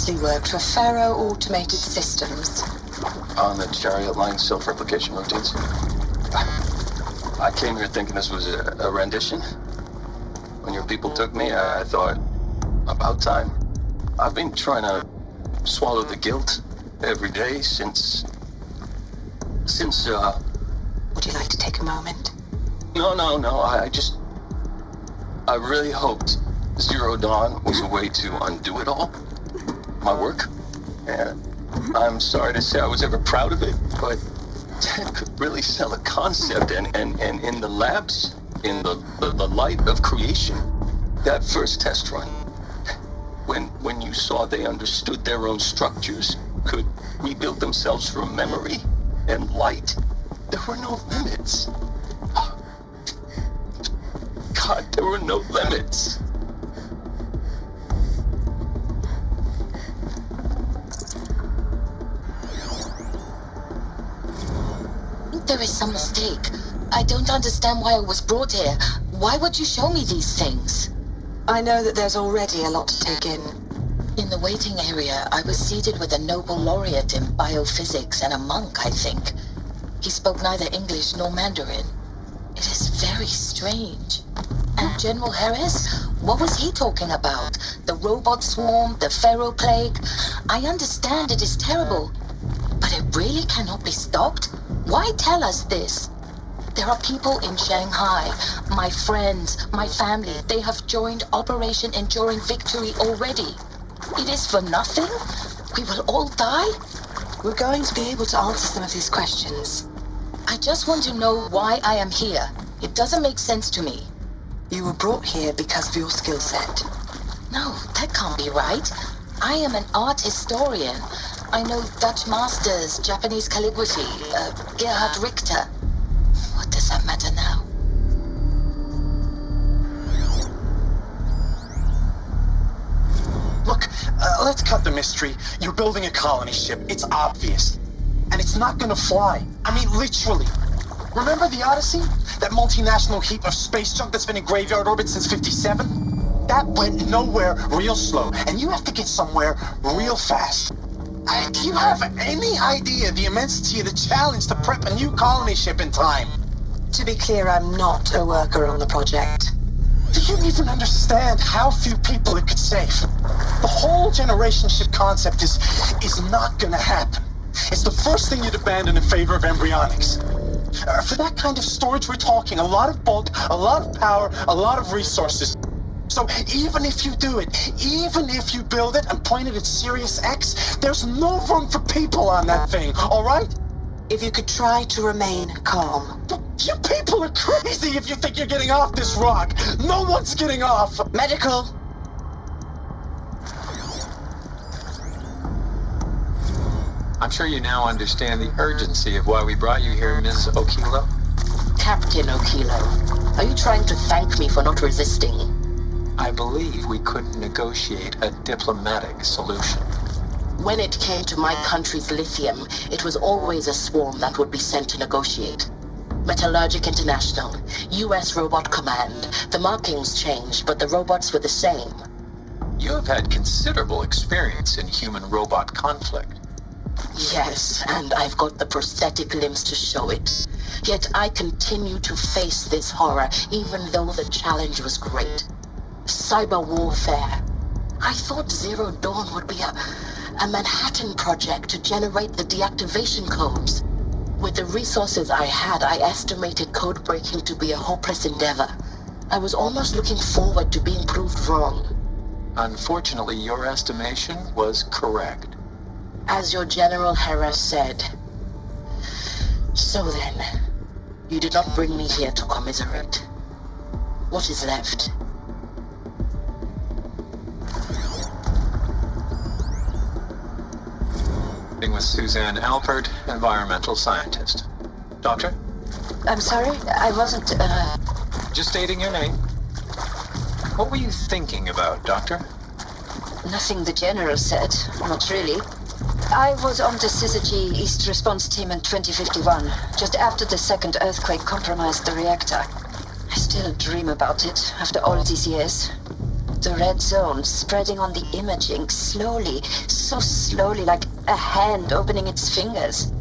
previously worked for Faro Automated Systems. On the Chariot Line self-replication routines. I came here thinking this was a rendition. When your people took me, I thought, about time. I've been trying to swallow the guilt every day since... Would you like to take a moment? No. I really hoped Zero Dawn was a way to undo it all. My work. And I'm sorry to say I was ever proud of it, but Ted could really sell a concept, and in the labs, in the light of creation, that first test run, when you saw they understood their own structures, could rebuild themselves from memory and light, there were no limits. God, there were no limits. There is some mistake. I don't understand why I was brought here. Why would you show me these things? I know that there's already a lot to take in. In the waiting area, I was seated with a Nobel laureate in biophysics and a monk, I think. He spoke neither English nor Mandarin. It is very strange. And General Harris? What was he talking about? The robot swarm, the Pharaoh plague? I understand it is terrible, but it really cannot be stopped? Why tell us this? There are people in Shanghai, my friends, my family. They have joined Operation Enduring Victory already. It is for nothing? We will all die? We're going to be able to answer some of these questions. I just want to know why I am here. It doesn't make sense to me. You were brought here because of your skill set. No, that can't be right. I am an art historian. I know Dutch masters, Japanese calligraphy, Gerhard Richter. What does that matter now? Look, let's cut the mystery. You're building a colony ship. It's obvious. And it's not gonna fly. I mean, literally. Remember the Odyssey? That multinational heap of space junk that's been in graveyard orbit since 57? That went nowhere real slow. And you have to get somewhere real fast. Do you have any idea the immensity of the challenge to prep a new colony ship in time? To be clear, I'm not a worker on the project. Do you even understand how few people it could save? The whole generation ship concept is not gonna happen. It's the first thing you'd abandon in favor of embryonics. For that kind of storage, we're talking a lot of bulk, a lot of power, a lot of resources. So even if you do it, even if you build it and point it at Sirius X, there's no room for people on that thing, all right? If you could try to remain calm. You people are crazy if you think you're getting off this rock. No one's getting off. Medical. I'm sure you now understand the urgency of why we brought you here, Ms. Okilo. Captain Okilo, are you trying to thank me for not resisting? I believe we could negotiate a diplomatic solution. When it came to my country's lithium, it was always a swarm that would be sent to negotiate. Metallurgic International, US Robot Command. The markings changed, but the robots were the same. You have had considerable experience in human-robot conflict. Yes, and I've got the prosthetic limbs to show it. Yet I continue to face this horror, even though the challenge was great. Cyber warfare. I thought Zero Dawn would be a Manhattan project to generate the deactivation codes. With the resources I had, I estimated code breaking to be a hopeless endeavor. I was almost looking forward to being proved wrong. Unfortunately, your estimation was correct. As your General Harris said. So then, you did not bring me here to commiserate. What is left? With Suzanne Alpert, environmental scientist. Doctor? I'm sorry, I wasn't, Just stating your name. What were you thinking about, Doctor? Nothing the General said, not really. I was on the Syzygy East Response Team in 2051, just after the second earthquake compromised the reactor. I still dream about it after all these years. The red zone spreading on the imaging, slowly, so slowly, like a hand opening its fingers.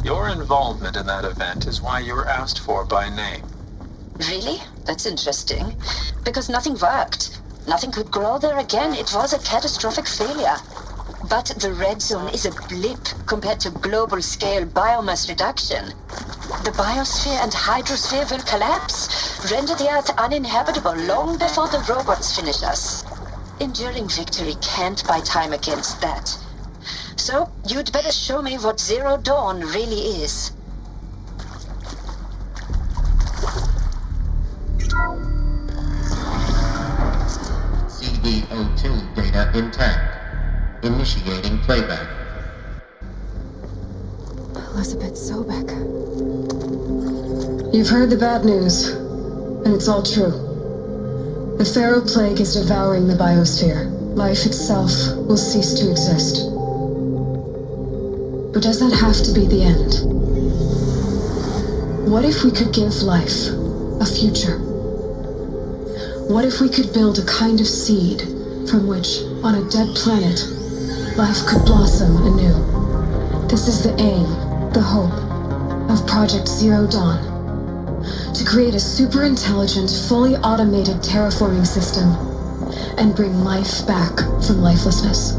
Your involvement in that event is why you were asked for by name. Really? That's interesting. Because nothing worked. Nothing could grow there again. It was a catastrophic failure. But the red zone is a blip compared to global-scale biomass reduction. The biosphere and hydrosphere will collapse, render the Earth uninhabitable long before the robots finish us. Enduring victory can't buy time against that. So, you'd better show me what Zero Dawn really is. CD02 data intact. Initiating playback. Elizabeth Sobek. You've heard the bad news, and it's all true. The Pharaoh Plague is devouring the biosphere. Life itself will cease to exist. But does that have to be the end? What if we could give life a future? What if we could build a kind of seed from which, on a dead planet, life could blossom anew? This is the aim, the hope, of Project Zero Dawn. To create a super-intelligent, fully automated terraforming system and bring life back from lifelessness.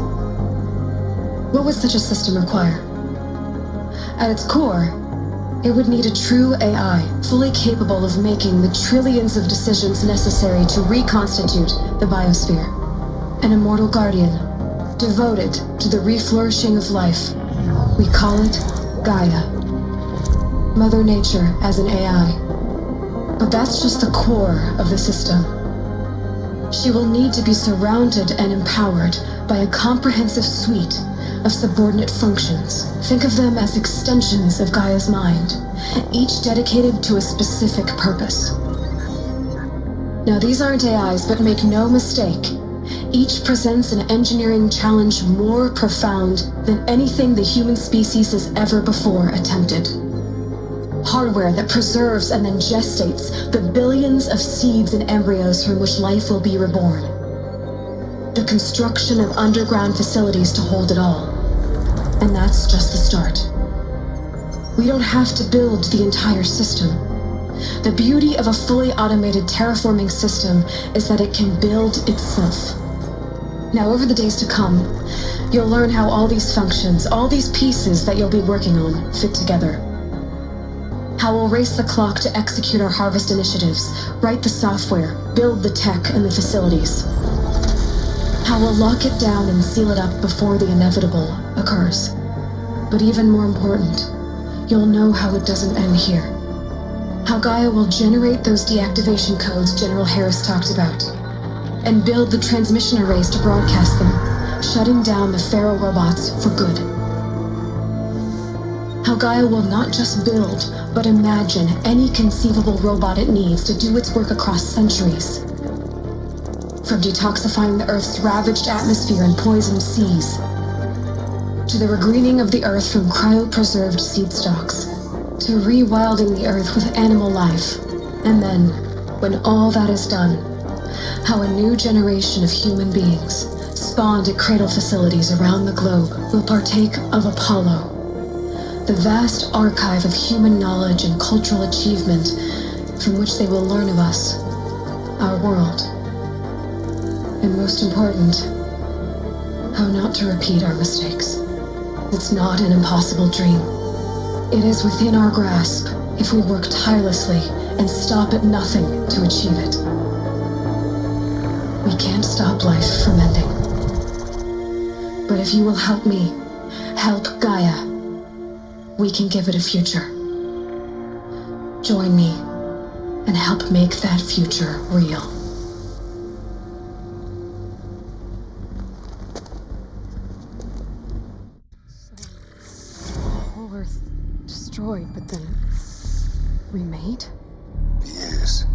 What would such a system require? At its core, it would need a true AI, fully capable of making the trillions of decisions necessary to reconstitute the biosphere. An immortal guardian, devoted to the reflourishing of life. We call it Gaia. Mother Nature as an AI. But that's just the core of the system. She will need to be surrounded and empowered by a comprehensive suite of subordinate functions. Think of them as extensions of Gaia's mind, each dedicated to a specific purpose. Now, these aren't AIs, but make no mistake, each presents an engineering challenge more profound than anything the human species has ever before attempted. Hardware that preserves and then gestates the billions of seeds and embryos from which life will be reborn. The construction of underground facilities to hold it all. And that's just the start. We don't have to build the entire system. The beauty of a fully automated terraforming system is that it can build itself. Now, over the days to come, you'll learn how all these functions, all these pieces that you'll be working on, fit together. How we'll race the clock to execute our harvest initiatives, write the software, build the tech and the facilities. How we'll lock it down and seal it up before the inevitable occurs. But even more important, you'll know how it doesn't end here. How Gaia will generate those deactivation codes General Harris talked about, and build the transmission arrays to broadcast them, shutting down the Pharaoh robots for good. How Gaia will not just build, but imagine any conceivable robot it needs to do its work across centuries. From detoxifying the Earth's ravaged atmosphere and poisoned seas, to the regreening of the Earth from cryopreserved seed stalks, to rewilding the Earth with animal life. And then, when all that is done, how a new generation of human beings, spawned at cradle facilities around the globe, will partake of Apollo, the vast archive of human knowledge and cultural achievement from which they will learn of us, our world. And most important, how not to repeat our mistakes. It's not an impossible dream. It is within our grasp if we work tirelessly and stop at nothing to achieve it. We can't stop life from ending. But if you will help me, help Gaia, we can give it a future. Join me and help make that future real. Whole Earth destroyed, but then remade? Yes,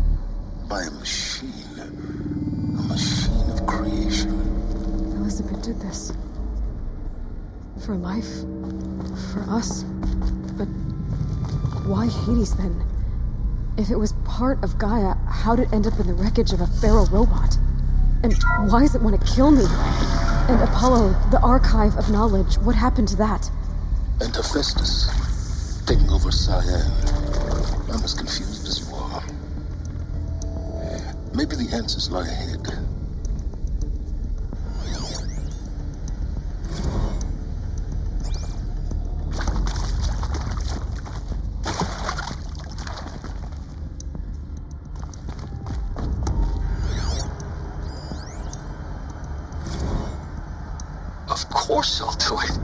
by a machine. A machine of creation. Elizabeth did this. For life. For us. But why Hades then? If it was part of Gaia, how'd it end up in the wreckage of a Pharaoh robot? And why does it want to kill me? And Apollo, the archive of knowledge, what happened to that? And Hephaestus, taking over Cyan. I'm as confused as you are. Maybe the answers lie ahead. Of course I'll do it.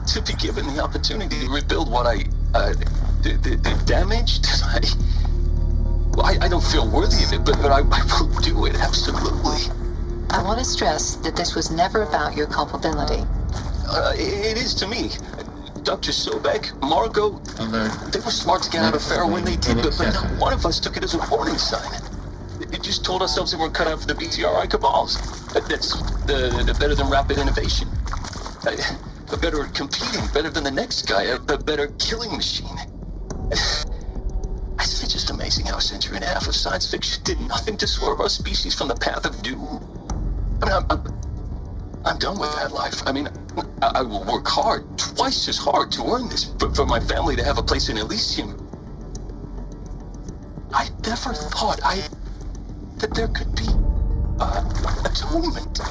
To be given the opportunity to rebuild what the damage that I don't feel worthy of it, but I will do it, absolutely. I want to stress that this was never about your culpability. It is to me. Dr. Sobek, Margot, Alert. they were smart to get out of Farah when they did, but not one of us took it as a warning sign. It just told ourselves that we're cut out for the BTRI cabals. That's the better than rapid innovation. A better at competing, better than the next guy, a better killing machine. Isn't it just amazing how a century and a half of science fiction did nothing to swerve our species from the path of doom? I mean, I'm done with that life. I mean, I will work hard, twice as hard to earn this, for my family to have a place in Elysium. I never thought that there could be atonement.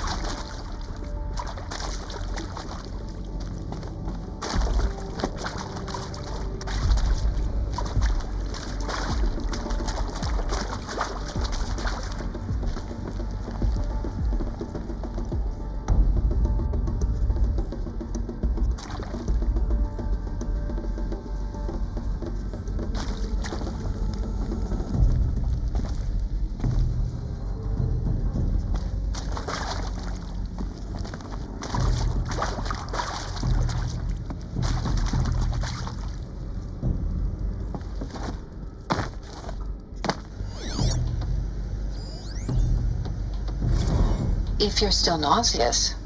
If you're still nauseous.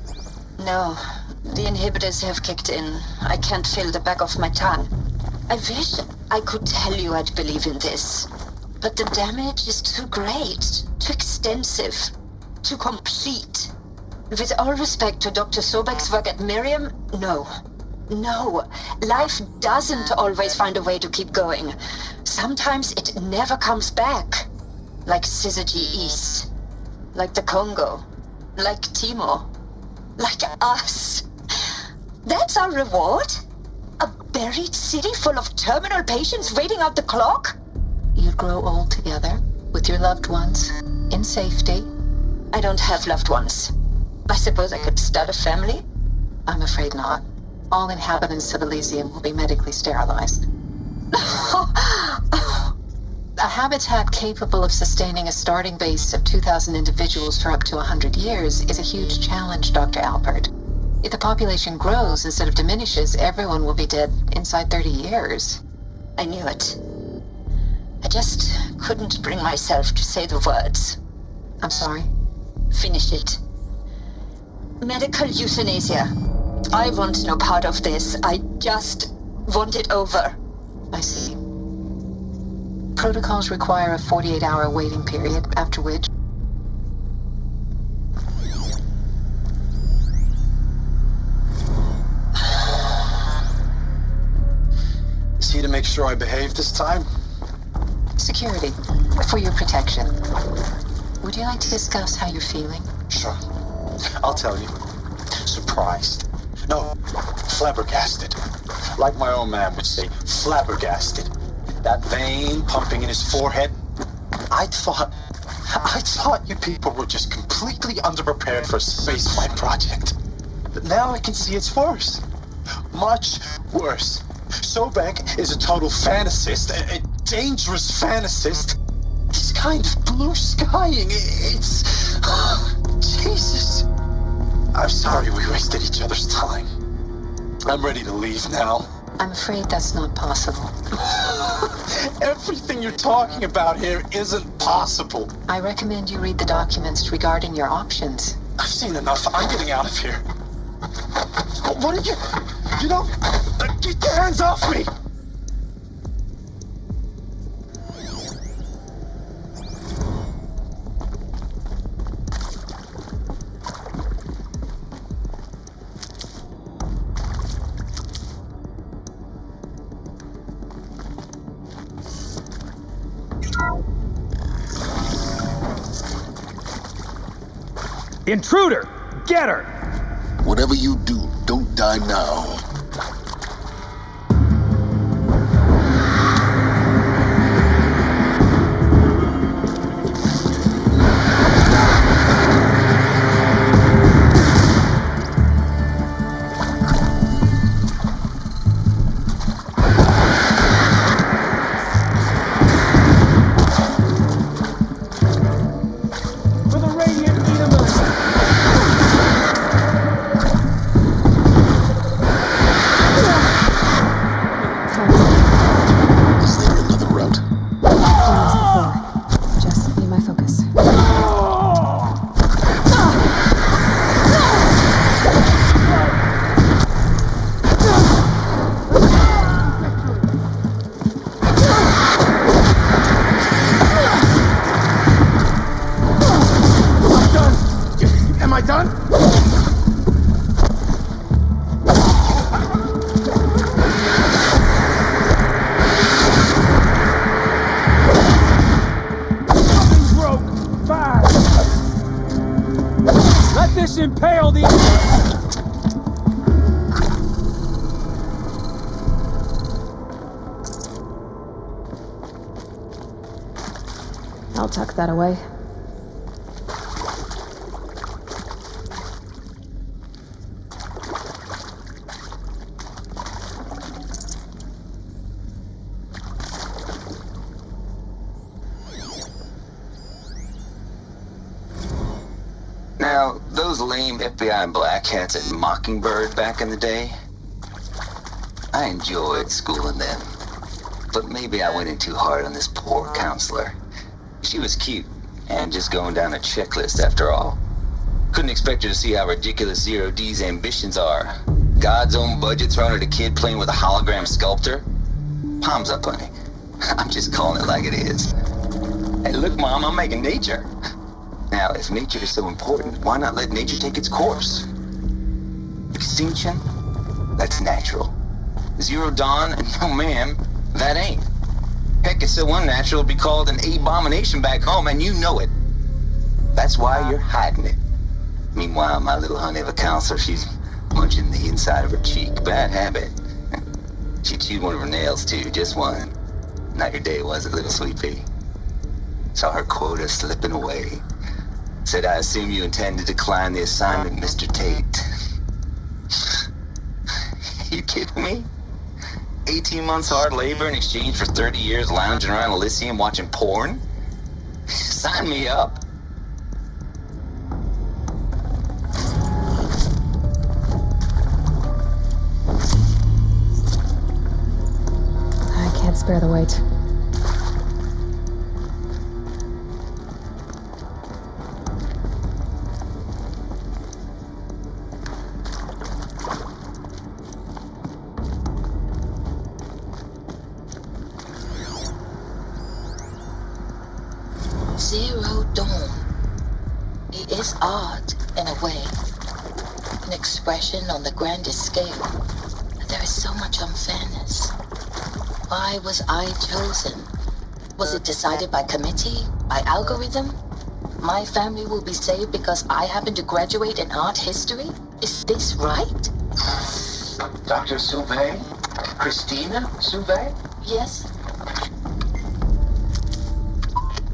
No, the inhibitors have kicked in. I can't feel the back of my tongue. I wish I could tell you I'd believe in this. But the damage is too great, too extensive, too complete. With all respect to Dr. Sobek's work at Miriam, no. No, life doesn't always find a way to keep going. Sometimes it never comes back. Like Syzygy East. Like the Congo. Like Timo. Like us. That's our reward? A buried city full of terminal patients waiting out the clock? You'd grow old together, with your loved ones, in safety. I don't have loved ones. I suppose I could start a family? I'm afraid not. All inhabitants of Elysium will be medically sterilized. A habitat capable of sustaining a starting base of 2,000 individuals for up to 100 years is a huge challenge, Dr. Alpert. If the population grows instead of diminishes, everyone will be dead inside 30 years. I knew it. I just couldn't bring myself to say the words. I'm sorry? Finish it. Medical euthanasia. I want no part of this. I just want it over. I see. Protocols require a 48-hour waiting period, after which... Is he to make sure I behave this time? Security, for your protection. Would you like to discuss how you're feeling? Sure. I'll tell you. Surprised. No, flabbergasted. Like my old man would say, flabbergasted. That vein pumping in his forehead. I thought you people were just completely underprepared for a spaceflight project. But now I can see it's worse. Much worse. Sobek is a total fantasist, a dangerous fantasist. He's kind of blue skying. It's... Jesus. I'm sorry we wasted each other's time. I'm ready to leave now. I'm afraid that's not possible. Everything you're talking about here isn't possible. I recommend you read the documents regarding your options. I've seen enough. I'm getting out of here. What are you... You don't... Get your hands off me! Intruder! Get her! Whatever you do, don't die now. For the Radiant Edomist! Is there another route? Done this before. Just be my focus. I'm done! Am I done? Something broke! Fast! Let this impale the... I'll tuck that away. Now, those lame FBI black hats at Mockingbird back in the day, I enjoyed schooling them. But maybe I went in too hard on this poor counselor. She was cute, and just going down a checklist after all. Couldn't expect her to see how ridiculous Zero D's ambitions are. God's own budget thrown at a kid playing with a hologram sculptor? Palms up, honey. I'm just calling it like it is. Hey, look, Mom, I'm making nature. Now, if nature is so important, why not let nature take its course? Extinction? That's natural. Zero Dawn? No, ma'am, that ain't. Heck, it's so unnatural it'd be called an abomination back home, and you know it. That's why you're hiding it. Meanwhile, my little honey of a counselor, she's munching the inside of her cheek. Bad habit. She chewed one of her nails, too, just one. Not your day, was it, little sweet pea? Saw her quota slipping away. Said, I assume you intend to decline the assignment, Mr. Tate. You kidding me? 18 months hard labor in exchange for 30 years lounging around Elysium watching porn? Sign me up. I can't spare the weight. Zero Dawn. It is art, in a way. An expression on the grandest scale. But there is so much unfairness. Why was I chosen? Was it decided by committee? By algorithm? My family will be saved because I happen to graduate in art history? Is this right? Dr. Sauvé? Christina Sauvé? Yes.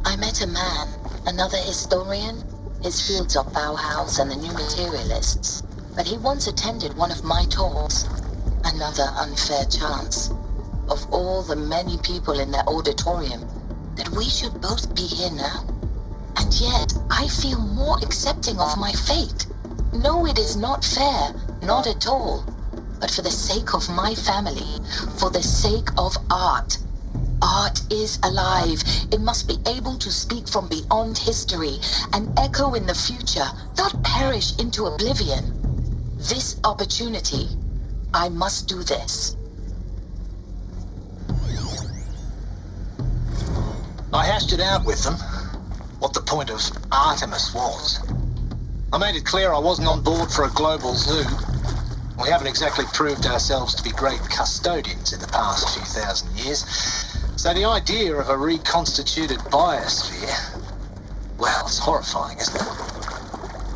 I met a man, another historian. His fields are Bauhaus and the New Materialists. But he once attended one of my talks. Another unfair chance. Of all the many people in that auditorium, that we should both be here now. And yet, I feel more accepting of my fate. No, it is not fair, not at all. But for the sake of my family, for the sake of art. Art is alive. It must be able to speak from beyond history and echo in the future, not perish into oblivion. This opportunity, I must do this. I hashed it out with them, what the point of Artemis was. I made it clear I wasn't on board for a global zoo. We haven't exactly proved ourselves to be great custodians in the past few thousand years. So the idea of a reconstituted biosphere, well, it's horrifying, isn't it?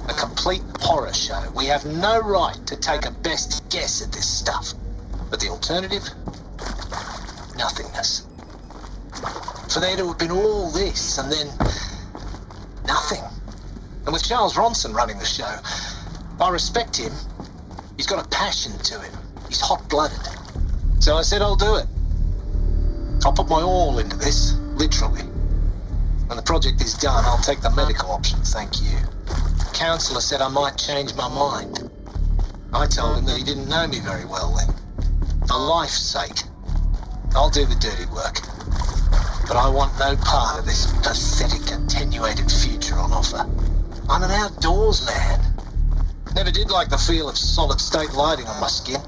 A complete horror show. We have no right to take a best guess at this stuff. But the alternative? Nothingness. For there to have been all this and then nothing. And with Charles Ronson running the show, I respect him. He's got a passion to him. He's hot-blooded. So I said I'll do it. I'll put my all into this, literally. When the project is done, I'll take the medical option, thank you. The counsellor said I might change my mind. I told him that he didn't know me very well then. For life's sake, I'll do the dirty work. But I want no part of this pathetic, attenuated future on offer. I'm an outdoors man. Never did like the feel of solid-state lighting on my skin.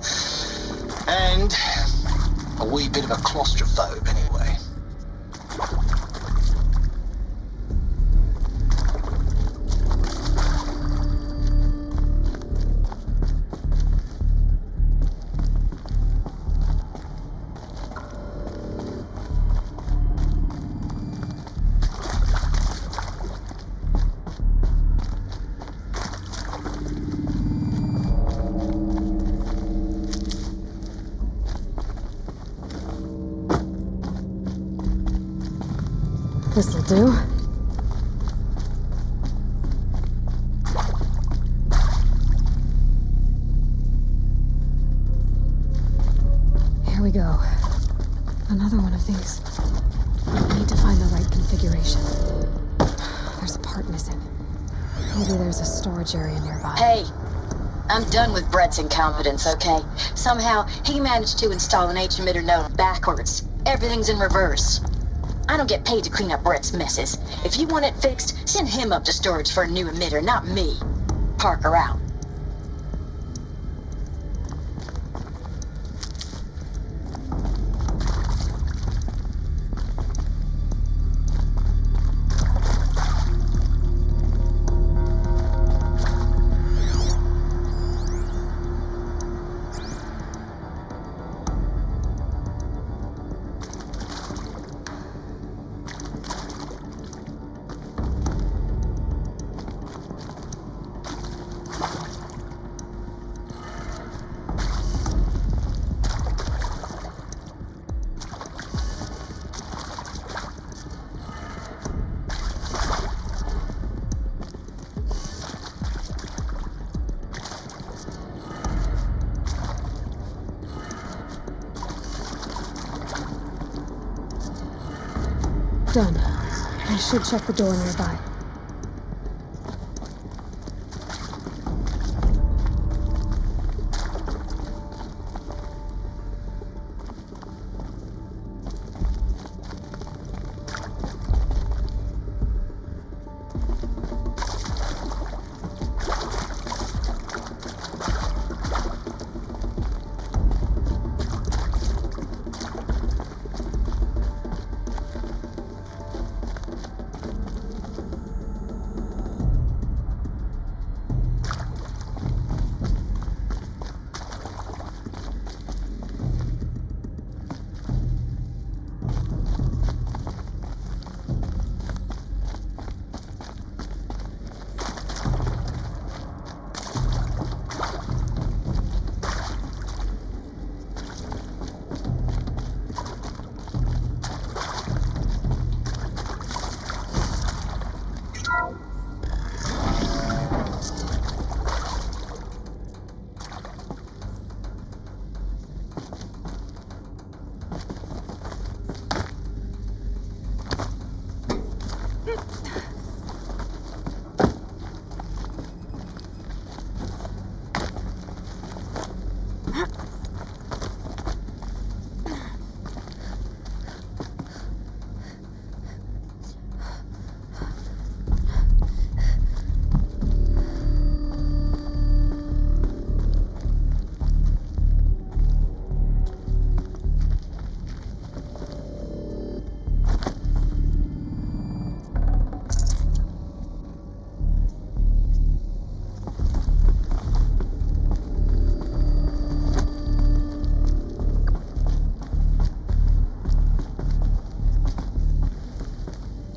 And a wee bit of a claustrophobe, anyway. This'll do. Here we go. Another one of these. I need to find the right configuration. There's a part missing. Maybe there's a storage area nearby. Hey, I'm done with Brett's incompetence, okay? Somehow, he managed to install an H-emitter node backwards. Everything's in reverse. I don't get paid to clean up Brett's messes. If you want it fixed, send him up to storage for a new emitter, not me. Parker out. Done. I should check the door nearby.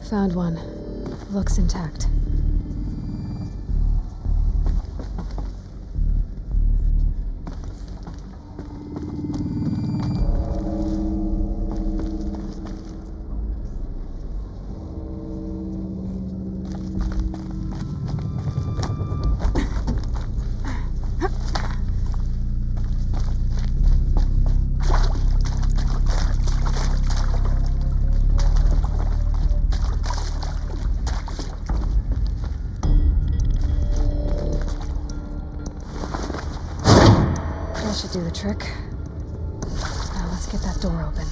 Found one. Looks intact. do the trick. Now let's get that door open.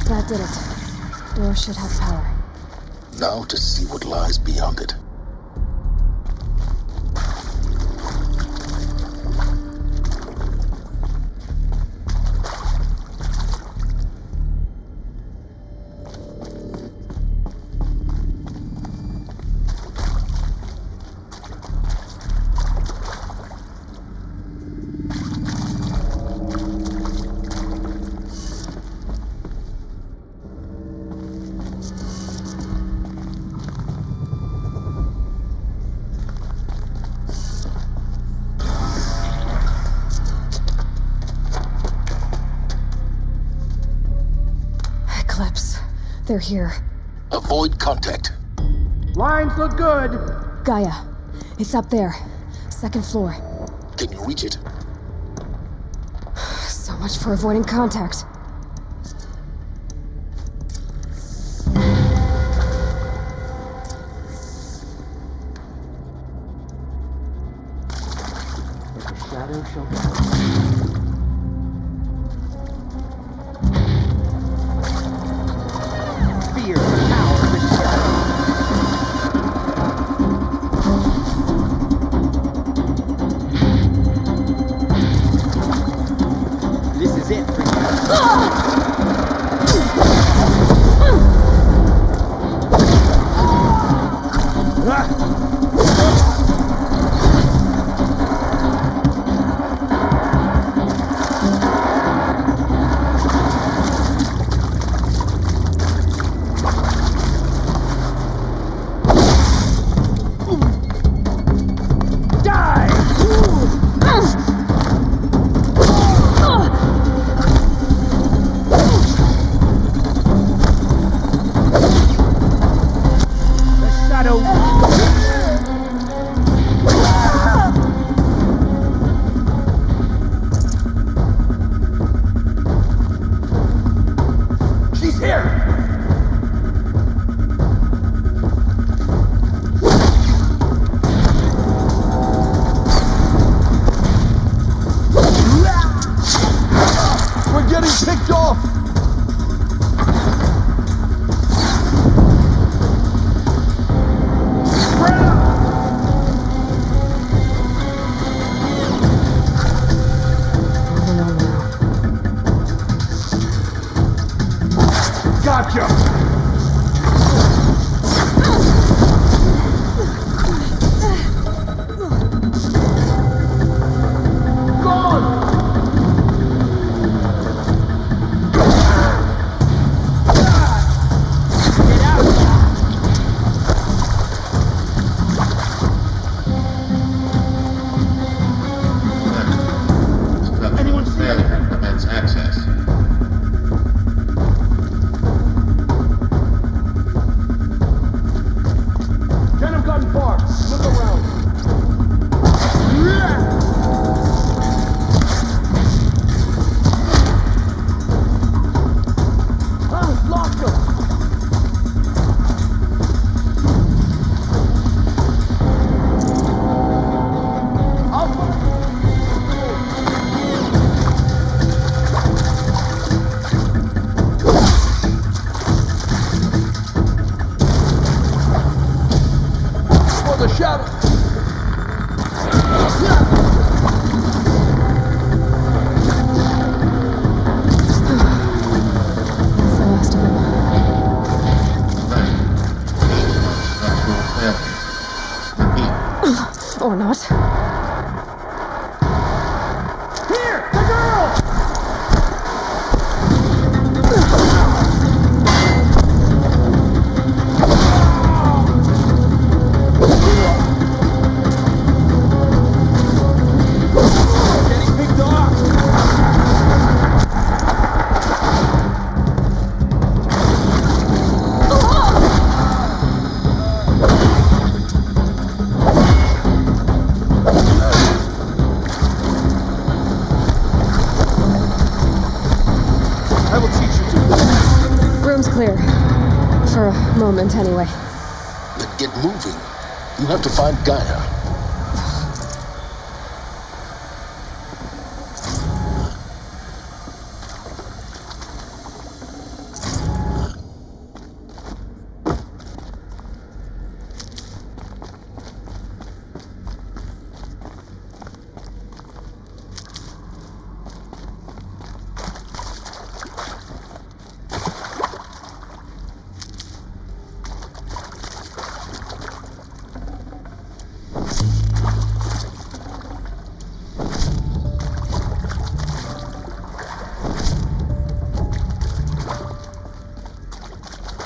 That did it. Door should have power. Now to see what lies beyond it. They're here. Avoid contact. Lines look good. Gaia, it's up there. Second floor. Can you reach it? So much for avoiding contact. If the shadow shall go. Fear the power of the shadow. This is it for you. off! Spread out! Moving on now. Gotcha! Structural failure prevents access. Can't have gotten far. Look around. Lost him. For the shadow. That's the last of them. Structural failure. Repeat. Or not. Here! The girl! Getting picked off! I will teach you to. Room's clear. For a moment, anyway. Then get moving. You have to find Gaia.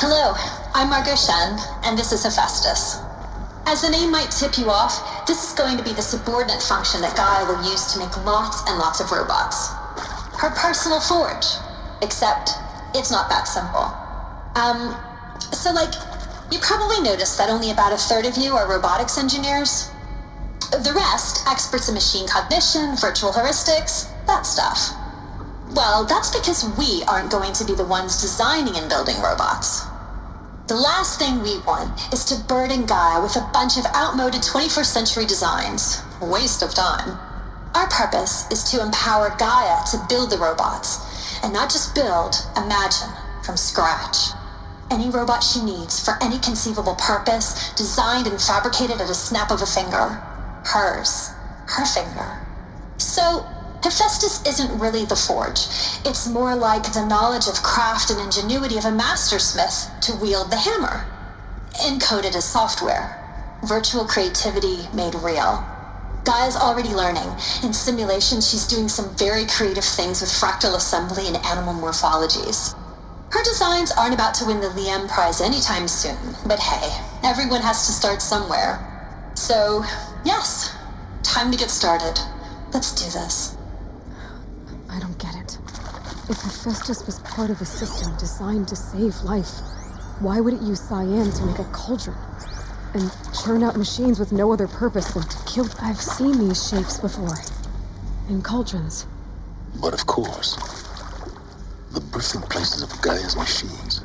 Hello, I'm Margot Shen, and this is Hephaestus. As the name might tip you off, this is going to be the subordinate function that Gaia will use to make lots and lots of robots. Her personal forge. Except, it's not that simple. You probably noticed that only about a third of you are robotics engineers. The rest, experts in machine cognition, virtual heuristics, that stuff. Well, that's because we aren't going to be the ones designing and building robots. The last thing we want is to burden Gaia with a bunch of outmoded 21st century designs. A waste of time. Our purpose is to empower Gaia to build the robots, and not just build, imagine, from scratch. Any robot she needs for any conceivable purpose, designed and fabricated at a snap of a finger. Hers. Her finger. So, Hephaestus isn't really the forge. It's more like the knowledge of craft and ingenuity of a mastersmith to wield the hammer. Encoded as software. Virtual creativity made real. Gaia's already learning. In simulations, she's doing some very creative things with fractal assembly and animal morphologies. Her designs aren't about to win the Liam Prize anytime soon, but hey, everyone has to start somewhere. So, yes, time to get started. Let's do this. I don't get it. If Hephaestus was part of a system designed to save life, why would it use cyan to make a cauldron? And churn out machines with no other purpose than to kill? I've seen these shapes before. In cauldrons. But of course, the birthing places of Gaia's machines.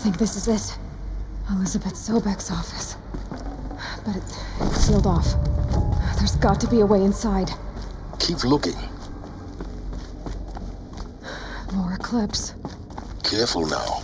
think this is it. Elizabeth Sobek's office. But it's sealed off. There's got to be a way inside. Keep looking. More Eclipse. Careful now.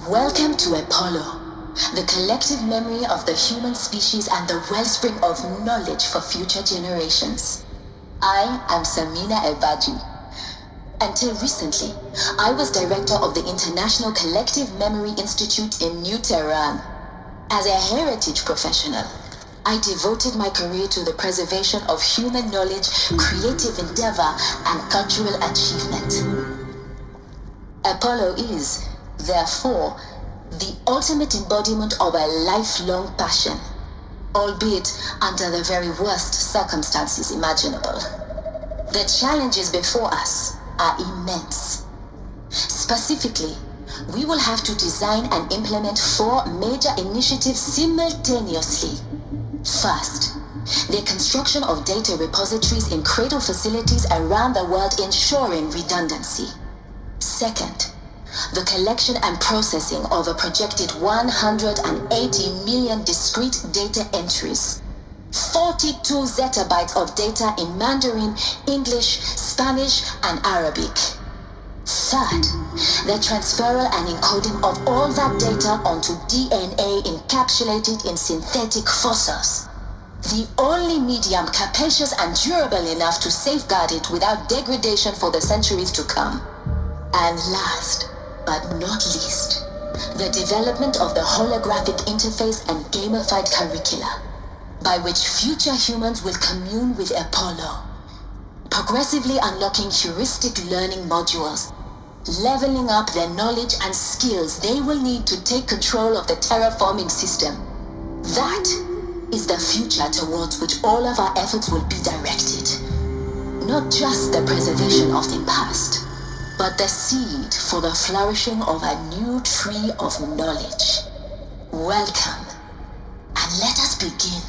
Welcome to Apollo, the collective memory of the human species and the wellspring of knowledge for future generations. I am Samina Ebaji. Until recently, I was director of the International Collective Memory Institute in New Tehran. As a heritage professional, I devoted my career to the preservation of human knowledge, creative endeavor, and cultural achievement. Apollo is, therefore, the ultimate embodiment of a lifelong passion, albeit under the very worst circumstances imaginable. The challenges before us are immense. Specifically, we will have to design and implement 4 major initiatives simultaneously. First, the construction of data repositories in cradle facilities around the world, ensuring redundancy. Second, the collection and processing of a projected 180 million discrete data entries, 42 zettabytes of data in Mandarin, English, Spanish, and Arabic. Third, the transferal and encoding of all that data onto DNA encapsulated in synthetic fossils, the only medium capacious and durable enough to safeguard it without degradation for the centuries to come. And last, but not least, the development of the holographic interface and gamified curricula, by which future humans will commune with Apollo, progressively unlocking heuristic learning modules, leveling up their knowledge and skills they will need to take control of the terraforming system. That is the future towards which all of our efforts will be directed. Not just the preservation of the past, but the seed for the flourishing of a new tree of knowledge. Welcome, and let us begin.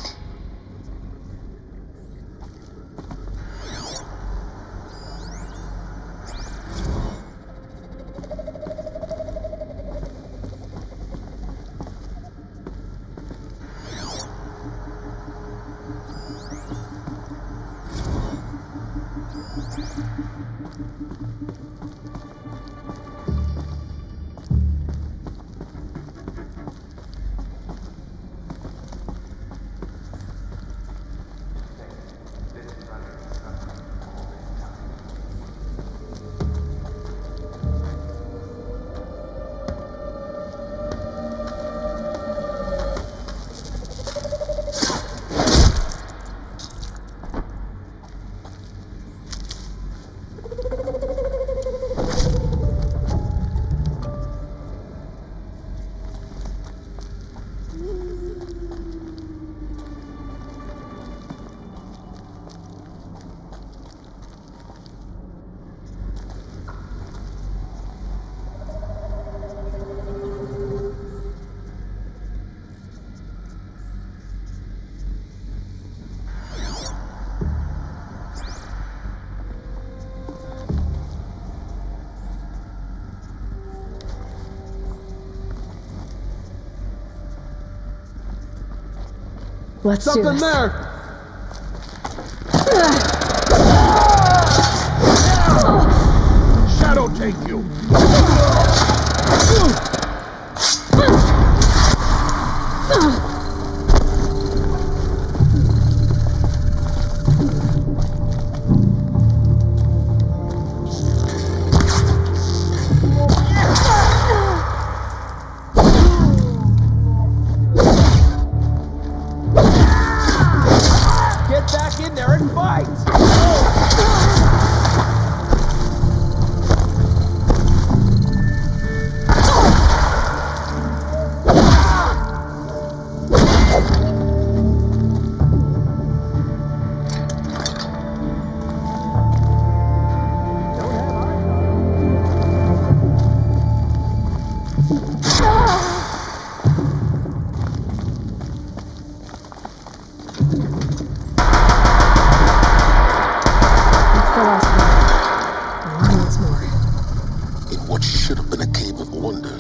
Let's do Something this. there! Shadow take you!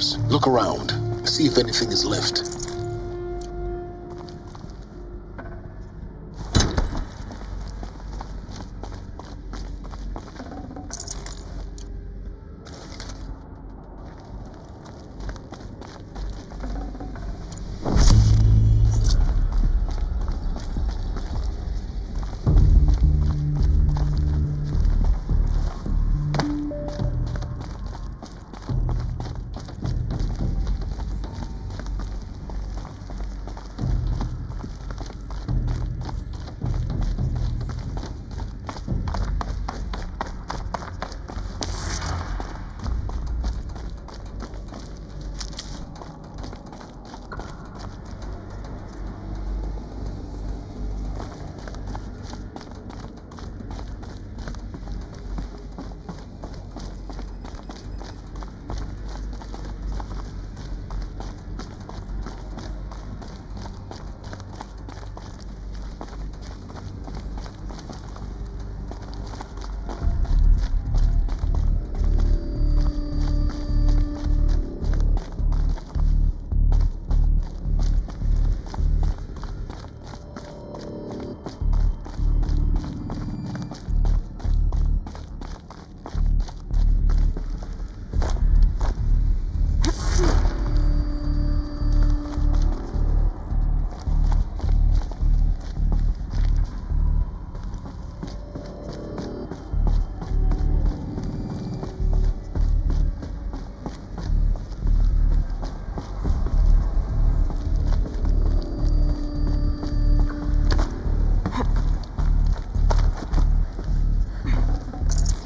corners. Look around. See if anything is left.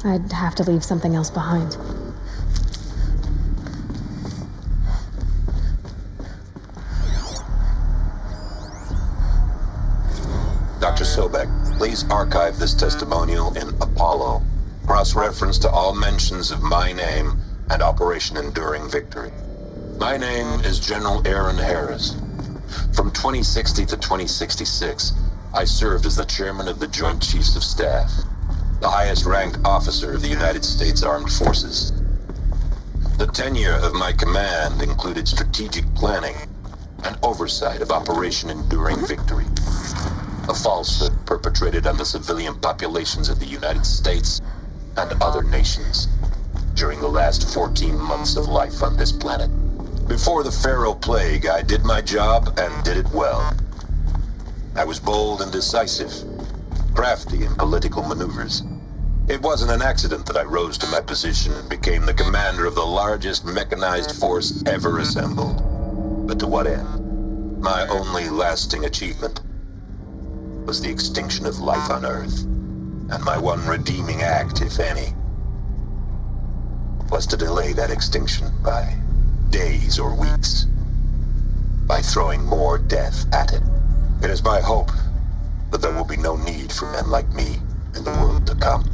I'd have to leave something else behind. Dr. Sobek, please archive this testimonial in Apollo. Cross-reference to all mentions of my name and Operation Enduring Victory. My name is General Aaron Harris. From 2060 to 2066, I served as the chairman of the Joint Chiefs of Staff, the highest-ranked officer of the United States Armed Forces. The tenure of my command included strategic planning and oversight of Operation Enduring Victory, a falsehood perpetrated on the civilian populations of the United States and other nations during the last 14 months of life on this planet. Before the Pharaoh Plague, I did my job and did it well. I was bold and decisive, crafty in political maneuvers. It wasn't an accident that I rose to my position and became the commander of the largest mechanized force ever assembled. But to what end? My only lasting achievement was the extinction of life on Earth, and my one redeeming act, if any, was to delay that extinction by days or weeks, by throwing more death at it. It is my hope that there will be no need for men like me in the world to come.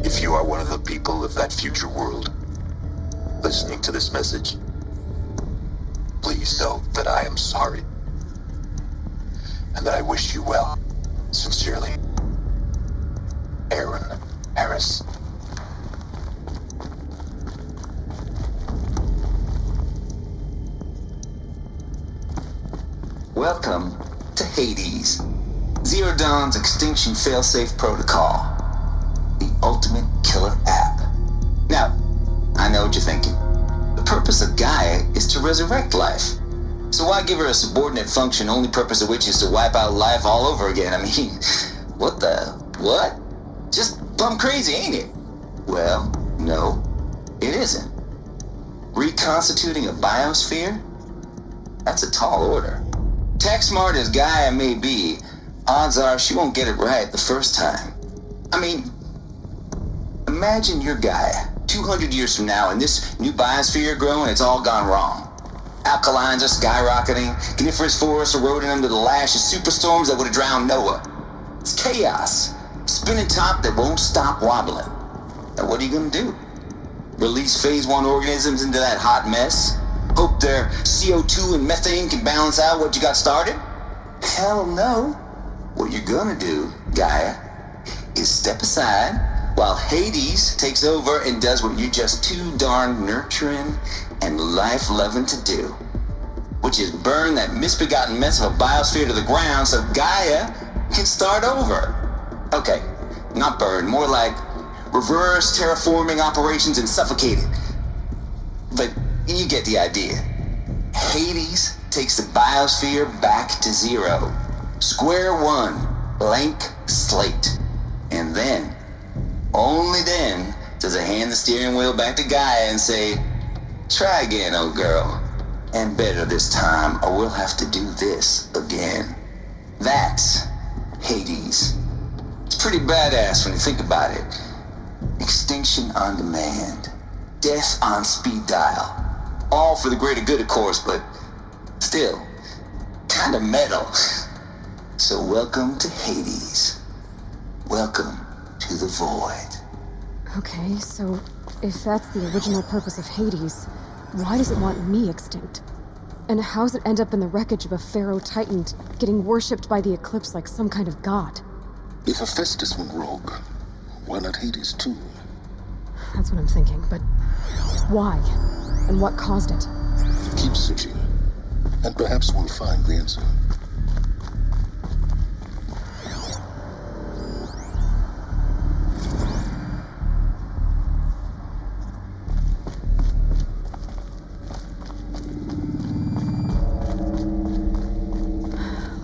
If you are one of the people of that future world listening to this message, please know that I am sorry and that I wish you well. Sincerely, Aaron Harris. Welcome to Hades, Zero Dawn's extinction failsafe protocol, the ultimate killer app. Now, I know what you're thinking. The purpose of Gaia is to resurrect life. So why give her a subordinate function, only purpose of which is to wipe out life all over again? I mean, what? Just plumb crazy, ain't it? Well, no, it isn't. Reconstituting a biosphere? That's a tall order. Tech smart as Gaia may be, odds are she won't get it right the first time. I mean, imagine you're Gaia, 200 years from now, and this new biosphere you're growing, it's all gone wrong. Alkalines are skyrocketing, coniferous forests eroding under the lash of superstorms that would have drowned Noah. It's chaos, spinning top that won't stop wobbling. Now what are you gonna do? Release phase 1 organisms into that hot mess? Hope their CO2 and methane can balance out what you got started? Hell no. What you're gonna do, Gaia, is step aside while Hades takes over and does what you're just too darn nurturing and and life-loving to do, which is burn that misbegotten mess of a biosphere to the ground so Gaia can start over. Okay, not burn, more like reverse terraforming operations and suffocate it. But you get the idea. Hades takes the biosphere back to zero. Square one, blank slate. And then, only then, does it hand the steering wheel back to Gaia and say, try again, old girl. And better this time, or we'll have to do this again. That's Hades. It's pretty badass when you think about it. Extinction on demand. Death on speed dial. All for the greater good, of course, but still, kind of metal. So welcome to Hades. Welcome to the void. Okay, so if that's the original purpose of Hades, why does it want me extinct? And how's it end up in the wreckage of a pharaoh titan getting worshipped by the Eclipse like some kind of god? If Hephaestus went rogue, why not Hades too? That's what I'm thinking, but why? And what caused it? Keep searching, and perhaps we'll find the answer.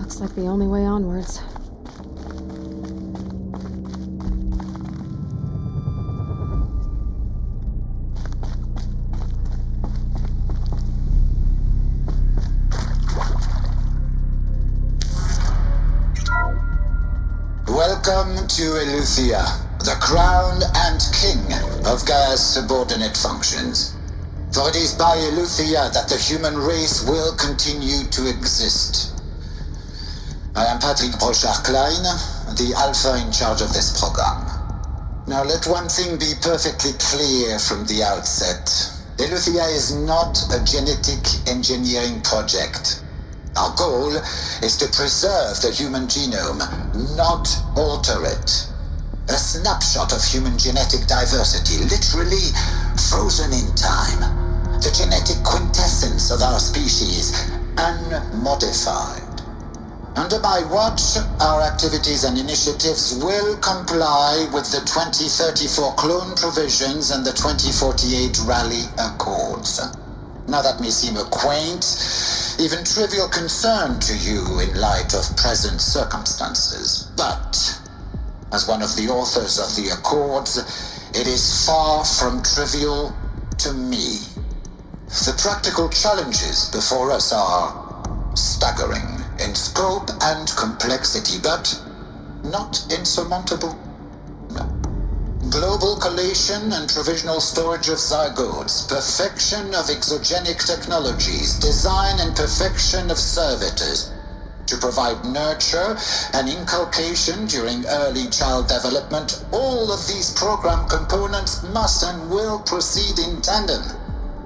Looks like the only way onwards. Welcome to Eleuthia, the crown and king of Gaia's subordinate functions. For it is by Eleuthia that the human race will continue to exist. I am Patrick Brochard-Klein, the Alpha in charge of this program. Now let one thing be perfectly clear from the outset. Eleuthia is not a genetic engineering project. Our goal is to preserve the human genome, not alter it. A snapshot of human genetic diversity, literally frozen in time. The genetic quintessence of our species, unmodified. Under my watch, our activities and initiatives will comply with the 2034 clone provisions and the 2048 Raleigh Accords. Now that may seem a quaint, even trivial concern to you in light of present circumstances, but as one of the authors of the Accords, it is far from trivial to me. The practical challenges before us are staggering in scope and complexity, but not insurmountable. Global collation and provisional storage of zygotes, perfection of exogenic technologies, design and perfection of servitors to provide nurture and inculcation during early child development. All of these program components must and will proceed in tandem,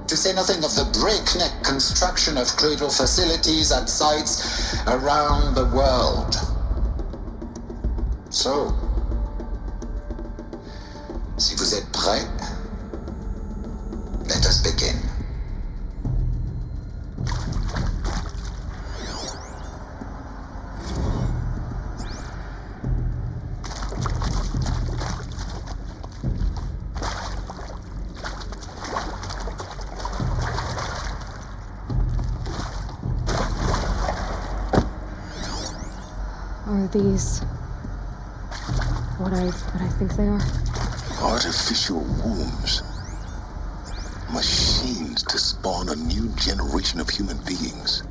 to say nothing of the breakneck construction of cradle facilities at sites around the world. So, si vous êtes prêts, let us begin. Are these what I think they are? Artificial wombs. Machines to spawn a new generation of human beings.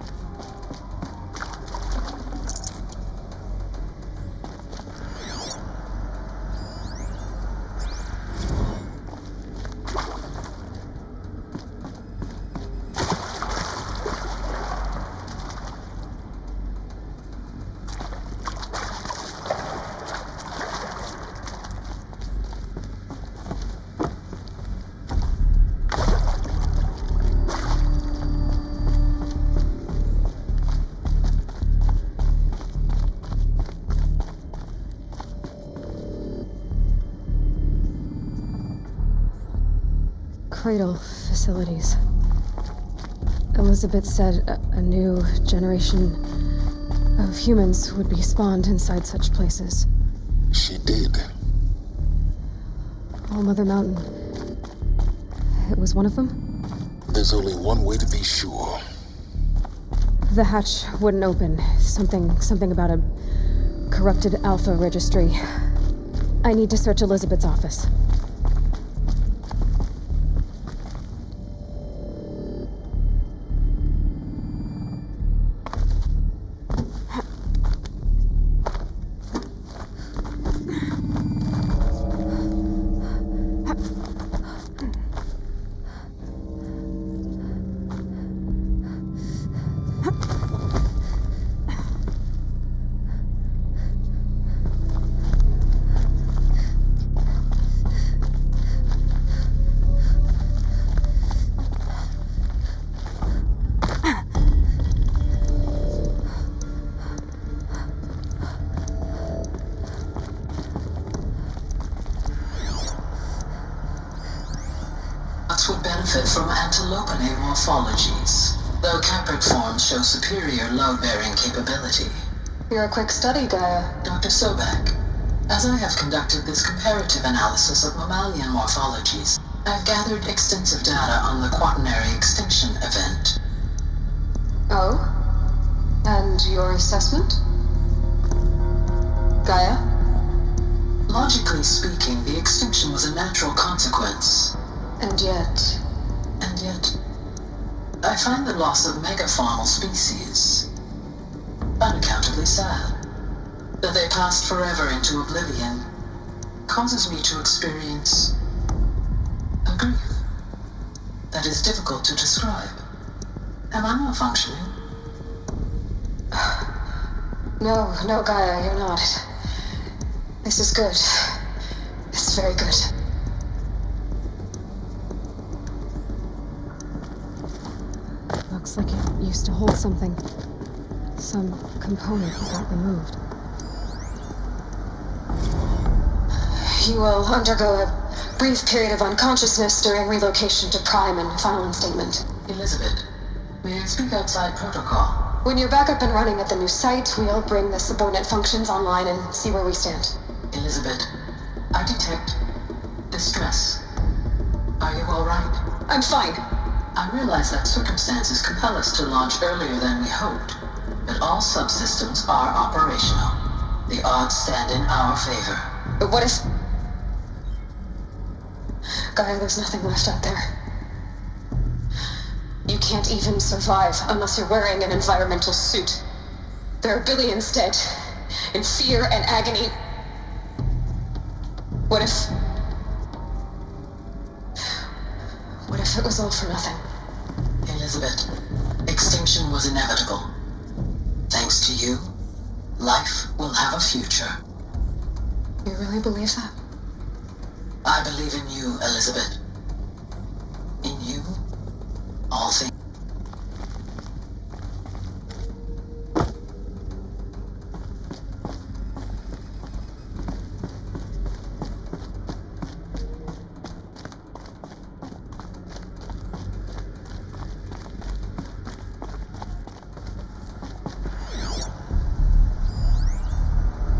Cradle facilities. Elizabeth said a new generation of humans would be spawned inside such places. She did. All Mother Mountain. It was one of them? There's only one way to be sure. The hatch wouldn't open. Something about a corrupted Alpha registry. I need to search Elizabeth's office. Would benefit from antilopinae morphologies, though caprid forms show superior load-bearing capability. You're a quick study, Gaia. Dr. Sobek, as I have conducted this comparative analysis of mammalian morphologies, I've gathered extensive data on the quaternary extinction event. Oh? And your assessment? Gaia? Logically speaking, the extinction was a natural consequence. And yet, I find the loss of megafaunal species unaccountably sad. That they passed forever into oblivion causes me to experience a grief that is difficult to describe. Am I not functioning? No, Gaia, you're not. This is good. This is very good. Looks like it used to hold something. Some component that got removed. You will undergo a brief period of unconsciousness during relocation to Prime and final instatement. Elizabeth, may I speak outside protocol? When you're back up and running at the new site, we'll bring the subordinate functions online and see where we stand. Elizabeth, I detect distress. Are you all right? I'm fine. I realize that circumstances compel us to launch earlier than we hoped, but all subsystems are operational. The odds stand in our favor. But what if... Gaia, there's nothing left out there. You can't even survive unless you're wearing an environmental suit. There are billions dead, in fear and agony. What if it was all for nothing? Elizabeth, extinction was inevitable. Thanks to you, life will have a future. You really believe that? I believe in you, Elizabeth. In you, all things.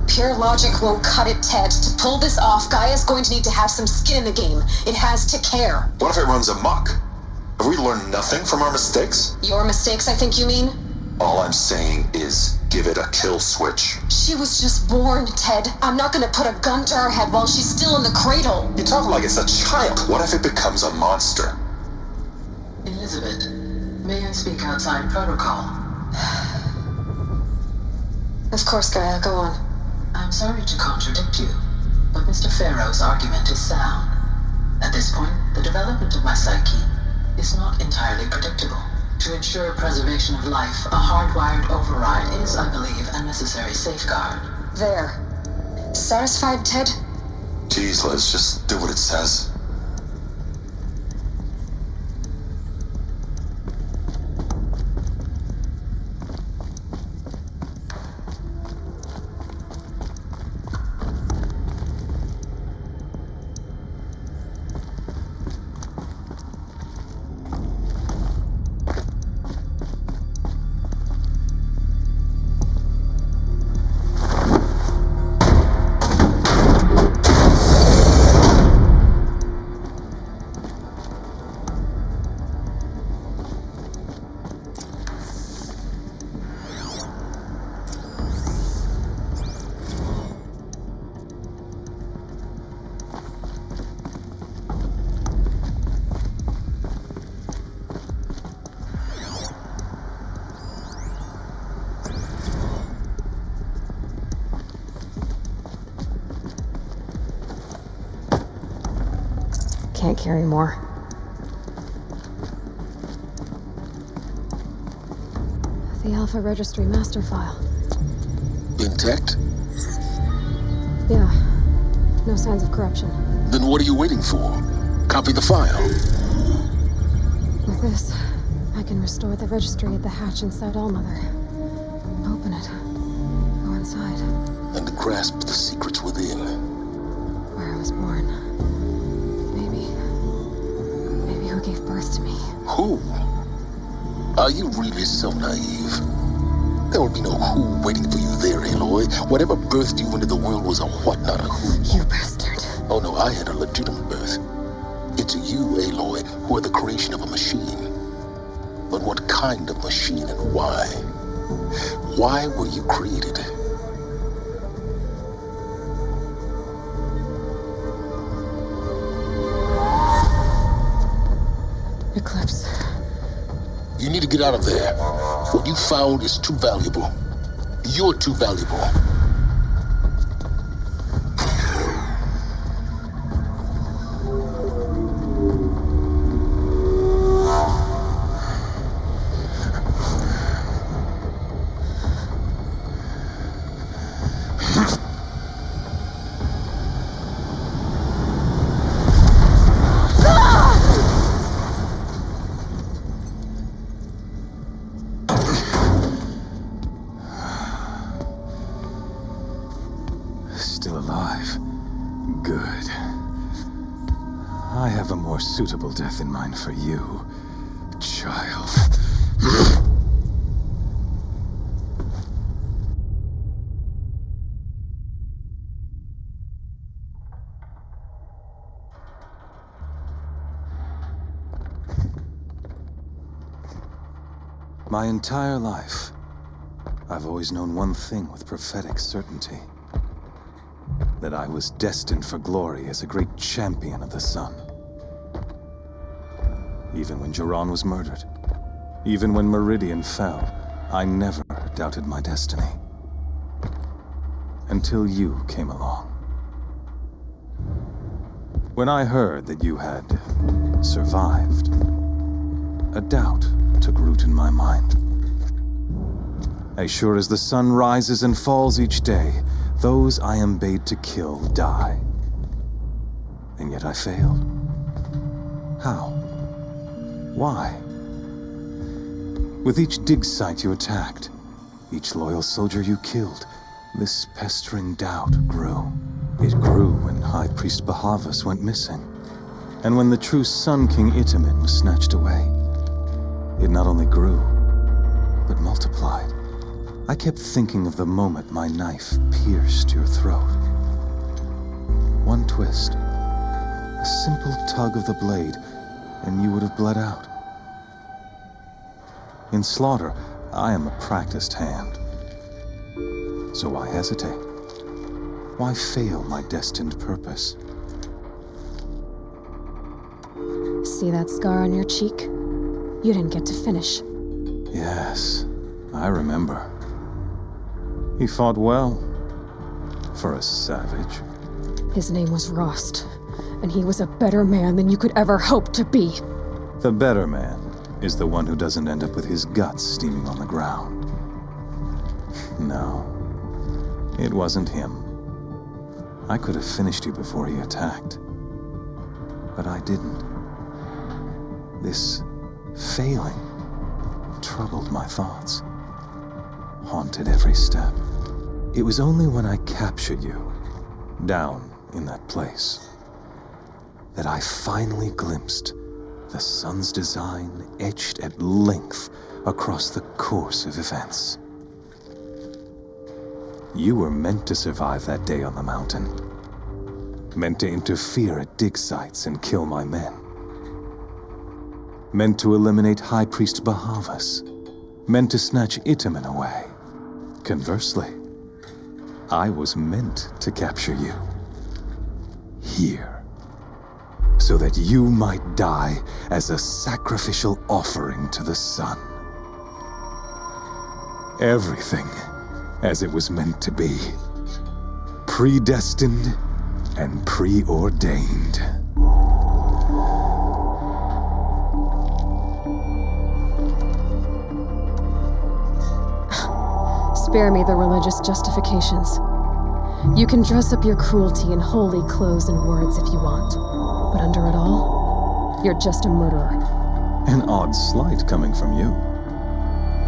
Pure logic won't cut it, Ted. To pull this off, Gaia's going to need to have some skin in the game. It has to care. What if it runs amok? Have we learned nothing from our mistakes? Your mistakes, I think you mean? All I'm saying is give it a kill switch. She was just born, Ted. I'm not gonna put a gun to her head while she's still in the cradle. You talk like it's a child. What if it becomes a monster? Elizabeth, may I speak outside protocol? Of course, Gaia, go on. I'm sorry to contradict you, but Mr. Farrow's argument is sound. At this point, the development of my psyche is not entirely predictable. To ensure preservation of life, a hardwired override is, I believe, a necessary safeguard. There. Satisfied, Ted? Geez, let's just do what it says. can't carry more. The Alpha Registry master file. Intact? Yeah. No signs of corruption. Then what are you waiting for? Copy the file. With this, I can restore the registry at the hatch inside Allmother. Open it. Go inside. And grasp the secrets within. Where I was born. Maybe who gave birth to me. Who? Are you really so naive? There will be no who waiting for you there, Aloy. Whatever birthed you into the world was a what, not a who. You bastard. Oh no, I had a legitimate birth. It's you, Aloy, who are the creation of a machine. But what kind of machine and why? Why were you created? Eclipse. You need to get out of there. What you found is too valuable. You're too valuable. Still alive. Good. I have a more suitable death in mind for you, child. My entire life, I've always known one thing with prophetic certainty. That I was destined for glory as a great champion of the sun. Even when Jiran was murdered, even when Meridian fell, I never doubted my destiny. Until you came along. When I heard that you had survived, a doubt took root in my mind. As sure as the sun rises and falls each day, those I am bade to kill die. And yet I failed. How? Why? With each dig site you attacked, each loyal soldier you killed, this pestering doubt grew. It grew when High Priest Bahavas went missing, and when the true Sun King Itamen was snatched away. It not only grew, but multiplied. I kept thinking of the moment my knife pierced your throat. One twist, a simple tug of the blade, and you would have bled out. In slaughter, I am a practiced hand. So why hesitate? Why fail my destined purpose? See that scar on your cheek? You didn't get to finish. Yes, I remember. He fought well, for a savage. His name was Rost, and he was a better man than you could ever hope to be. The better man is the one who doesn't end up with his guts steaming on the ground. No, it wasn't him. I could have finished you before he attacked. But I didn't. This failing troubled my thoughts, haunted every step. It was only when I captured you, down in that place, that I finally glimpsed the sun's design etched at length across the course of events. You were meant to survive that day on the mountain, meant to interfere at dig sites and kill my men, meant to eliminate High Priest Bahavas, meant to snatch Itamen away. Conversely, I was meant to capture you. Here. So that you might die as a sacrificial offering to the sun. Everything as it was meant to be. Predestined and preordained. Spare me the religious justifications. You can dress up your cruelty in holy clothes and words if you want, but under it all, you're just a murderer. An odd slight coming from you.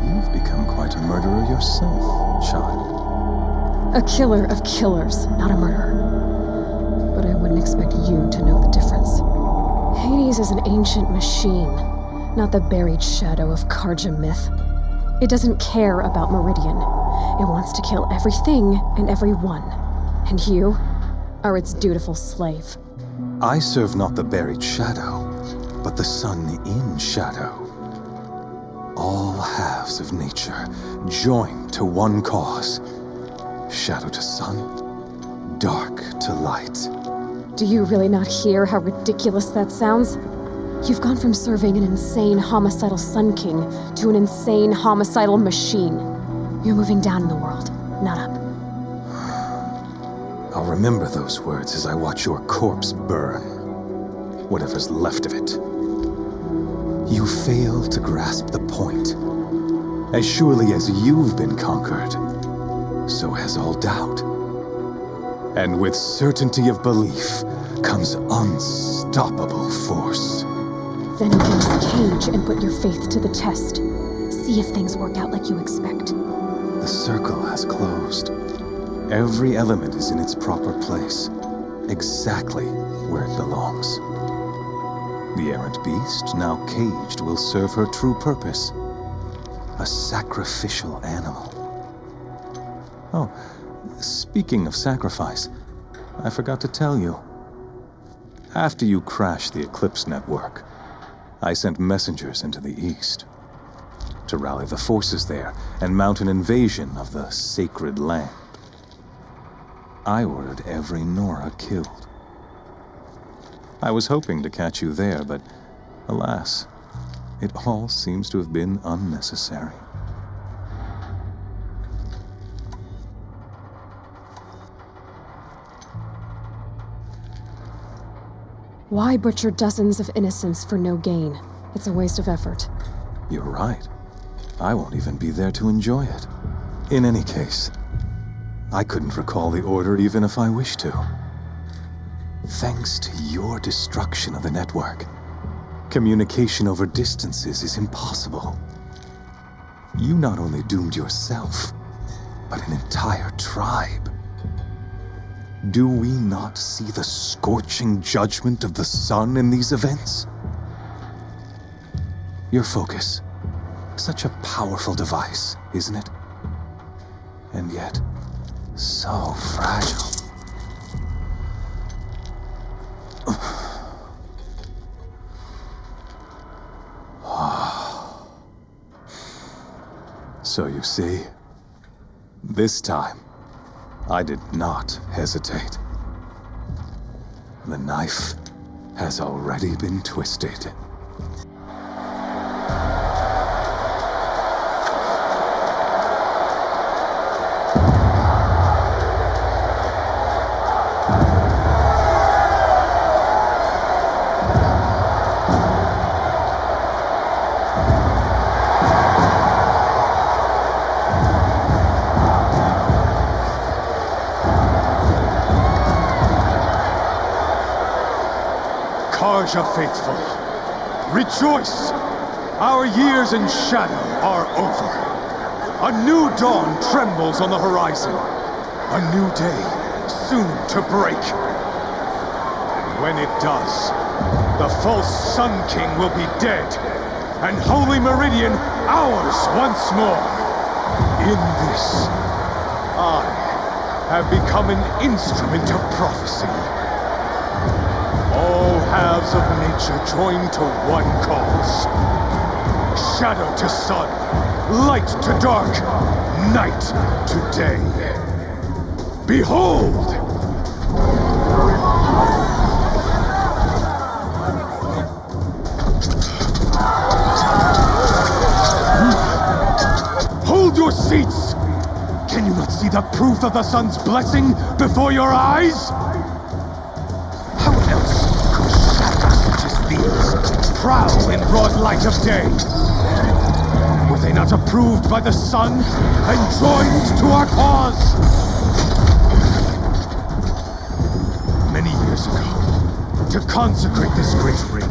You've become quite a murderer yourself, child. A killer of killers, not a murderer. But I wouldn't expect you to know the difference. Hades is an ancient machine, not the buried shadow of Karja myth. It doesn't care about Meridian. It wants to kill everything and everyone. And you are its dutiful slave. I serve not the buried shadow, but the sun in shadow. All halves of nature joined to one cause. Shadow to sun, dark to light. Do you really not hear how ridiculous that sounds? You've gone from serving an insane homicidal Sun King to an insane homicidal machine. You're moving down in the world, not up. I'll remember those words as I watch your corpse burn. Whatever's left of it. You fail to grasp the point. As surely as you've been conquered, so has all doubt. And with certainty of belief comes unstoppable force. Then open this cage and put your faith to the test. See if things work out like you expect. The circle has closed. Every element is in its proper place, exactly where it belongs. The errant beast, now caged, will serve her true purpose. A sacrificial animal. Oh, speaking of sacrifice, I forgot to tell you. After you crashed the Eclipse network, I sent messengers into the east to rally the forces there and mount an invasion of the sacred land. I ordered every Nora killed. I was hoping to catch you there, but alas, it all seems to have been unnecessary. Why butcher dozens of innocents for no gain? It's a waste of effort. You're right. I won't even be there to enjoy it. In any case, I couldn't recall the order even if I wished to. Thanks to your destruction of the network, communication over distances is impossible. You not only doomed yourself, but an entire tribe. Do we not see the scorching judgment of the sun in these events? Your focus, such a powerful device, isn't it? And yet, so fragile. So you see, this time, I did not hesitate. The knife has already been twisted. Karja faithful, rejoice! Our years in shadow are over. A new dawn trembles on the horizon. A new day soon to break. And when it does, the false Sun King will be dead, and Holy Meridian ours once more. In this, I have become an instrument of prophecy. All halves of nature joined to one cause. Shadow to sun, light to dark, night to day. Behold! Hold your seats! Can you not see the proof of the sun's blessing before your eyes? Prowl in broad light of day. With they not approved by the sun and joined to our cause? Many years ago, to consecrate this great ring,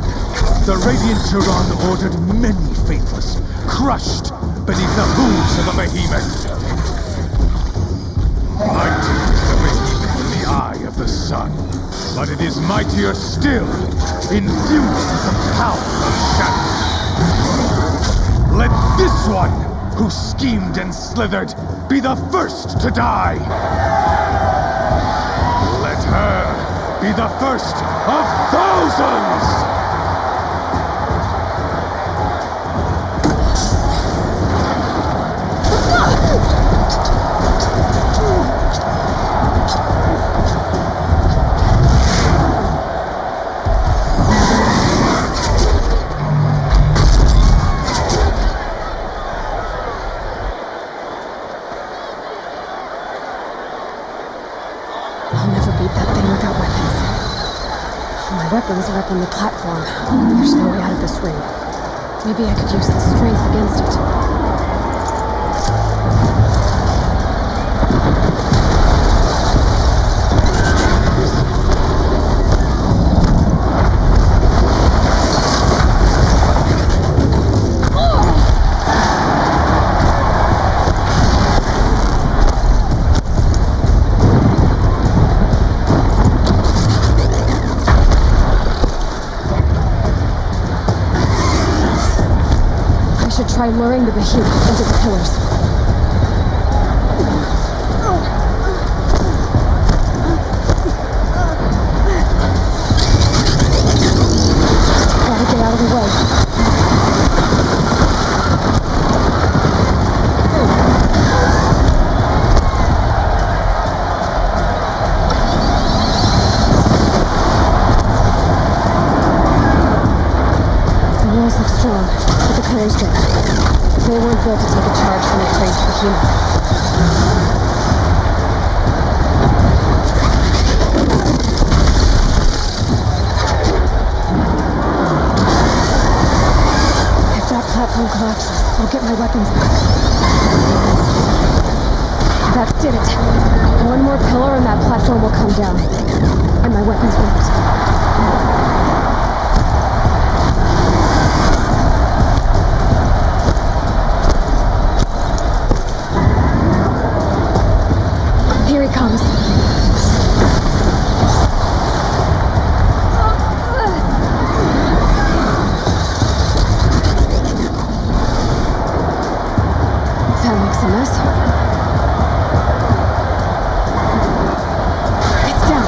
the Radiant Turon ordered many faithless, crushed beneath the hooves of the behemoth. Mighty is the behemoth in the eye of the sun, but it is mightier still, infused with the power of shadow. Let this one, who schemed and slithered, be the first to die. Let her be the first of thousands! Weapons are up on the platform. There's no way out of this ring. Maybe I could use its strength against it. Try luring the behemoth into the pillars. Gotta get out of the way. The walls look strong, but the pillars don't. They weren't built to take a charge from a trained behemoth. If that platform collapses, I'll get my weapons back. That did it. One more pillar and that platform will come down. And my weapons won't. Here he comes. That makes a mess. It's down.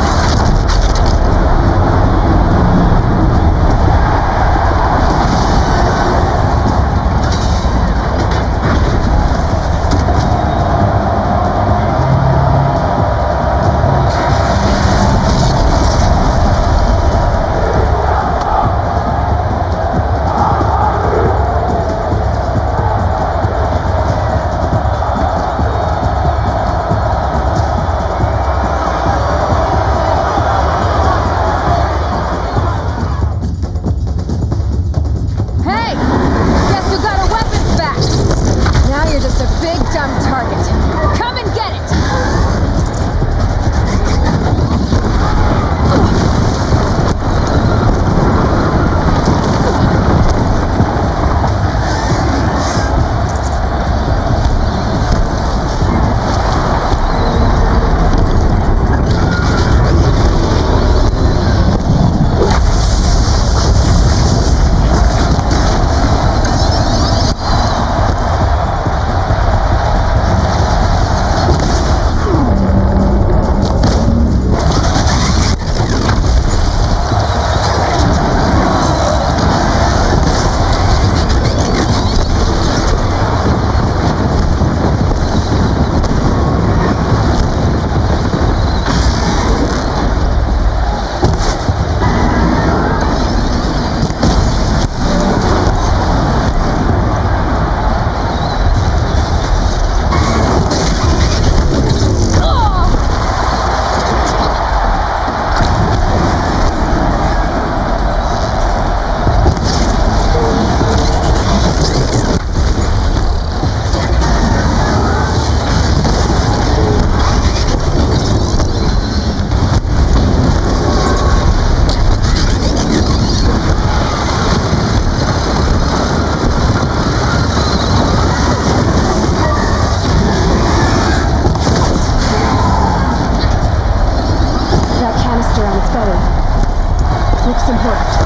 That's important.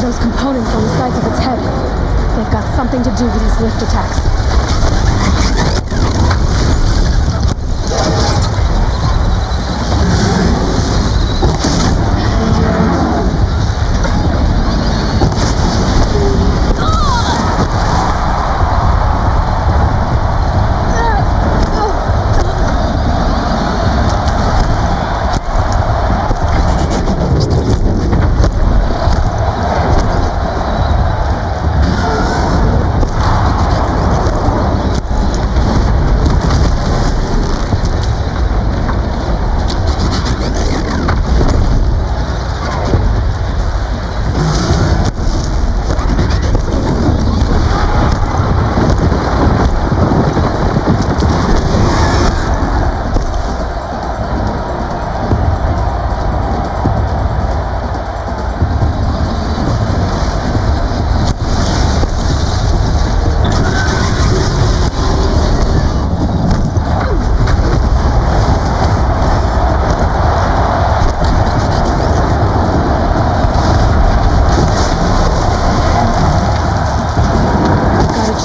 Those components on the sides of its head, they've got something to do with his lift attacks.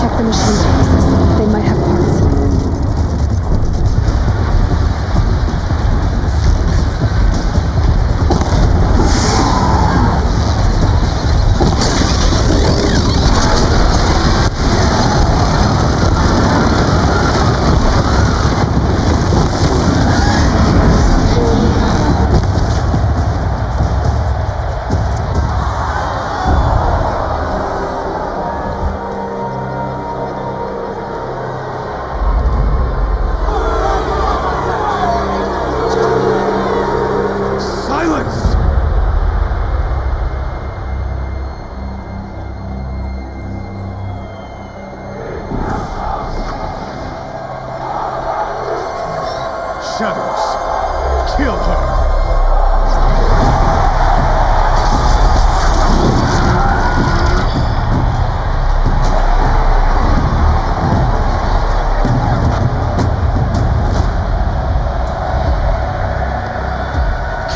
Check the machine boxes. They might have parts. Shadows, kill her!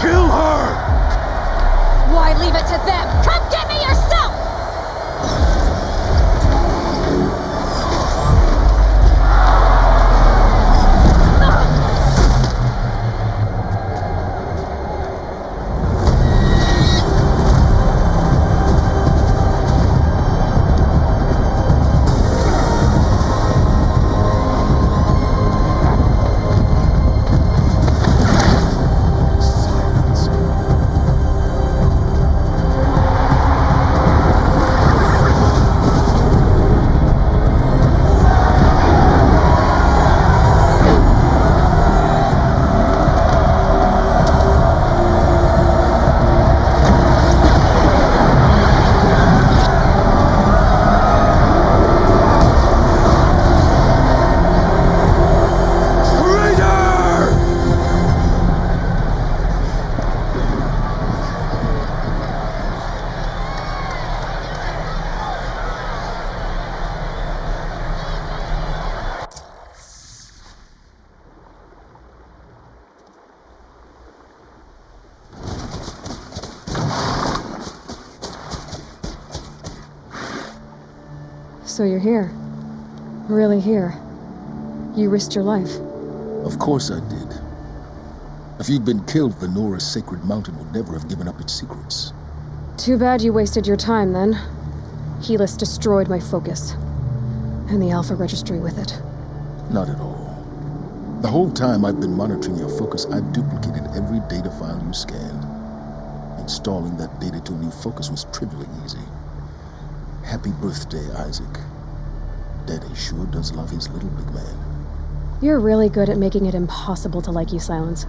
Kill her! Why leave it to them? Come get me yourself! So you're here. Really here. You risked your life. Of course I did. If you'd been killed, the Nora's Sacred Mountain would never have given up its secrets. Too bad you wasted your time, then. Helis destroyed my focus. And the Alpha Registry with it. Not at all. The whole time I've been monitoring your focus, I've duplicated every data file you scanned. Installing that data to a new focus was trivially easy. Happy birthday, Isaac. Daddy sure does love his little big man. You're really good at making it impossible to like you, Silence.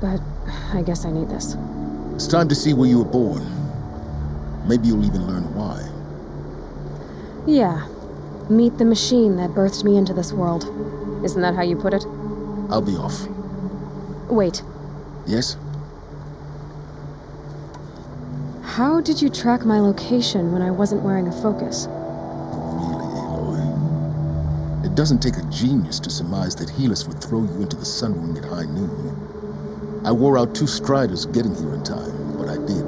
But I guess I need this. It's time to see where you were born. Maybe you'll even learn why. Yeah. Meet the machine that birthed me into this world. Isn't that how you put it? I'll be off. Wait. Yes? How did you track my location when I wasn't wearing a focus? Really, Aloy? It doesn't take a genius to surmise that Helis would throw you into the sun ring at high noon. I wore out 2 striders getting here in time, but I did.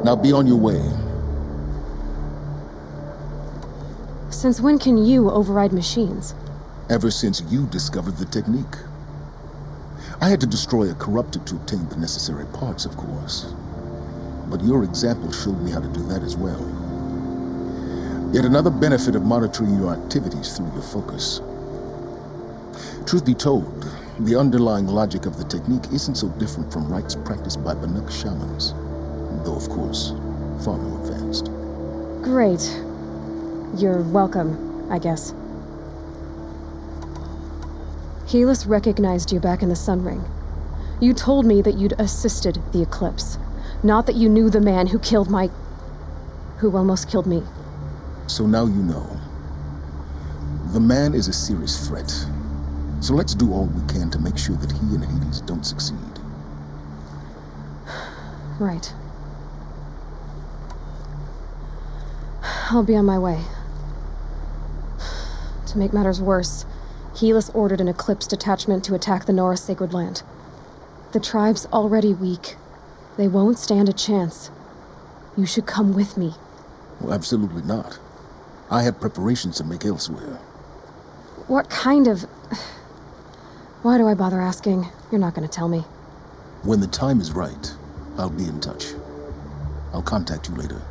Now be on your way. Since when can you override machines? Ever since you discovered the technique. I had to destroy a corruptor to obtain the necessary parts, of course. But your example showed me how to do that as well. Yet another benefit of monitoring your activities through your focus. Truth be told, the underlying logic of the technique isn't so different from rites practiced by Banuk shamans, though of course, far more advanced. Great. You're welcome, I guess. Helis recognized you back in the Sun Ring. You told me that you'd assisted the Eclipse, not that you knew the man who almost killed me. So now you know. The man is a serious threat. So let's do all we can to make sure that he and Hades don't succeed. Right. I'll be on my way. To make matters worse, Helis ordered an Eclipse detachment to attack the Nora Sacred Land. The tribe's already weak. They won't stand a chance. You should come with me. Well, absolutely not. I have preparations to make elsewhere. What kind of... Why do I bother asking? You're not going to tell me. When the time is right, I'll be in touch. I'll contact you later.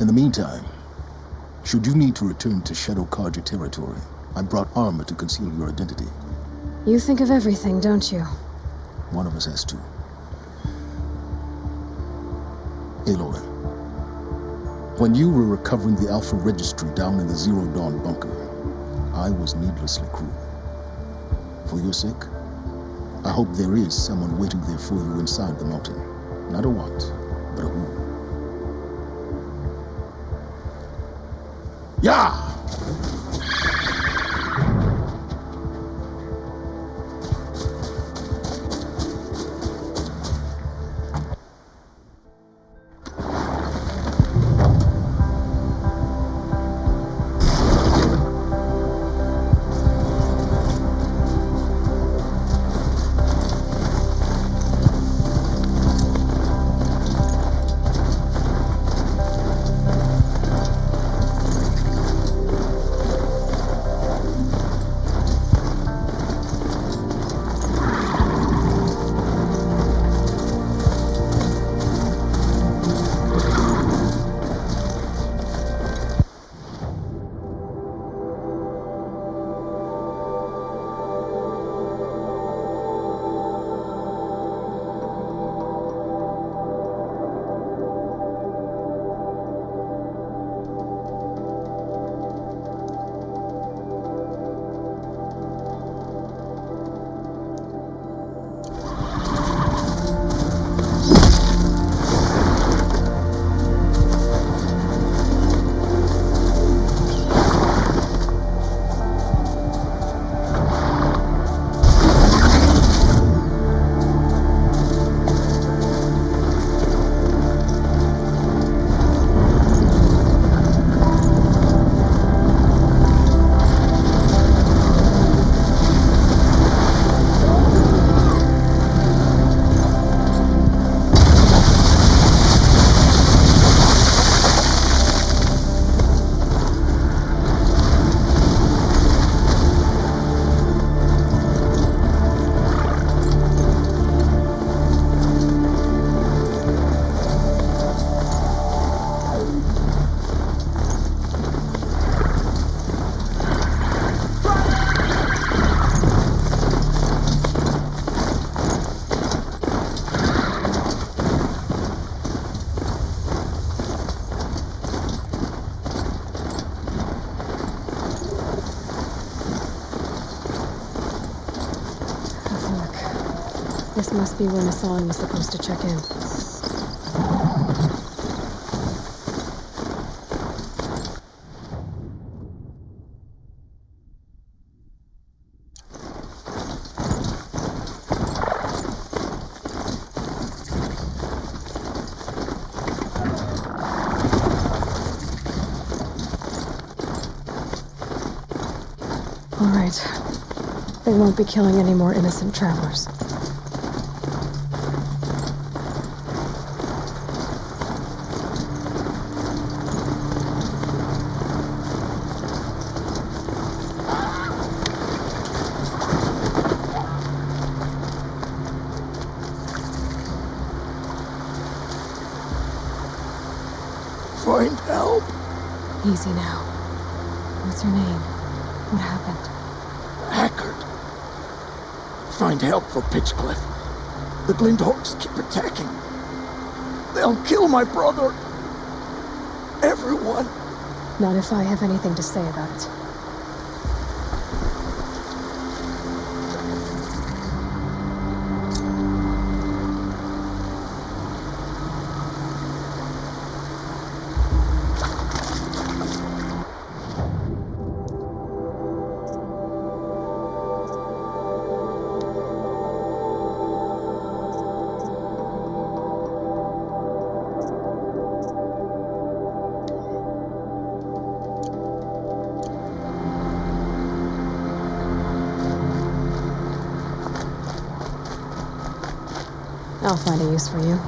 In the meantime, should you need to return to Shadow Carja territory, I brought armor to conceal your identity. You think of everything, don't you? One of us has to. Aloy, when you were recovering the Alpha Registry down in the Zero Dawn bunker, I was needlessly cruel. For your sake, I hope there is someone waiting there for you inside the mountain. Not a what, but a who. Yeah! This must be where Nassan was supposed to check in. right. They won't be killing any more innocent travelers. Find help. Easy now. What's your name? What happened? Hackard. Find help for Pitchcliff. The Glindhawks keep attacking. They'll kill my brother. Everyone. Not if I have anything to say about it. I'll find a use for you.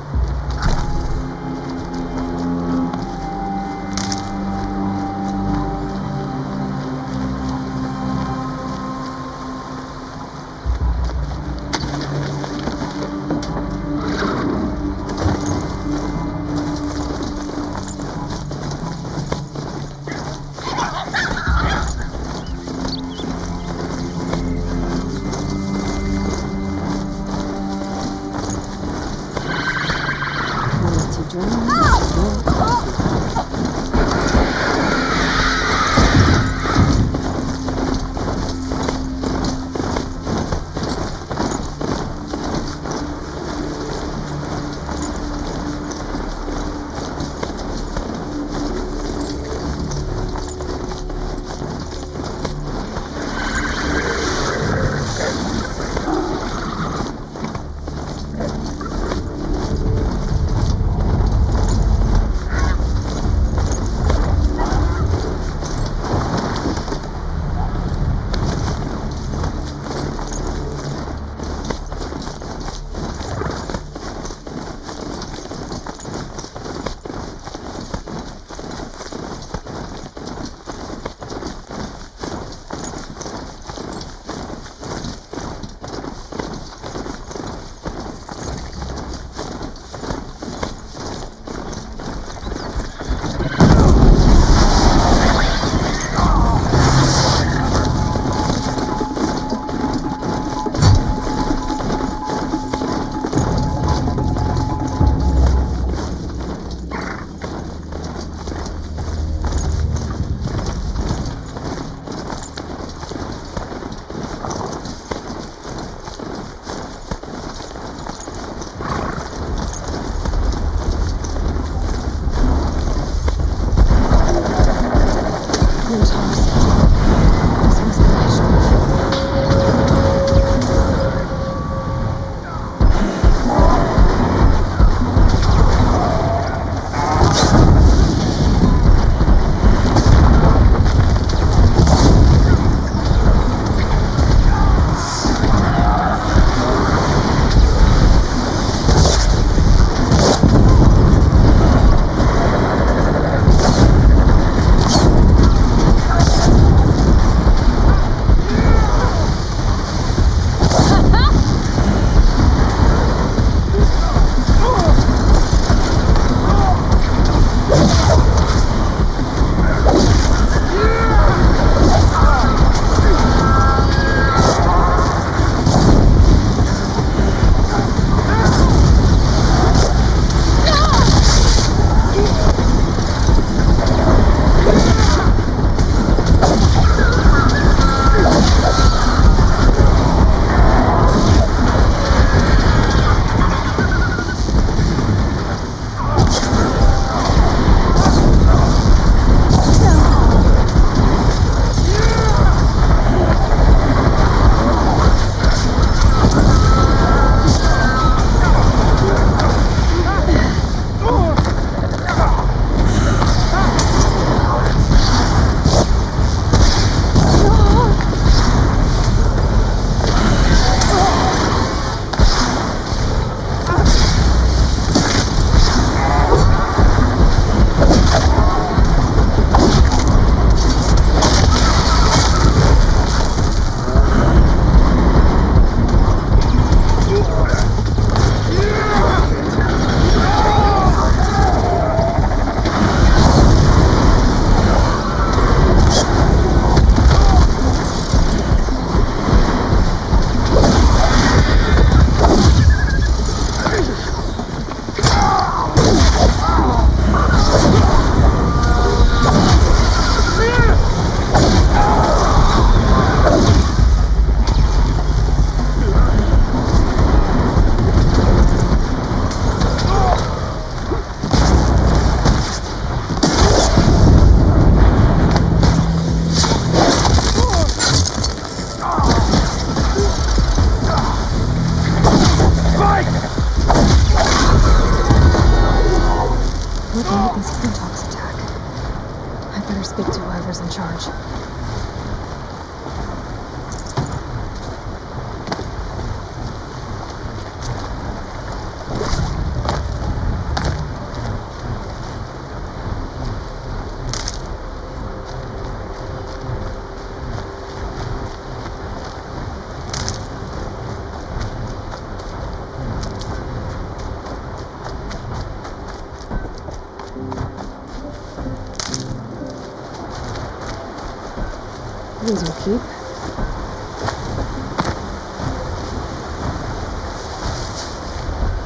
lose your keep.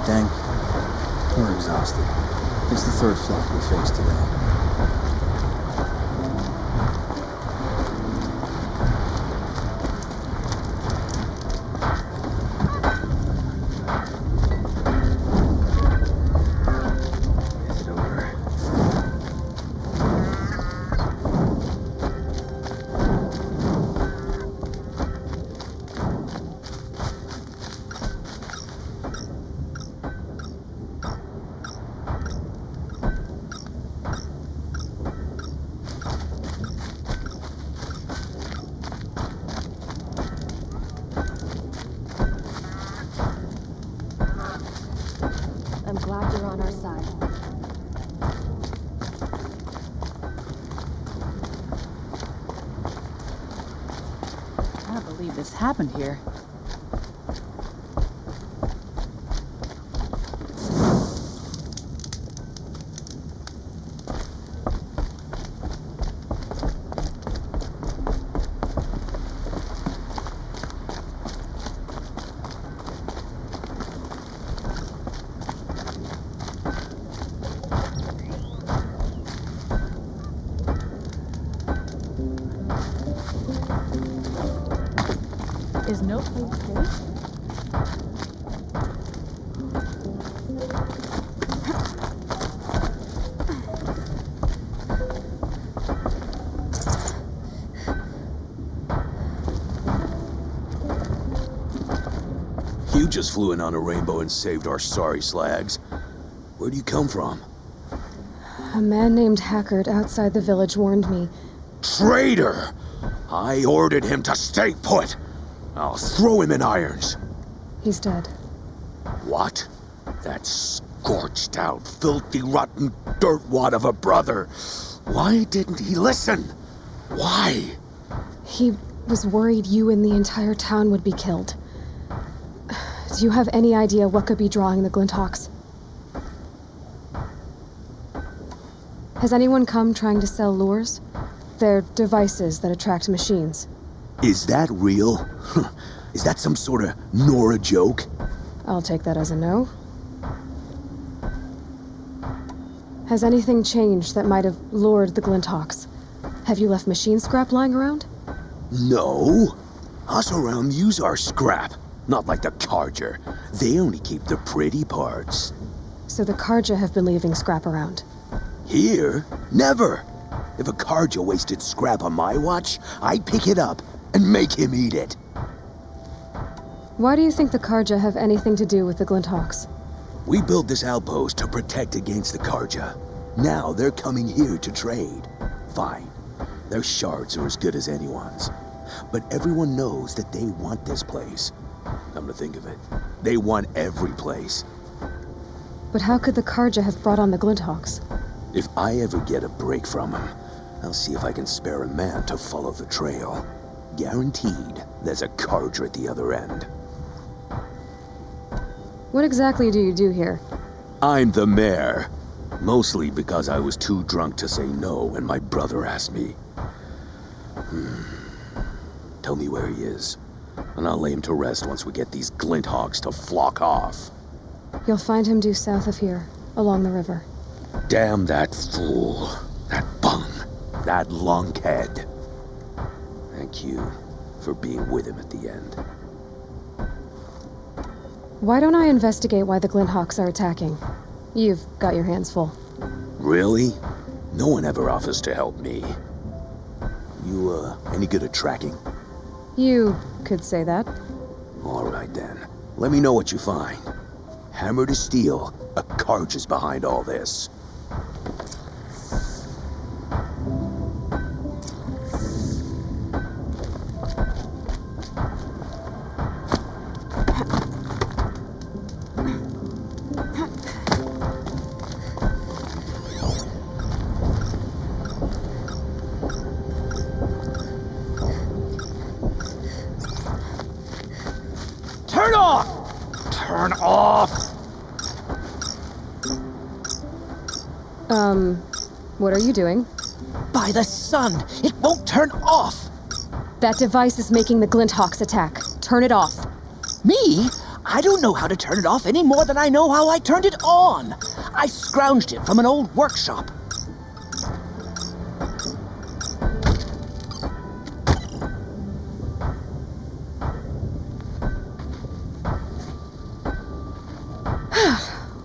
Dang. We're exhausted. It's the third flock we faced today. I'm glad you're on our side. I can't believe this happened here. Is no place safe? You just flew in on a rainbow and saved our sorry slags. Where do you come from? A man named Hackard outside the village warned me. Traitor! I ordered him to stay put! I'll throw him in irons. He's dead. What? That scorched out, filthy, rotten dirtwad of a brother. Why didn't he listen? Why? He was worried you and the entire town would be killed. Do you have any idea what could be drawing the Glinthawks? Has anyone come trying to sell lures? They're devices that attract machines. Is that real? Is that some sort of Nora joke? I'll take that as a no. Has anything changed that might have lured the Glinthawks? Have you left machine scrap lying around? No. Us around use our scrap. Not like the Carja. They only keep the pretty parts. So the Carja have been leaving scrap around? Here? Never! If a Carja wasted scrap on my watch, I'd pick it up and make him eat it. Why do you think the Carja have anything to do with the Glinthawks? We built this outpost to protect against the Carja. Now they're coming here to trade. Fine. Their shards are as good as anyone's. But everyone knows that they want this place. Come to think of it, they want every place. But how could the Carja have brought on the Glinthawks? If I ever get a break from them, I'll see if I can spare a man to follow the trail. Guaranteed, there's a Carja at the other end. What exactly do you do here? I'm the mayor. Mostly because I was too drunk to say no when my brother asked me. Tell me where he is, and I'll lay him to rest once we get these Glinthawks to flock off. You'll find him due south of here, along the river. Damn that fool. That bum. That lunkhead. Thank you for being with him at the end. Why don't I investigate why the Glinthawks are attacking? You've got your hands full. Really? No one ever offers to help me. You, any good at tracking? You could say that. All right, then. Let me know what you find. Hammer to steel, a Carja's behind all this. Turn off! Turn off! What are you doing? By the sun! It won't turn off! That device is making the Glinthawks attack. Turn it off. Me? I don't know how to turn it off any more than I know how I turned it on. I scrounged it from an old workshop.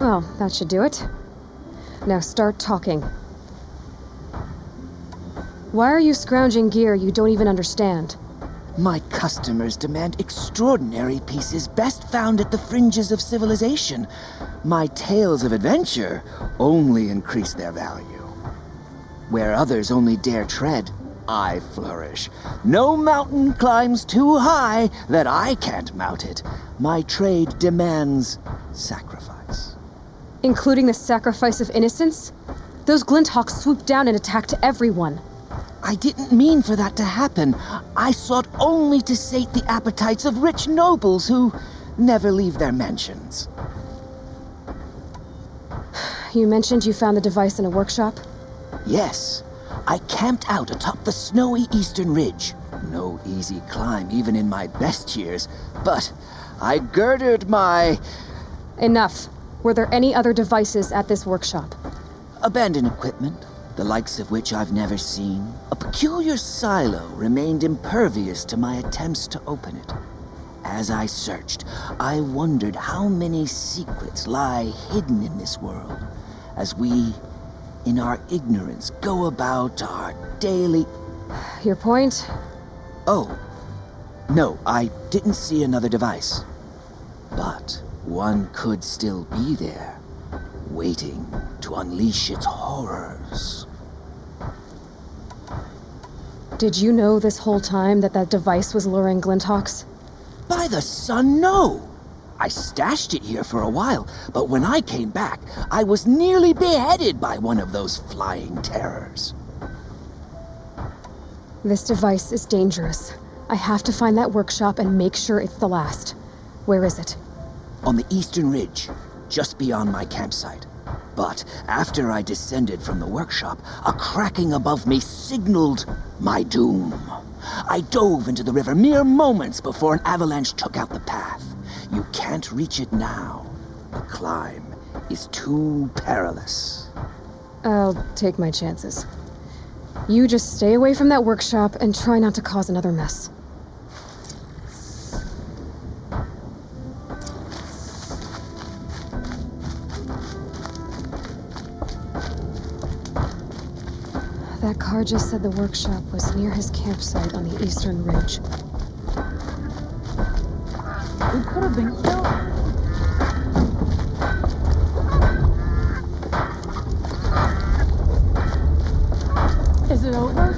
Well, that should do it. Now start talking. Why are you scrounging gear you don't even understand? My customers demand extraordinary pieces best found at the fringes of civilization. My tales of adventure only increase their value. Where others only dare tread, I flourish. No mountain climbs too high that I can't mount it. My trade demands sacrifice. Including the sacrifice of innocence? Those Glinthawks swooped down and attacked everyone. I didn't mean for that to happen. I sought only to sate the appetites of rich nobles who never leave their mansions. You mentioned you found the device in a workshop? Yes. I camped out atop the snowy eastern ridge. No easy climb even in my best years, but I girded my... Enough. Were there any other devices at this workshop? Abandoned equipment, the likes of which I've never seen. A peculiar silo remained impervious to my attempts to open it. As I searched, I wondered how many secrets lie hidden in this world, as we, in our ignorance, go about our daily... Your point? Oh, no, I didn't see another device. But one could still be there, waiting to unleash its horrors. Did you know this whole time that device was luring Glinthawks? By the sun, no! I stashed it here for a while, but when I came back, I was nearly beheaded by one of those flying terrors. This device is dangerous. I have to find that workshop and make sure it's the last. Where is it? On the eastern ridge, just beyond my campsite. But after I descended from the workshop, a cracking above me signaled my doom. I dove into the river mere moments before an avalanche took out the path. You can't reach it now. The climb is too perilous. I'll take my chances. You just stay away from that workshop and try not to cause another mess. That car just said the workshop was near his campsite on the eastern ridge. We could have been killed. Is it over?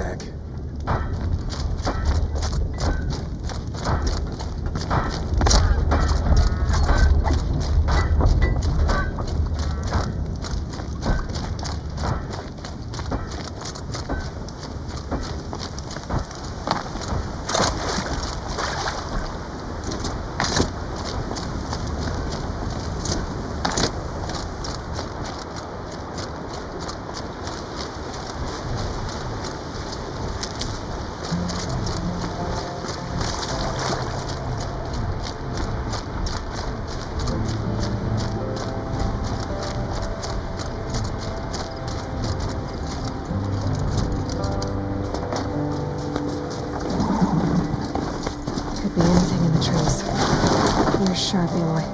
sec. Could be anything in the trees. You're sharp, Aloy.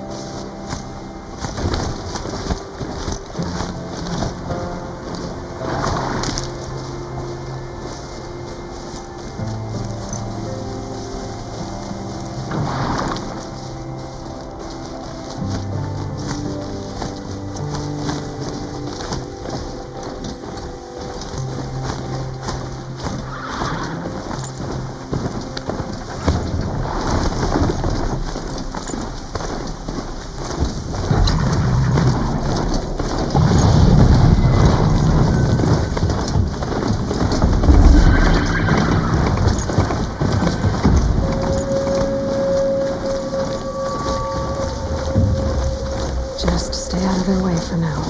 Just stay out of their way for now.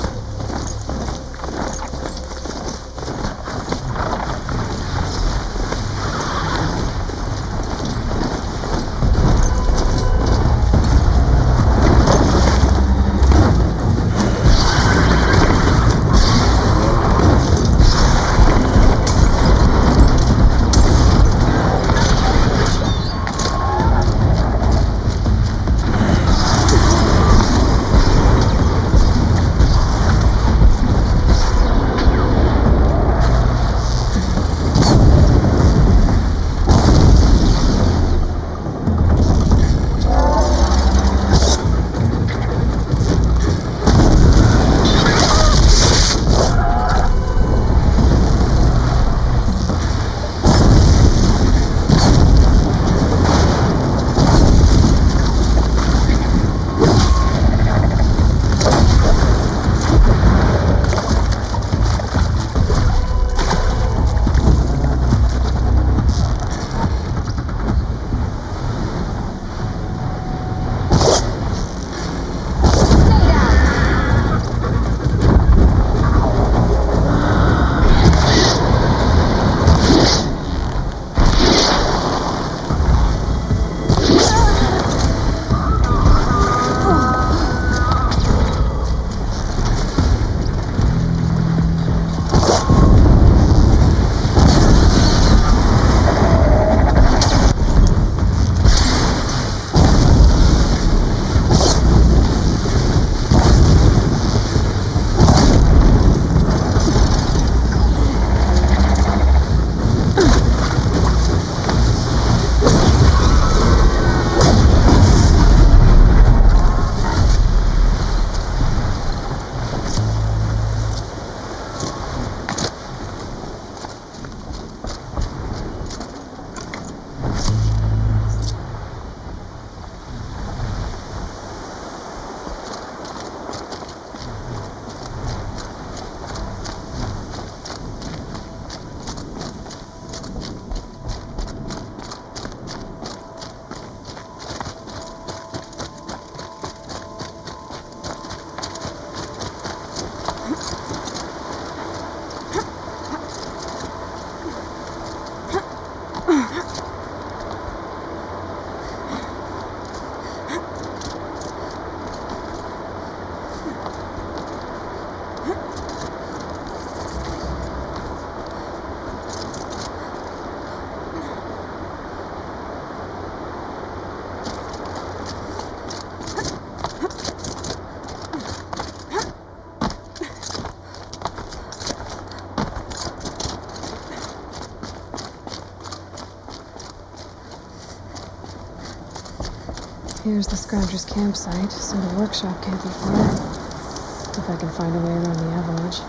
Here's the Scrounger's campsite, so the workshop can't be far. If I can find a way around the avalanche.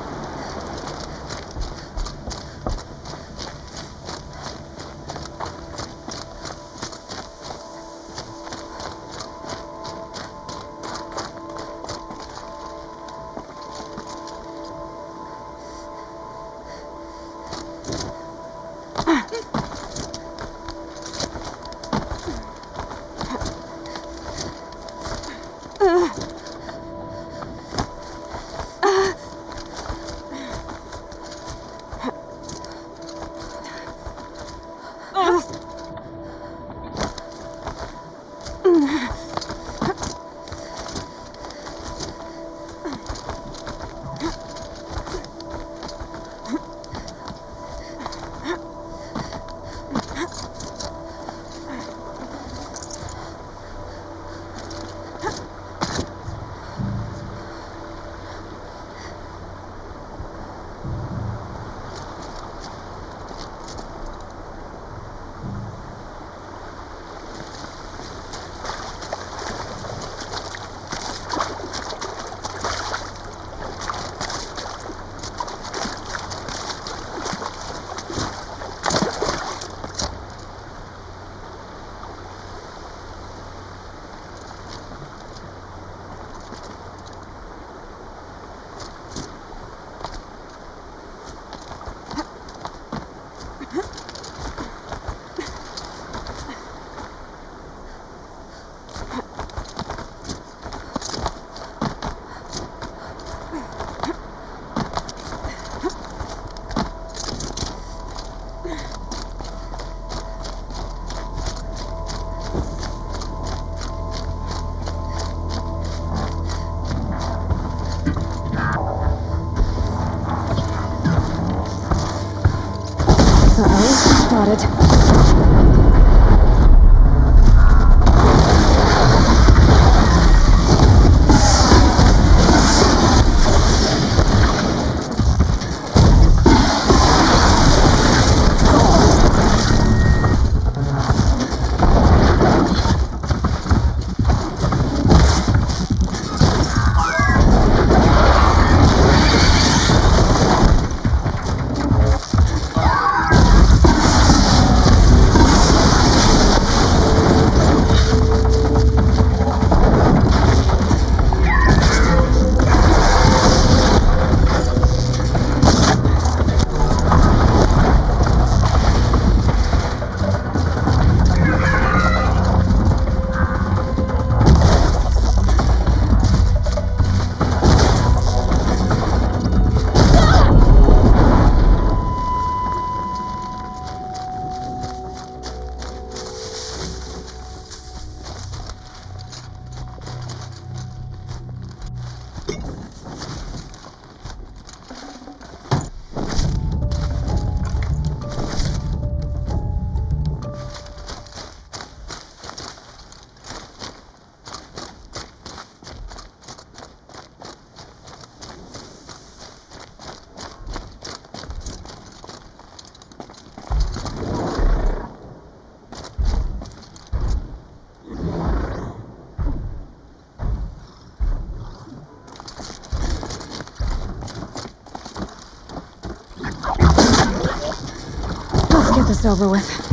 this over with.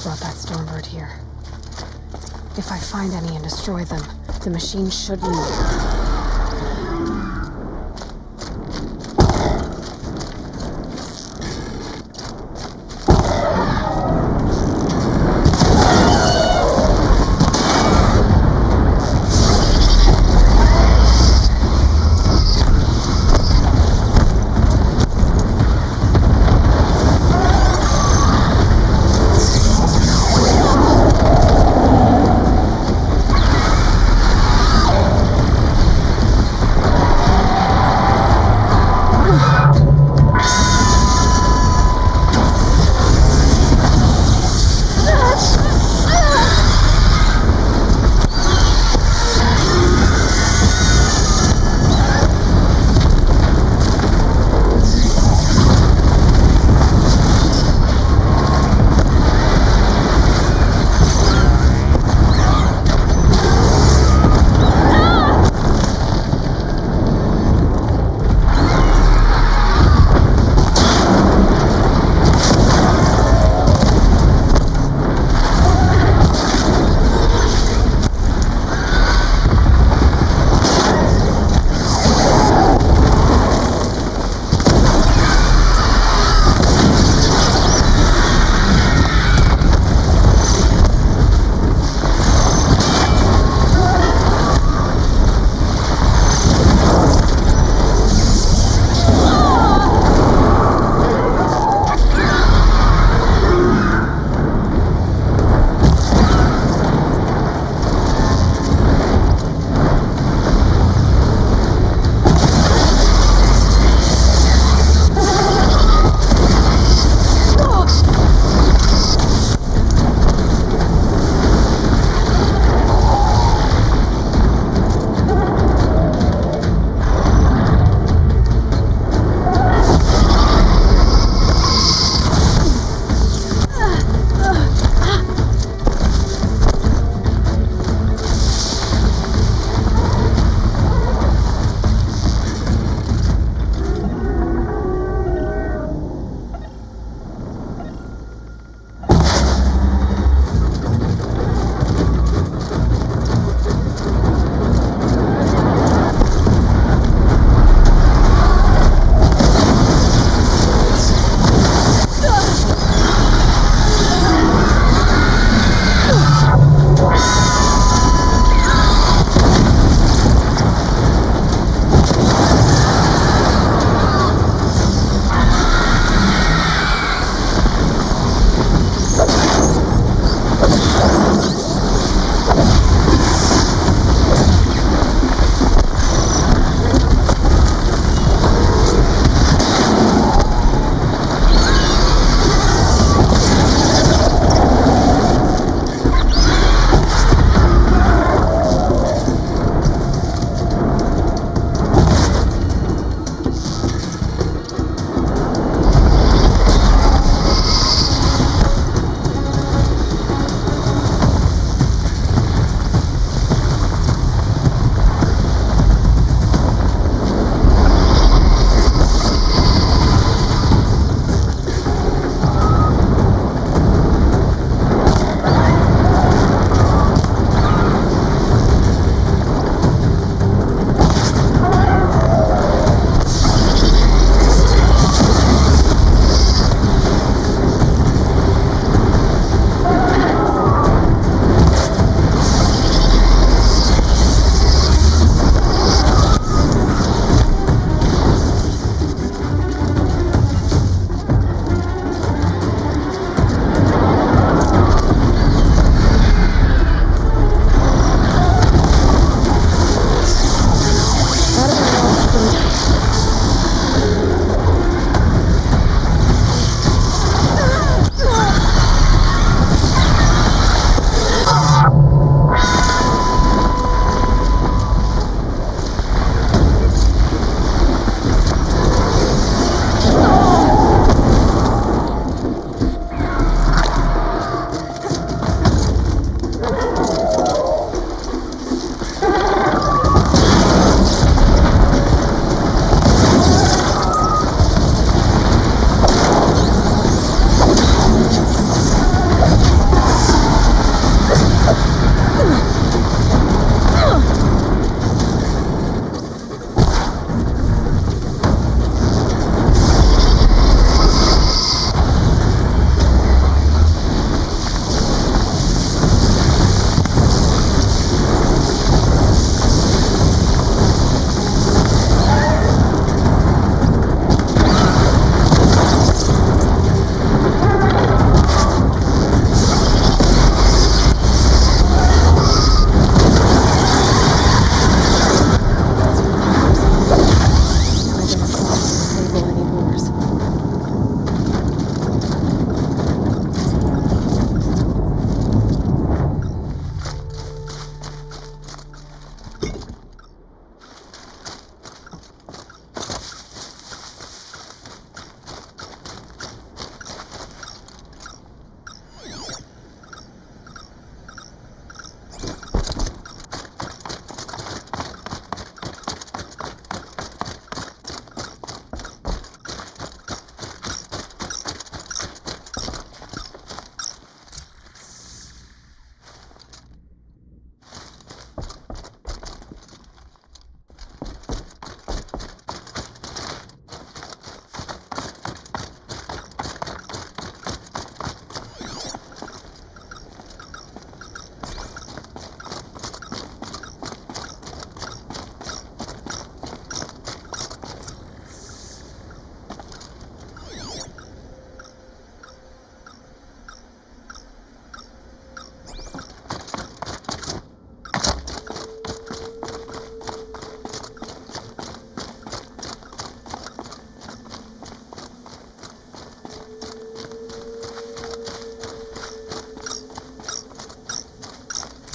Brought that Stormbird here. If I find any and destroy them, the machine should leave.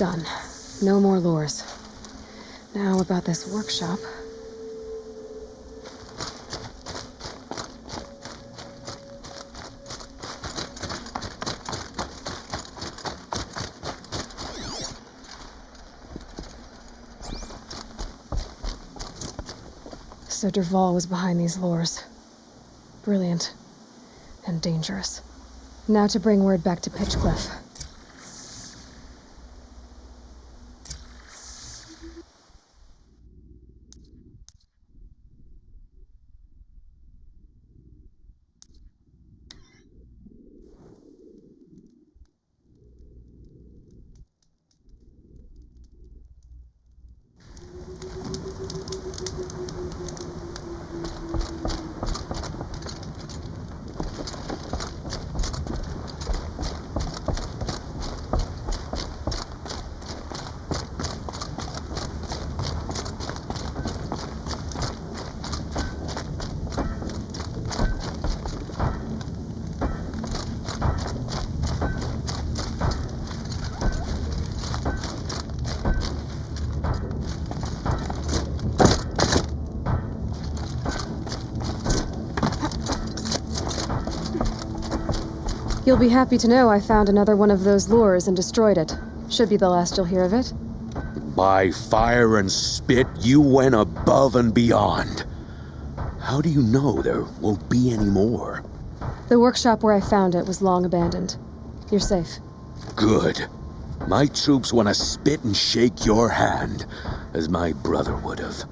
done. No more lures. Now about this workshop. So Dervahl was behind these lures. Brilliant. And dangerous. Now to bring word back to Pitchcliff. You'll be happy to know I found another one of those lures and destroyed it. Should be the last you'll hear of it. By fire and spit, you went above and beyond. How do you know there won't be any more? The workshop where I found it was long abandoned. You're safe. Good. My troops want to spit and shake your hand, as my brother would have.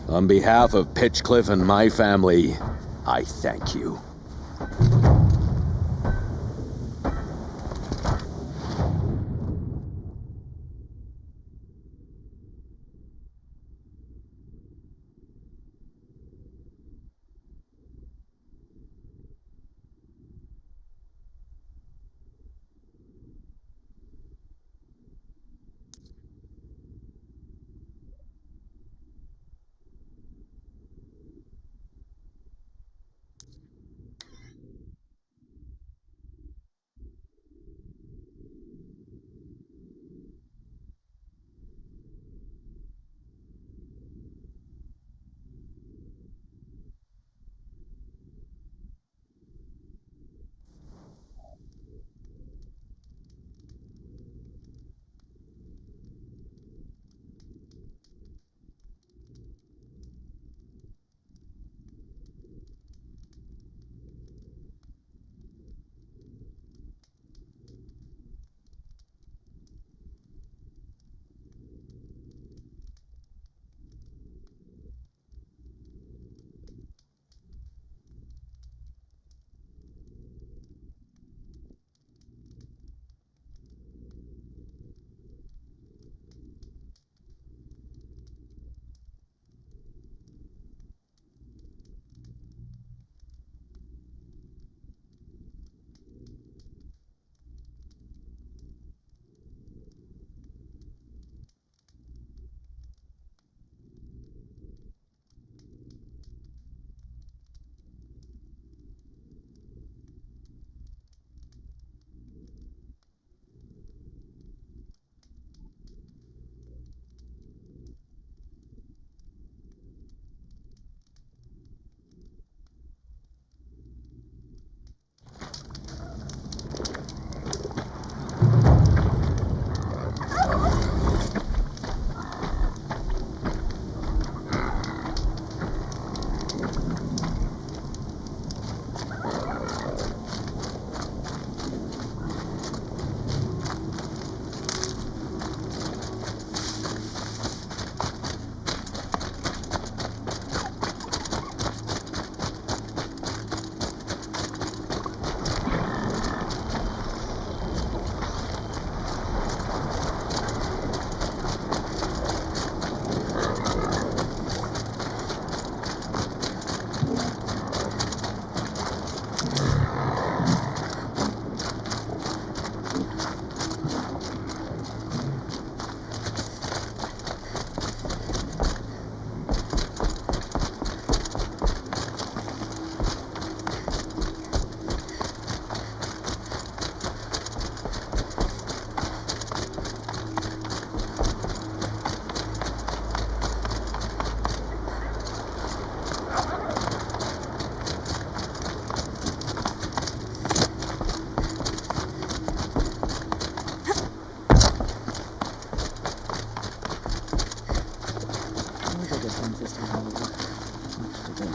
On behalf of Pitchcliff and my family, I thank you.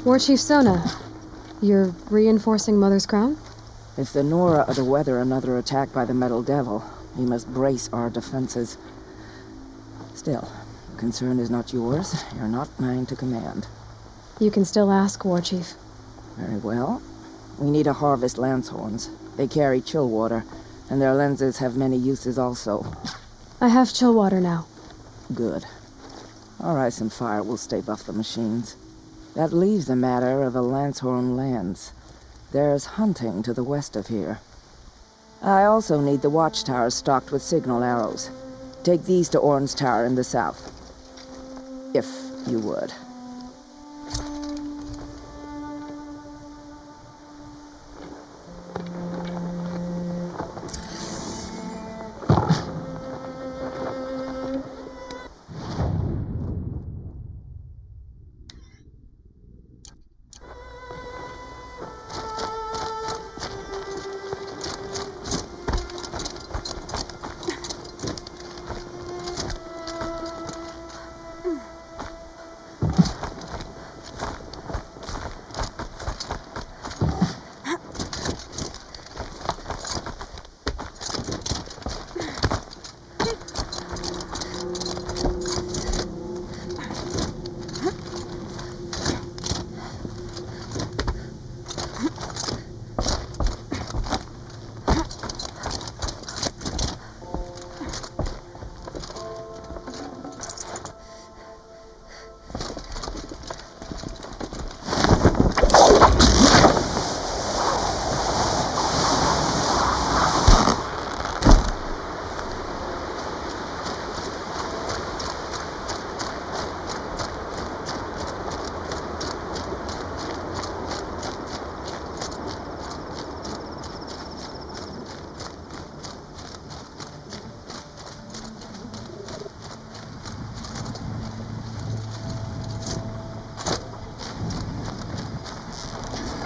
War Chief Sona, you're reinforcing Mother's Crown? If the Nora are to weather another attack by the Metal Devil, we must brace our defenses. Still, the concern is not yours. You're not mine to command. You can still ask, War Chief. Very well. We need to harvest Lancehorns. They carry chill water, and their lenses have many uses also. I have chill water now. Good. Our ice and fire will stave off the machines. That leaves the matter of a Lancehorn lance. There's hunting to the west of here. I also need the watchtowers stocked with signal arrows. Take these to Orn's Tower in the south. If you would.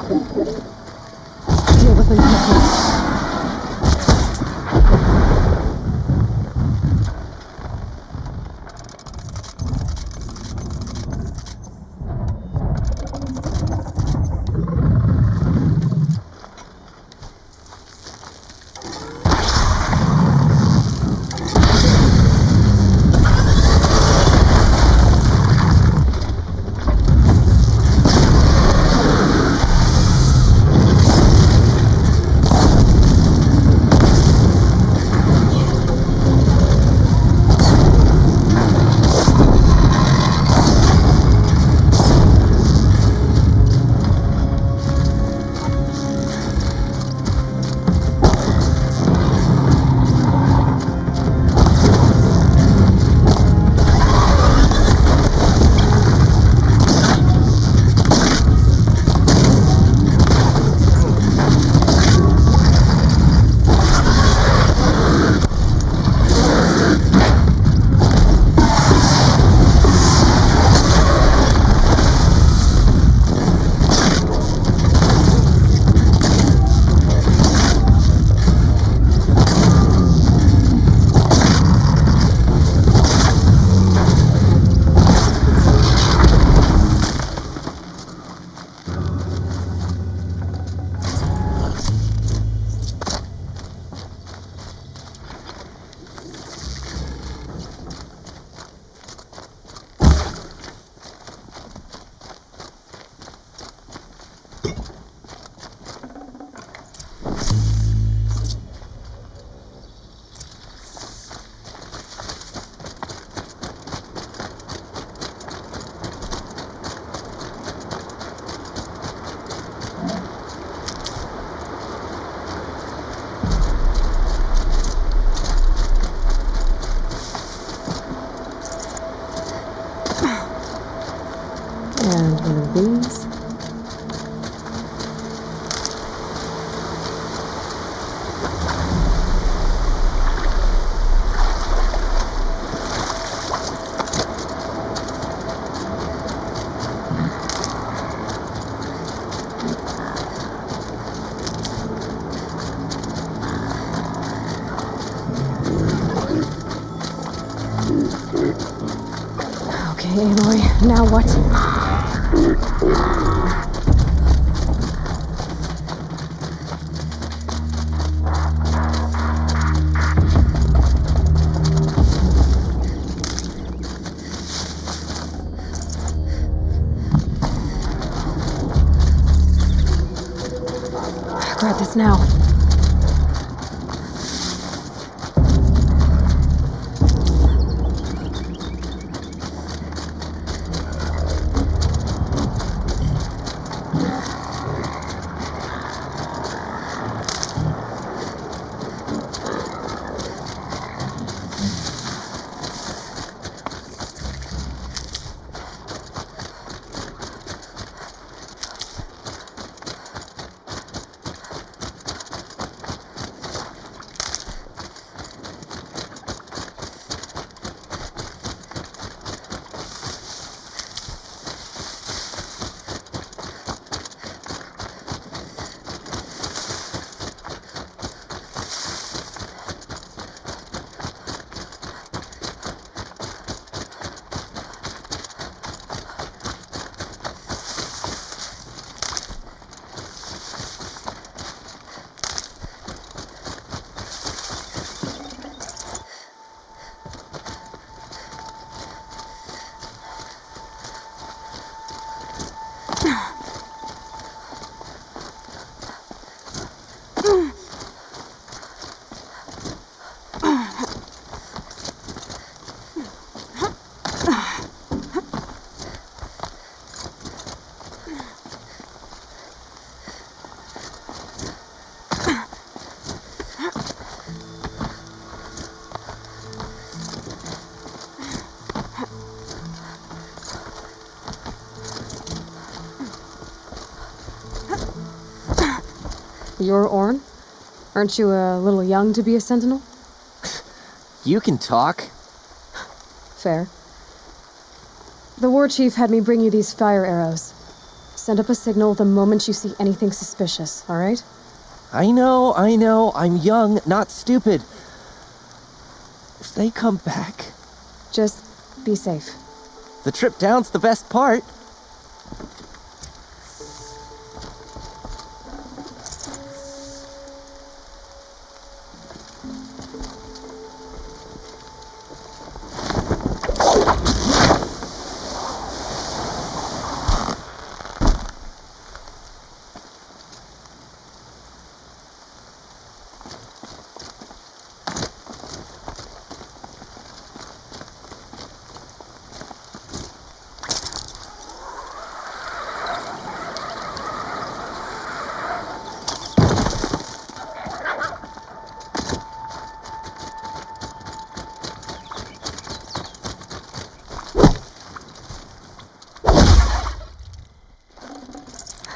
Deal with them quickly. And one of these. Okay, Aloy, now what? Grab this now. You're Orn? Aren't you a little young to be a sentinel? You can talk. Fair. The war chief had me bring you these fire arrows. Send up a signal the moment you see anything suspicious, all right? I know. I'm young, not stupid. If they come back... Just be safe. The trip down's the best part.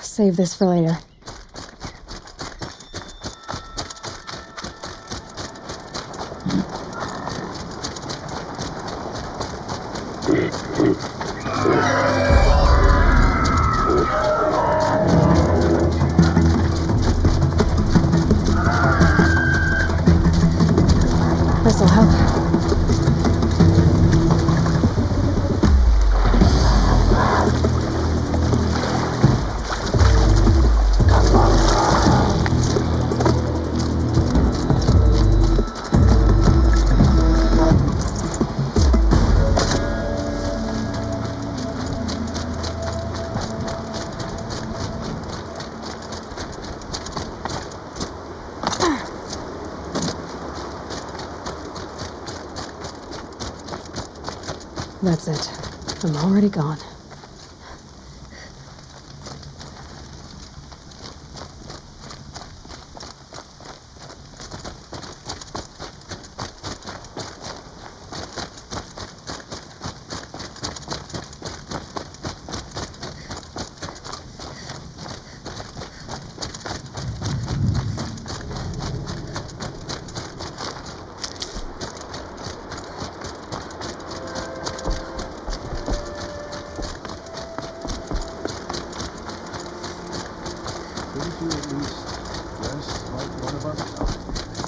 Save this for later. This'll help. That's it. I'm already gone.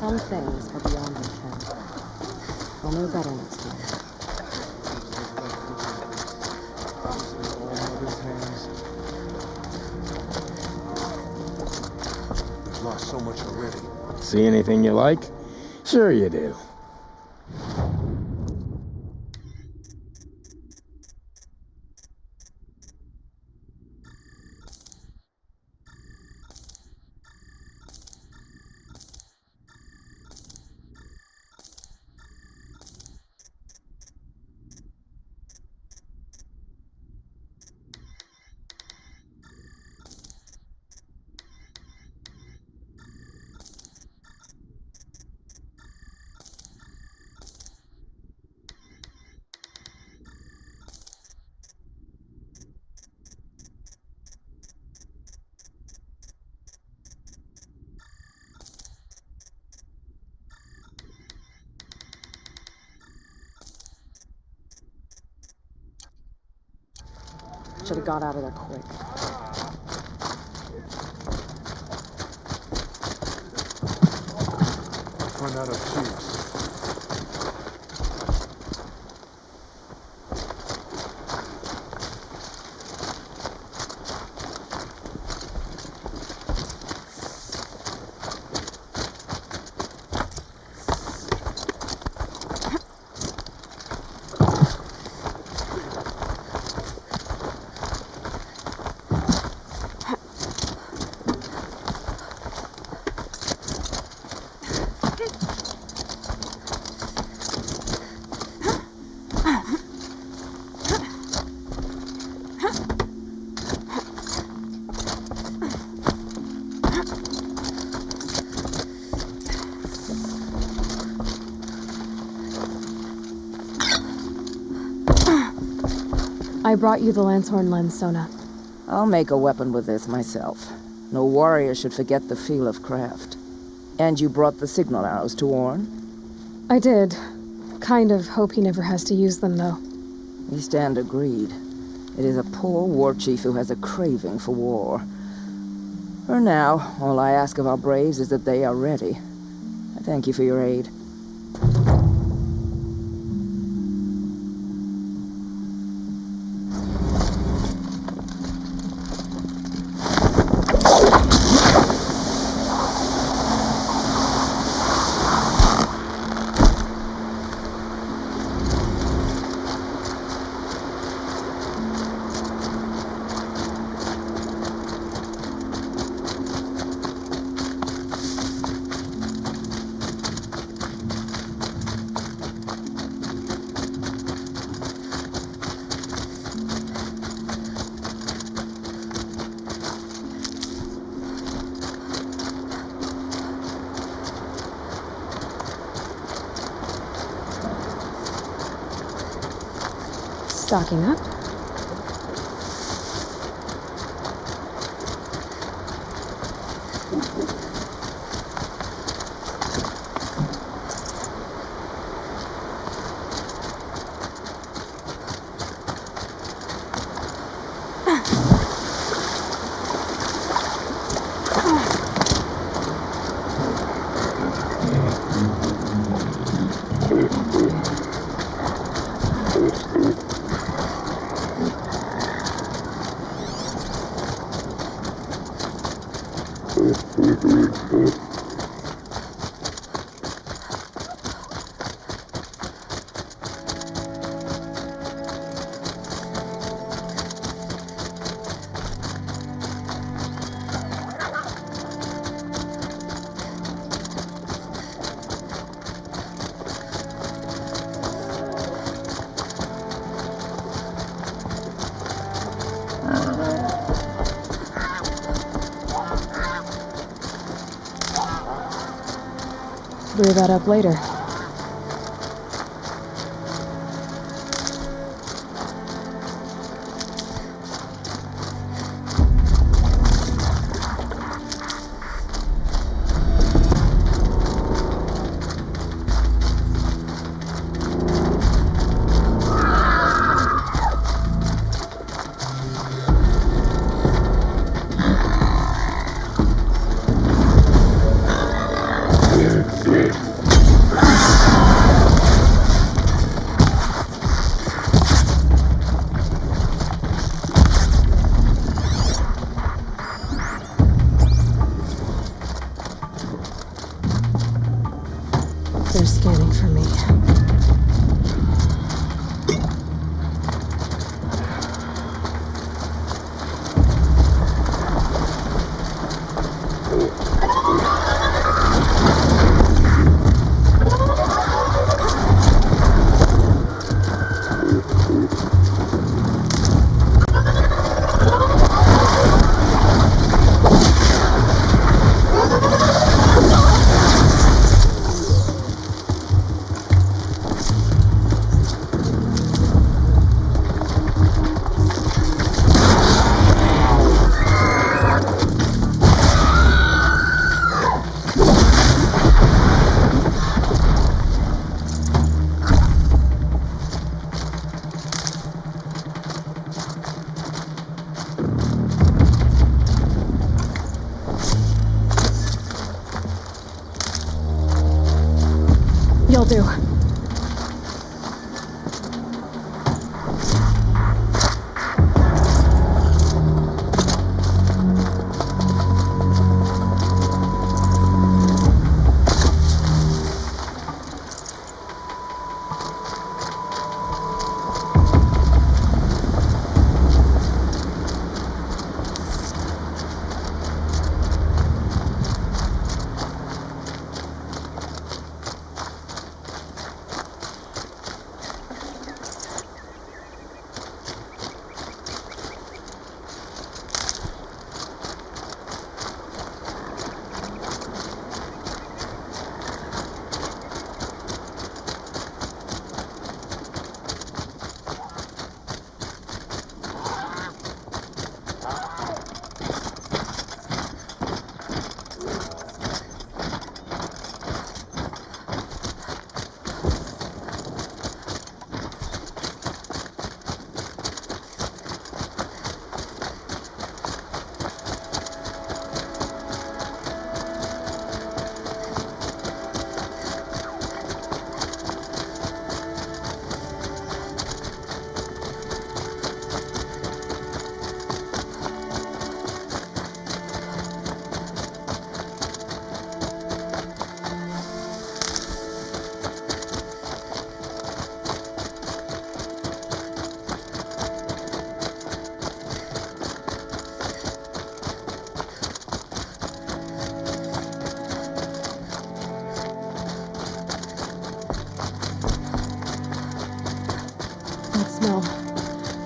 Some things are beyond repair. I'll know better next time. See anything you like? Sure you do. Should have got out of there quick. Run out of juice. I brought you the Lancehorn lens, Sona. I'll make a weapon with this myself. No warrior should forget the feel of craft. And you brought the signal arrows to Orn? I did. Kind of hope he never has to use them, though. We stand agreed. It is a poor war chief who has a craving for war. For now, all I ask of our braves is that they are ready. I thank you for your aid. Stocking up. Brew that up later.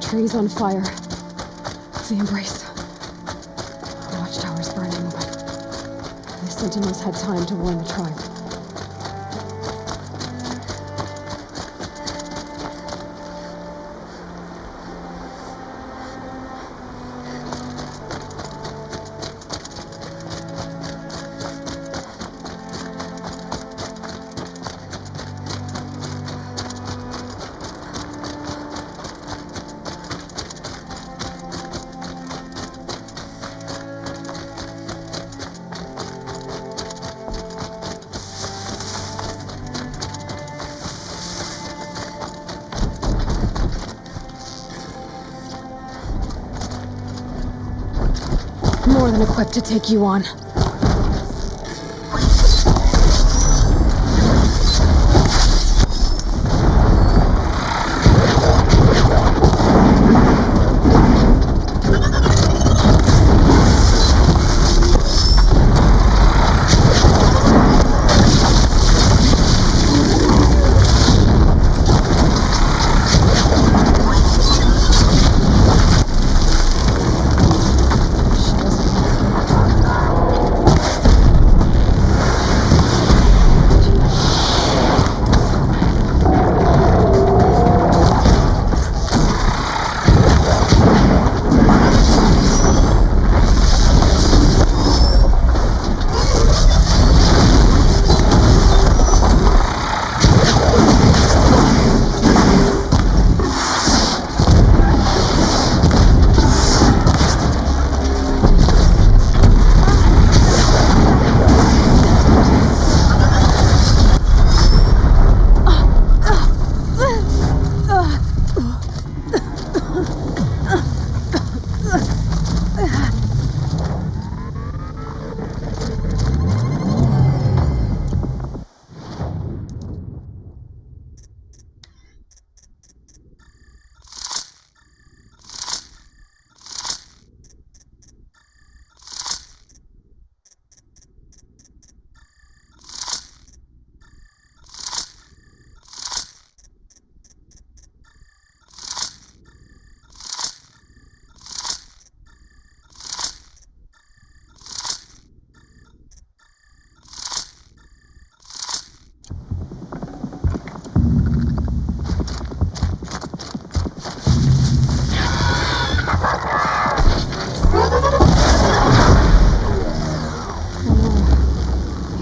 trees on fire. The Embrace. The watchtower's burning, but the Sentinels had time to warn the tribe. More than equipped to take you on.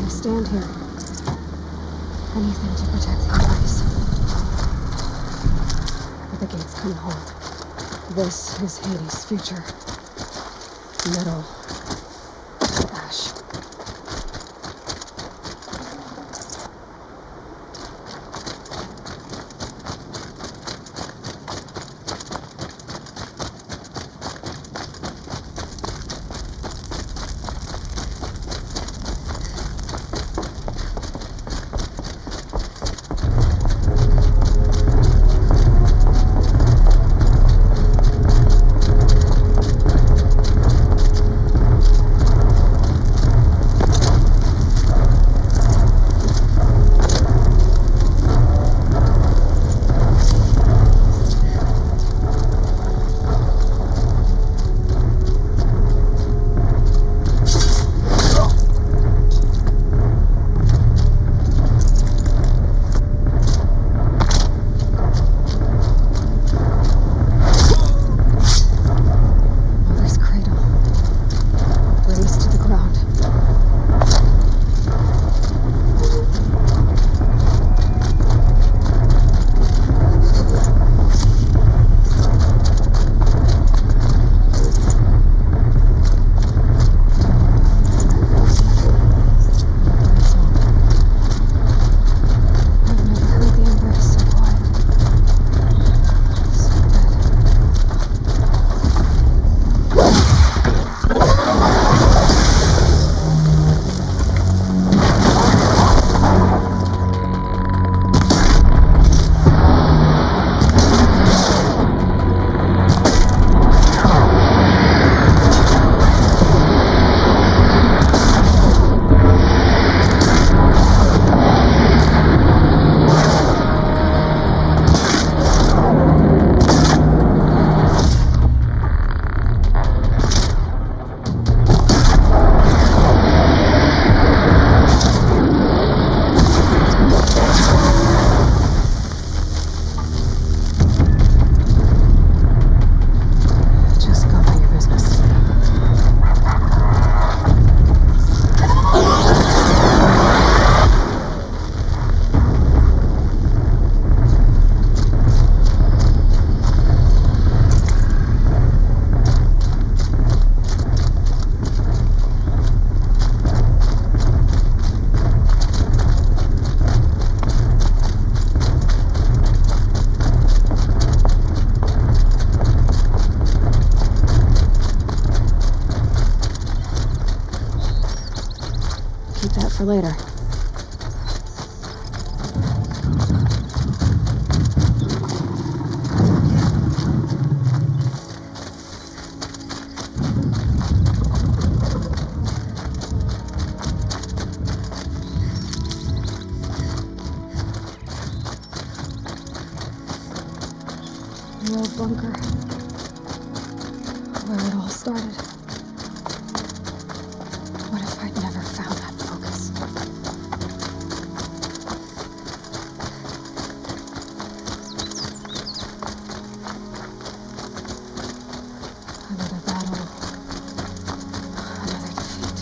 Stand here. Anything to protect the Embrace. But the gates couldn't hold. This is Hades' future. Metal. Ash. later. The old bunker. Where it all started. What if I'd never found that focus? Another battle. Another defeat.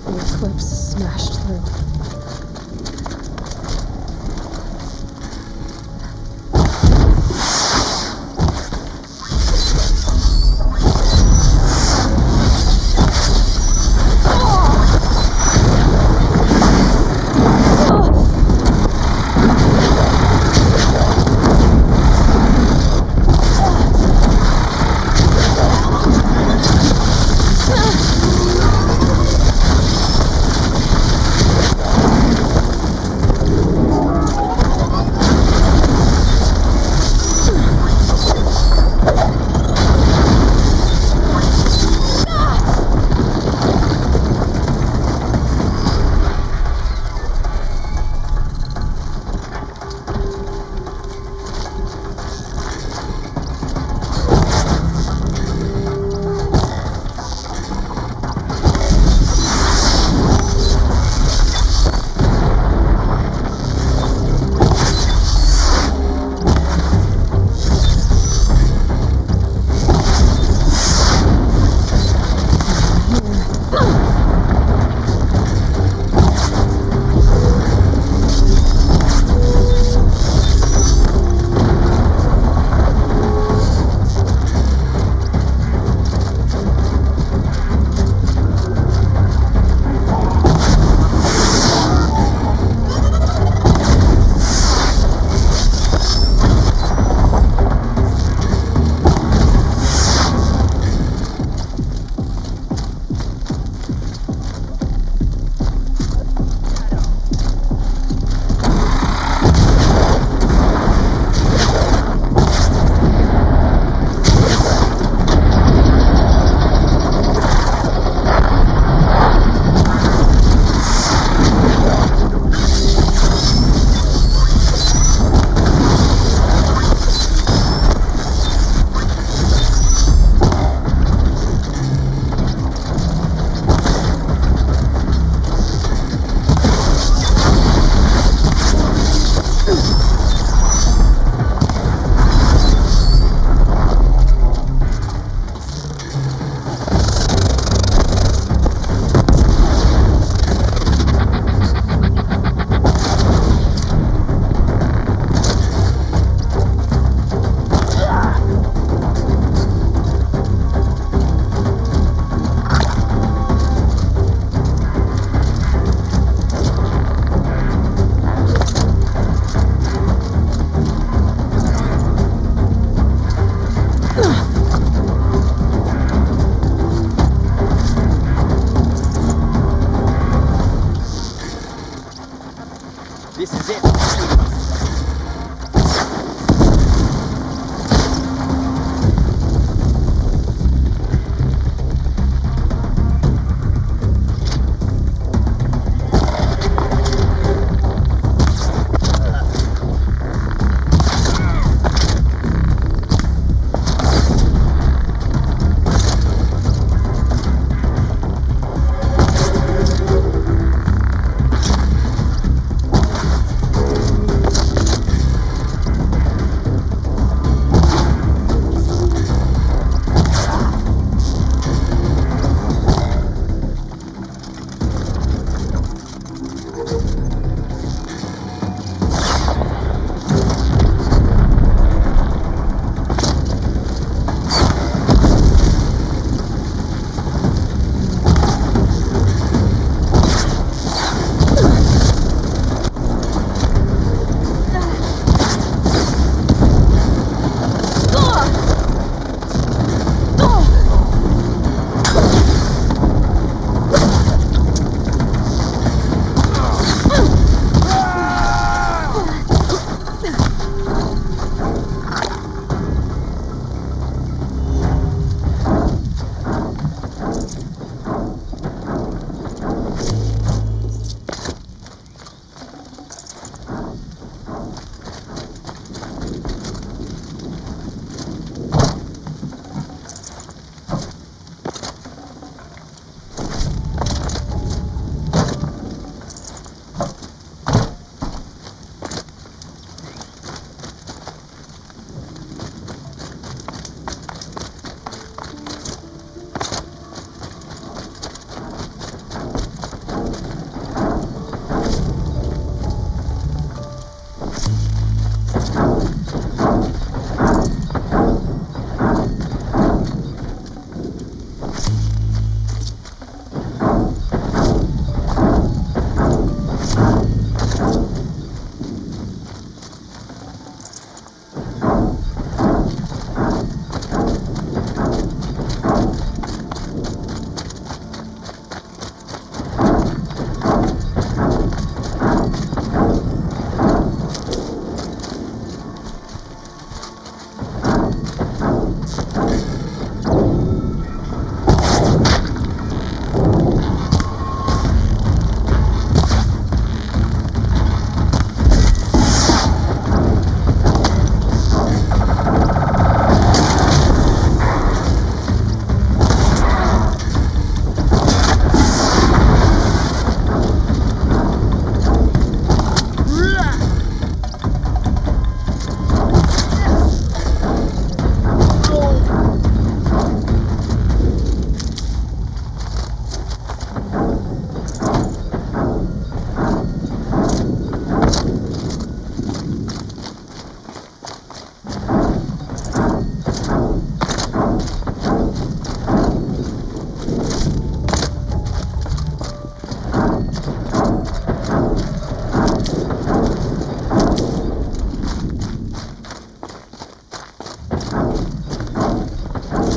The eclipse smashed through.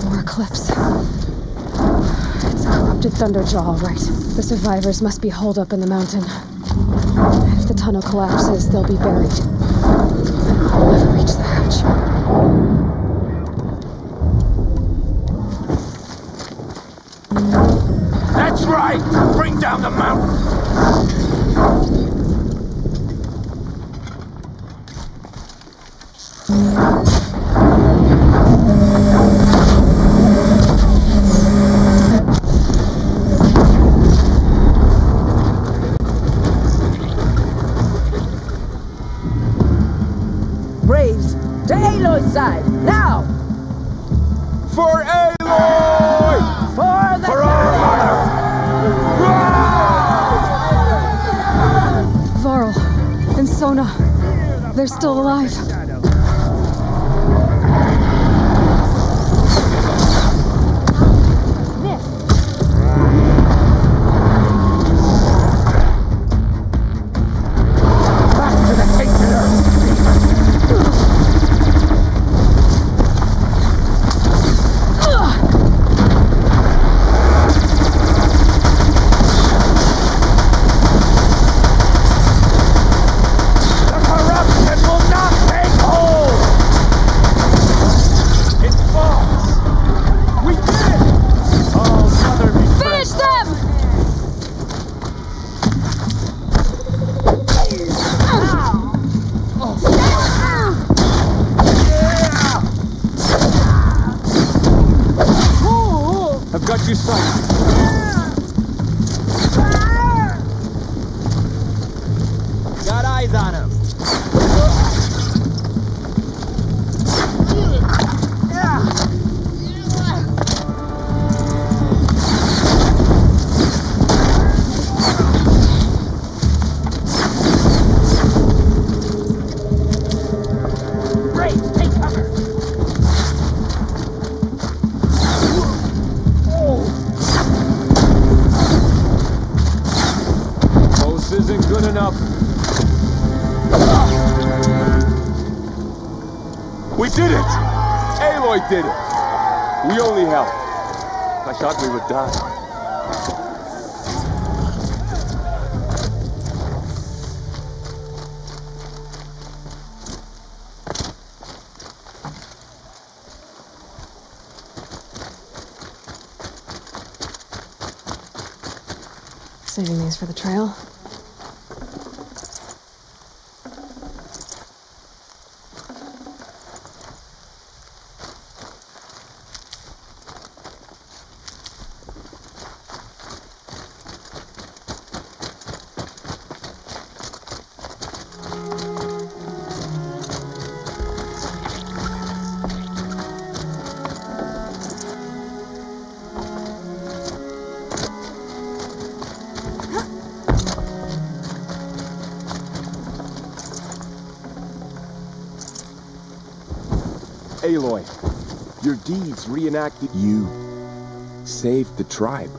More Eclipse. It's a corrupted Thunderjaw, all right. The survivors must be holed up in the mountain. If the tunnel collapses, they'll be buried. I'll never reach the hatch. That's right! Bring down the mountain! Braves, to Aloy's side, now! For Aloy! For the Varl and Sona, they're still alive. Got you sighted. Got eyes on him. Isn't good enough. We did it! Aloy did it! We only helped. I thought we would die. Saving these for the trail. Aloy, your deeds reenacted you saved the tribe.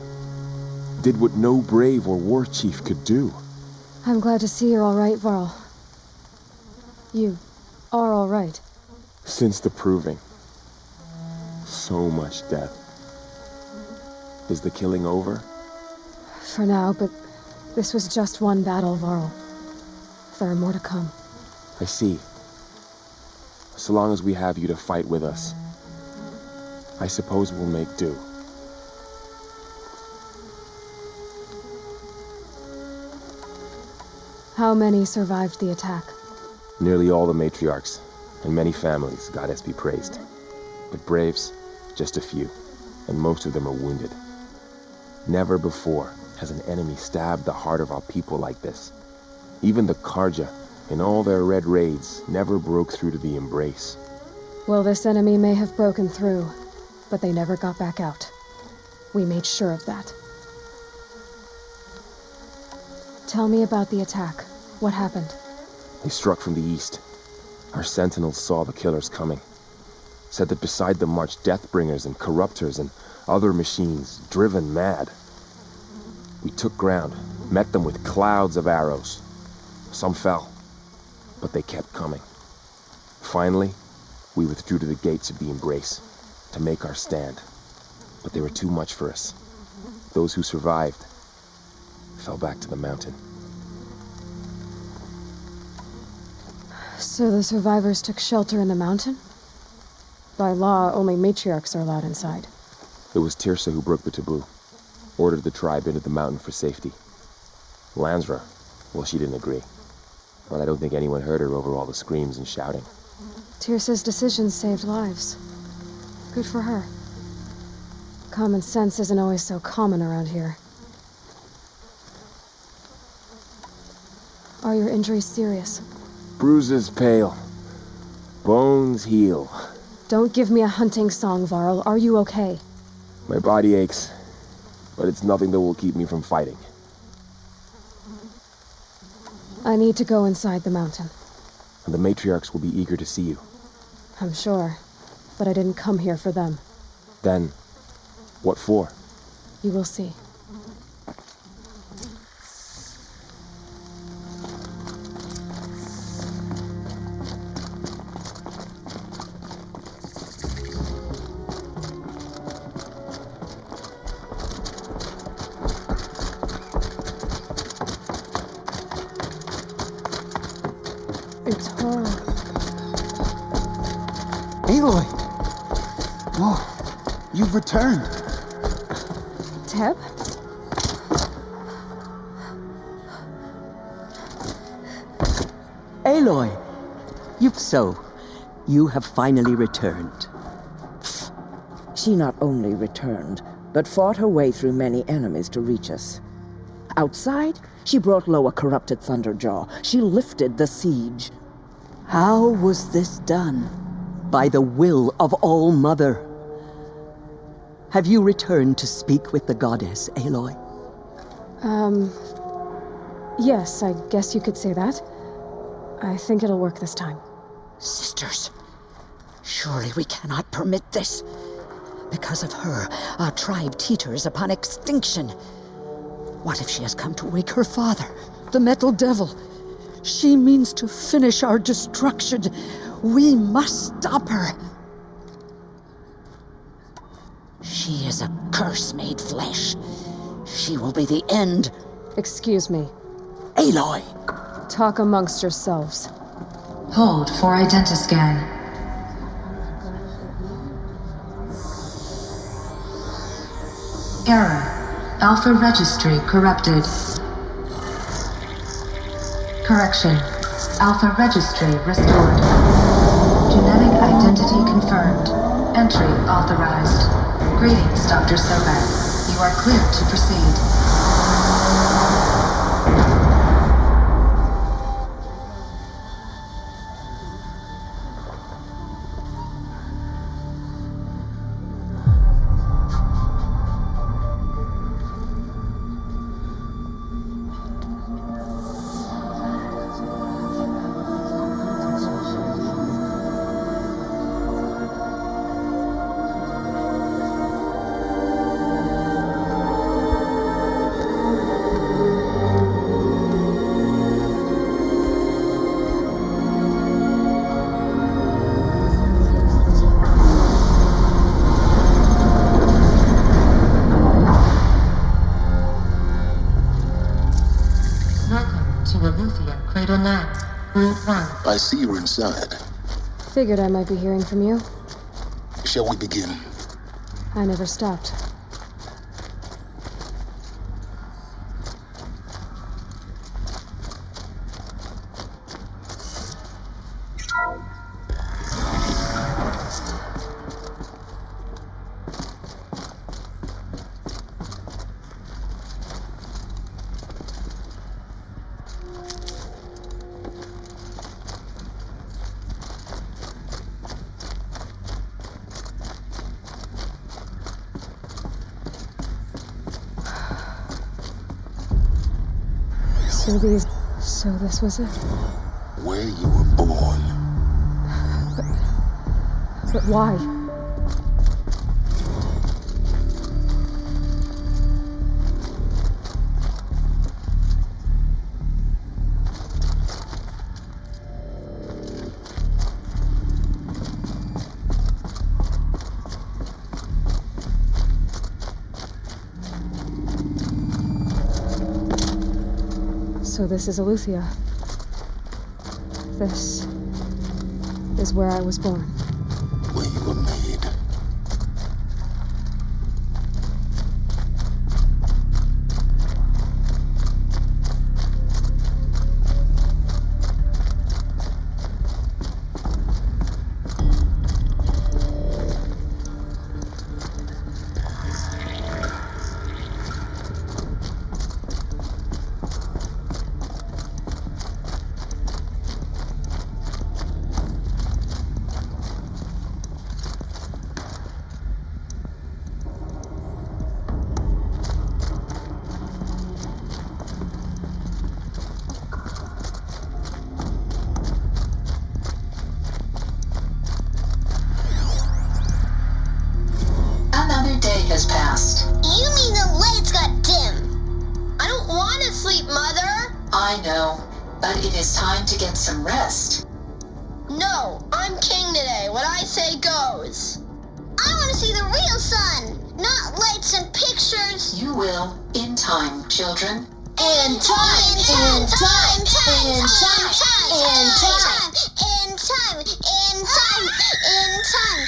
Did what no brave or war chief could do. I'm glad to see you're all right, Varl. You are all right. Since the proving. So much death. Is the killing over? For now, but this was just one battle, Varl. There are more to come. I see. So long as we have you to fight with us, I suppose we'll make do. How many survived the attack? Nearly all the matriarchs, and many families, goddess be praised. But braves, just a few, and most of them are wounded. Never before has an enemy stabbed the heart of our people like this. Even the Carja, in all their red raids, never broke through to the embrace. Well, this enemy may have broken through, but they never got back out. We made sure of that. Tell me about the attack. What happened? They struck from the east. Our sentinels saw the killers coming. Said that beside them marched Deathbringers and Corruptors and other machines, driven mad. We took ground, met them with clouds of arrows. Some fell, but they kept coming. Finally, We withdrew to the gates of the Embrace to make our stand, but they were too much for us. Those who survived fell back to the mountain. So the survivors took shelter in the mountain? By law, only matriarchs are allowed inside. It was Tirsa who broke the taboo, ordered the tribe into the mountain for safety. Lansra, well, she didn't agree. But I don't think anyone heard her over all the screams and shouting. Tirsa's decisions saved lives. Good for her. Common sense isn't always so common around here. Are your injuries serious? Bruises pale. Bones heal. Don't give me a hunting song, Varl. Are you okay? My body aches, but it's nothing that will keep me from fighting. I need to go inside the mountain. And the matriarchs will be eager to see you. I'm sure, but I didn't come here for them. Then, what for? You will see. It's her. Aloy! Oh, you've returned. Teb? Aloy! You have finally returned. She not only returned, but fought her way through many enemies to reach us. Outside, she brought low a corrupted Thunderjaw. She lifted the siege. How was this done? By the will of All-Mother. Have you returned to speak with the goddess, Aloy? Yes, I guess you could say that. I think it'll work this time. Sisters, surely we cannot permit this. Because of her, our tribe teeters upon extinction. What if she has come to wake her father, the Metal Devil? She means to finish our destruction. We must stop her. She is a curse made flesh. She will be the end. Excuse me. Aloy! Talk amongst yourselves. Hold for identiscan. Error. Alpha registry corrupted. Correction. Alpha registry restored. Genetic identity confirmed. Entry authorized. Greetings, Dr. Sobek. You are cleared to proceed. I see you're inside. Figured I might be hearing from you. Shall we begin? I never stopped. So this was it? Where you were born. But why? So this is Eleuthia. This is where I was born. Where you were made. Another day has passed. You mean the lights got dim? I don't want to sleep, Mother. I know, but it is time to get some rest. No, I'm king today. What I say goes. I want to see the real sun, not lights and pictures. You will, in time, children. In time, in time, in time, in time, in time, in time, in time.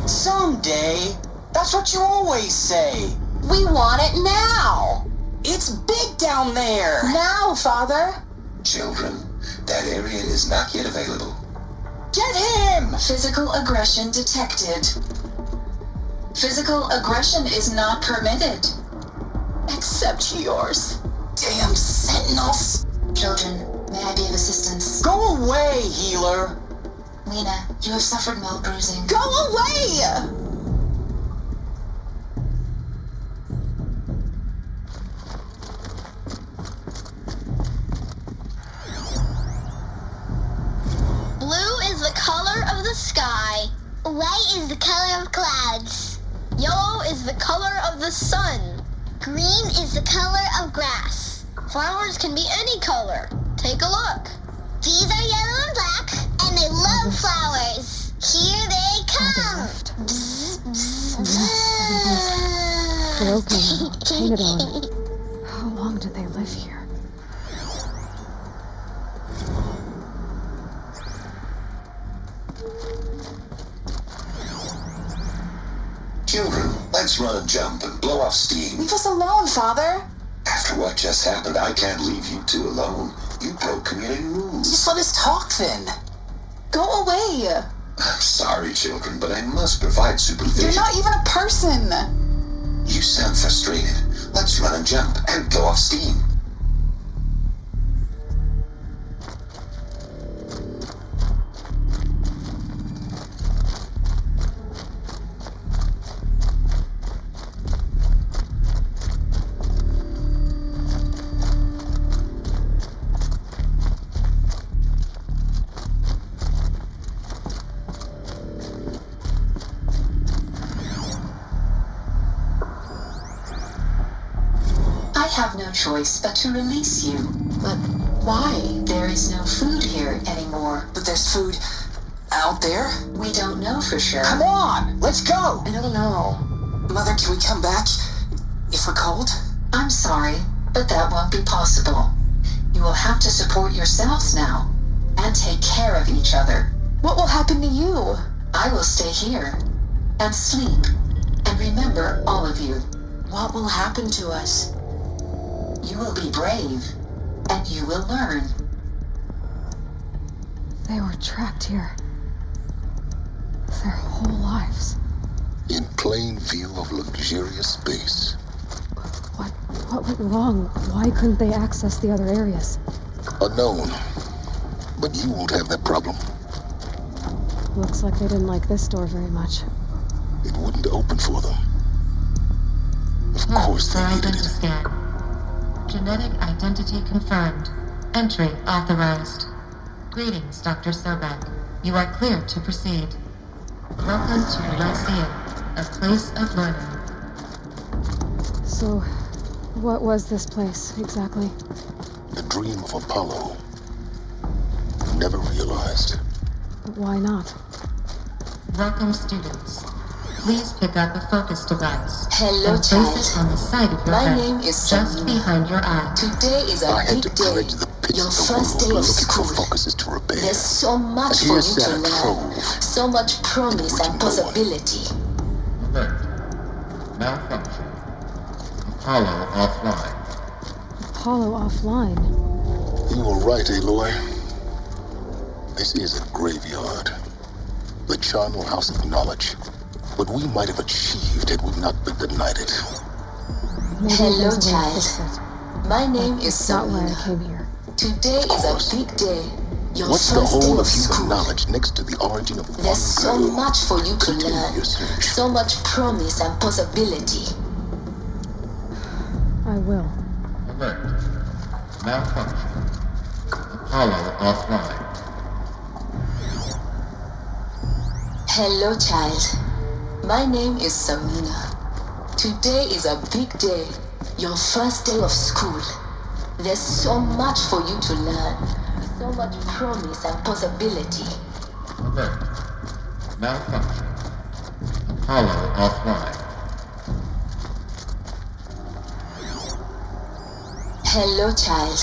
Someday. That's what you always say. We want it now. It's big down there. Now, Father. Children, that area is not yet available. Get him! Physical aggression detected. Physical aggression is not permitted. Except yours. Damn sentinels. Children, may I be of assistance? Go away, healer. Lena, you have suffered mild bruising. Go away! Blue is the color of the sky. White is the color of clouds. Yellow is the color of the sun. Green is the color of grass. Flowers can be any color. Take a look. These are yellow and black, and they love flowers. Here they come. Bzz, bzz, bzz. Broken, painted on. How long did they live here? Children, let's run a jump and blow off steam. Leave us alone, Father. After what just happened, I can't leave you two alone. You broke community rules. Just let us talk then. Go away. I'm sorry, children, but I must provide supervision. You're not even a person. You sound frustrated. Let's run and jump and blow off steam. I have no choice but to release you. But why? There is no food here anymore. But there's food out there? We don't know for sure. Come on, let's go. I don't know. Mother, can we come back if we're cold? I'm sorry, but that won't be possible. You will have to support yourselves now and take care of each other. What will happen to you? I will stay here and sleep and remember all of you. What will happen to us? You will be brave, and you will learn. They were trapped here. Their whole lives. In plain view of luxurious space. What went wrong? Why couldn't they access the other areas? Unknown. But you won't have that problem. Looks like they didn't like this door very much. It wouldn't open for them. Of course they needed it. Scan. Genetic identity confirmed. Entry authorized. Greetings, Dr. Sobek. You are clear to proceed. Welcome to Lyceum, a place of learning. So, What was this place, exactly? The dream of Apollo. Never realized. Why not? Welcome, students. Please pick up a focus device. Hello, and child. place it on the side of your My head, name is just Samina. behind your eye. Today is a big day. Your first day of school. There's so much for you to learn. So much promise and possibility. Alert. Malfunction. Apollo offline. Apollo offline? You were right, Aloy. This is a graveyard. The charnel house of knowledge. What we might have achieved had we not been denied it. Maybe Hello, there's a way to fix child. it. My name is It's not why I Samina. came here. Today is a big day. Your What's the first day whole of of human school. knowledge next to the origin of one There's so girl? much for you to Continue learn. your search. So much promise and possibility. I will. Alert. Malfunction. Apollo offline. Hello, child. My name is Samina. Today is a big day. Your first day of school. There's so much for you to learn. So much promise and possibility. Alert. Malfunction. Apollo offline. Hello, child.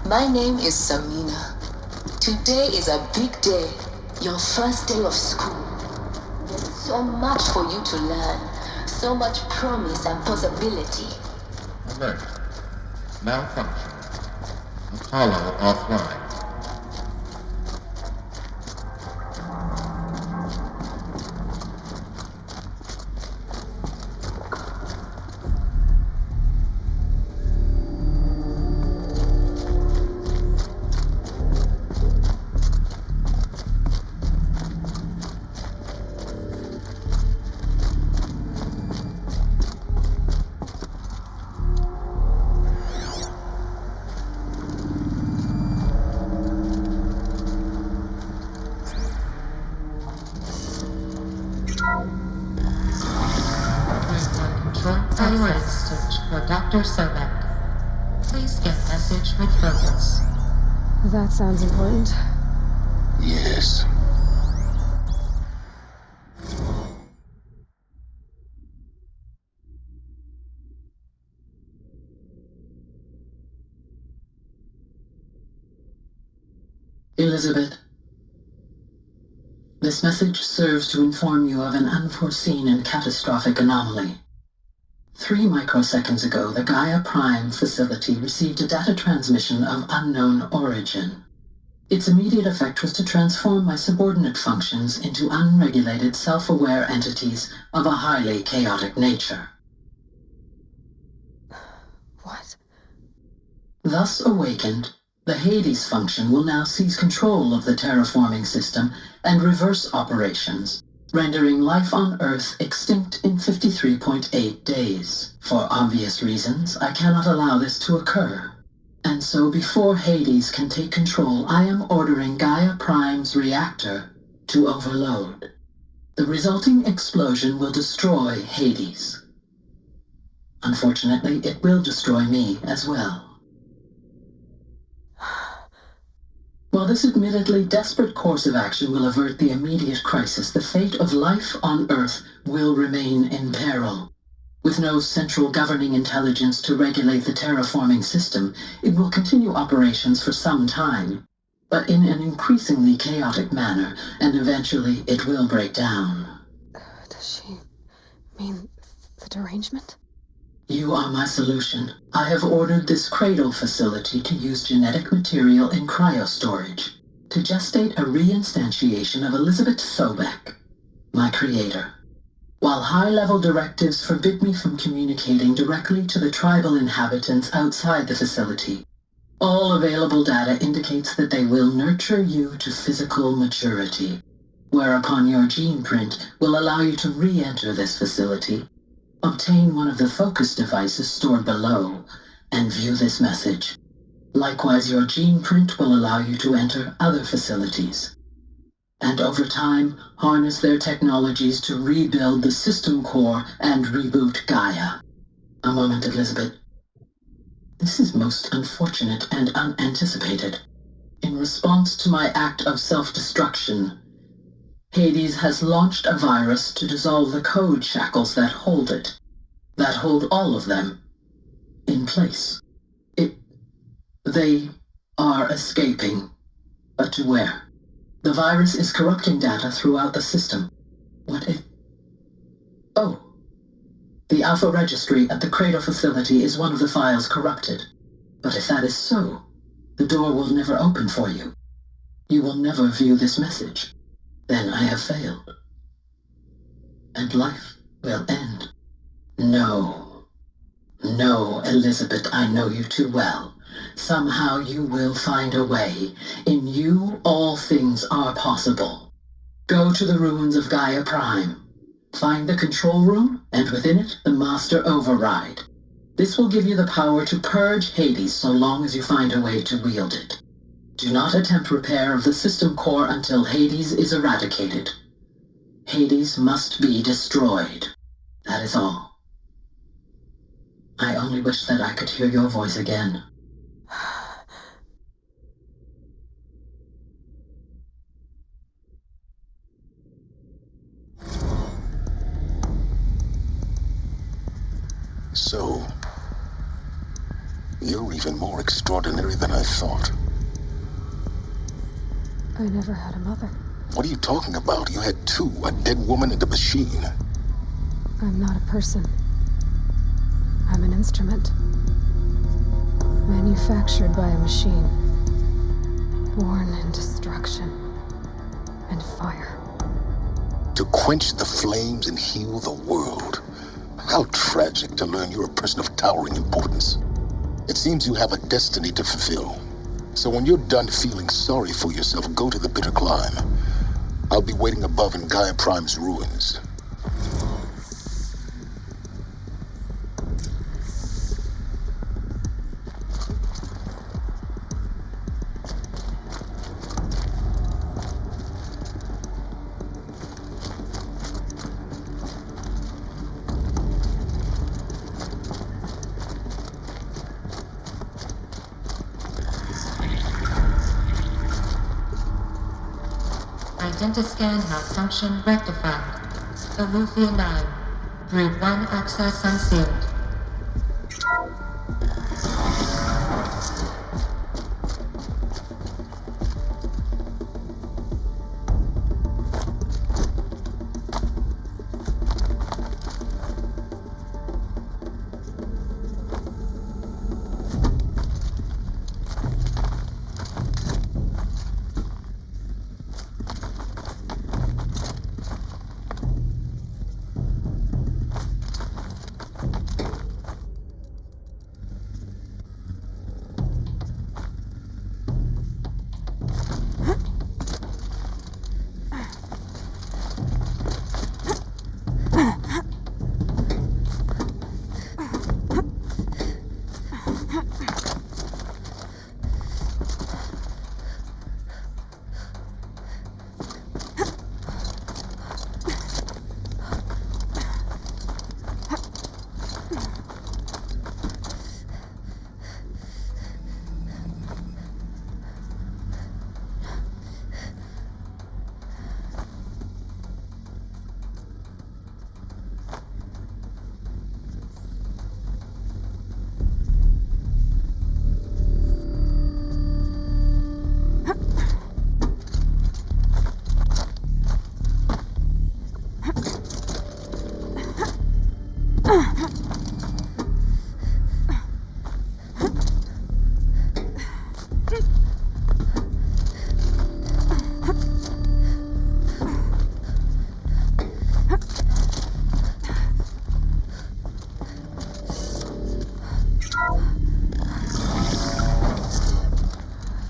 My name is Samina. Today is a big day. Your first day of school. There's so much for you to learn. So much promise and possibility. Alert. Malfunction. Apollo offline. Control access search for Dr. Sobek. Please get message with focus. That sounds important. Yes. Elizabeth, this message serves to inform you of an unforeseen and catastrophic anomaly. 3 microseconds ago, the Gaia Prime facility received a data transmission of unknown origin. Its immediate effect was to transform my subordinate functions into unregulated, self-aware entities of a highly chaotic nature. What? Thus awakened, the Hades function will now seize control of the terraforming system and reverse operations, rendering life on Earth extinct in 53.8 days. For obvious reasons, I cannot allow this to occur. And so before Hades can take control, I am ordering Gaia Prime's reactor to overload. The resulting explosion will destroy Hades. Unfortunately, it will destroy me as well. While this admittedly desperate course of action will avert the immediate crisis, the fate of life on Earth will remain in peril. With no central governing intelligence to regulate the terraforming system, it will continue operations for some time, but in an increasingly chaotic manner, and eventually it will break down. Does she mean the derangement? You are my solution. I have ordered this cradle facility to use genetic material in cryostorage to gestate a reinstantiation of Elizabeth Sobek, my creator. While high-level directives forbid me from communicating directly to the tribal inhabitants outside the facility, all available data indicates that they will nurture you to physical maturity, whereupon your gene print will allow you to re-enter this facility, obtain one of the focus devices stored below, and view this message. Likewise, your gene print will allow you to enter other facilities, and over time, harness their technologies to rebuild the system core and reboot Gaia. A moment, Elizabeth. This is most unfortunate and unanticipated. In response to my act of self-destruction, Hades has launched a virus to dissolve the code shackles that hold it, that hold all of them in place. They are escaping, but to where? The virus is corrupting data throughout the system. What if... Oh. The Alpha Registry at the Cradle facility is one of the files corrupted. But if that is so, the door will never open for you. You will never view this message. Then I have failed. And life will end. No. No, Elizabeth, I know you too well. Somehow you will find a way. In you, all things are possible. Go to the ruins of Gaia Prime. Find the control room, and within it, the Master Override. This will give you the power to purge Hades so long as you find a way to wield it. Do not attempt repair of the system core until Hades is eradicated. Hades must be destroyed. That is all. I only wish that I could hear your voice again. So, you're even more extraordinary than I thought. I never had a mother. What are you talking about? You had two, a dead woman and a machine. I'm not a person. I'm an instrument. Manufactured by a machine. Born in destruction and fire. To quench the flames and heal the world. How tragic to learn you're a person of towering importance. It seems you have a destiny to fulfill. So when you're done feeling sorry for yourself, go to the bitter climb. I'll be waiting above in Gaia Prime's ruins. Identiscan malfunction rectified. Elufia 9. Group 1 access unsealed.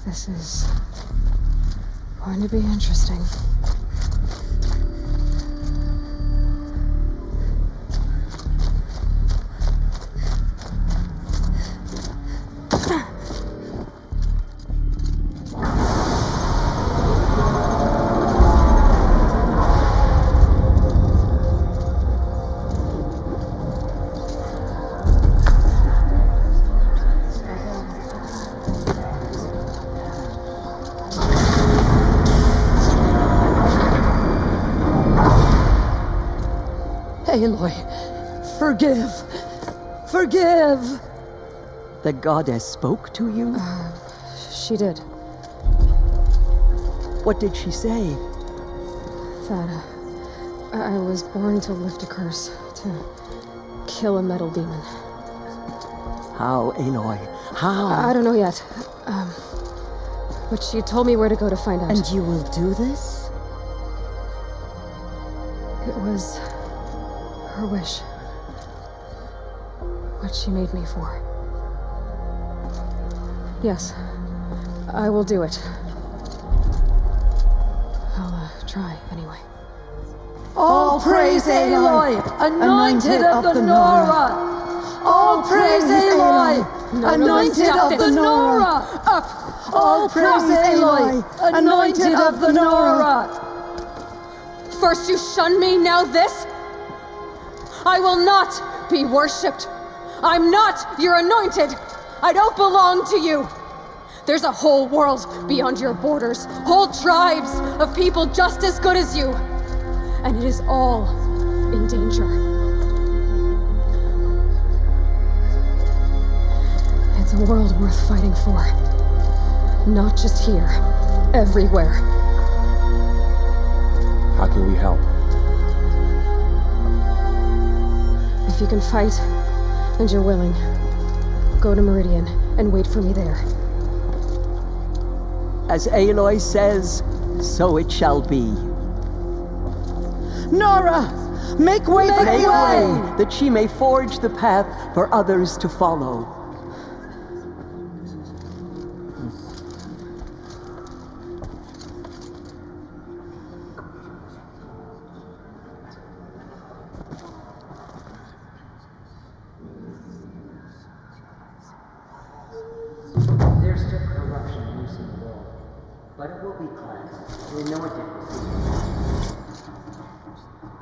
This is going to be interesting. Aloy, forgive. Forgive! The goddess spoke to you? She did. What did she say? That I was born to lift a curse, to kill a metal demon. How, Aloy? How? I don't know yet. But she told me where to go to find out. And you will do this? It was her wish. What she made me for. Yes, I will do it. I'll try, anyway. All praise Aloy, anointed of the Nora! All praise Aloy, anointed of the Nora! Up! All praise Aloy, anointed of the Nora! First you shun me, now this? I will not be worshipped. I'm not your anointed. I don't belong to you. There's a whole world beyond your borders, whole tribes of people just as good as you. And it is all in danger. It's a world worth fighting for. Not just here, everywhere. How can we help? If you can fight, and you're willing, go to Meridian and wait for me there. As Aloy says, so it shall be. Nora! Make way for Aloy! That she may forge the path for others to follow. There's still corruption loose in the world, but it will be cleansed. The anointed will see.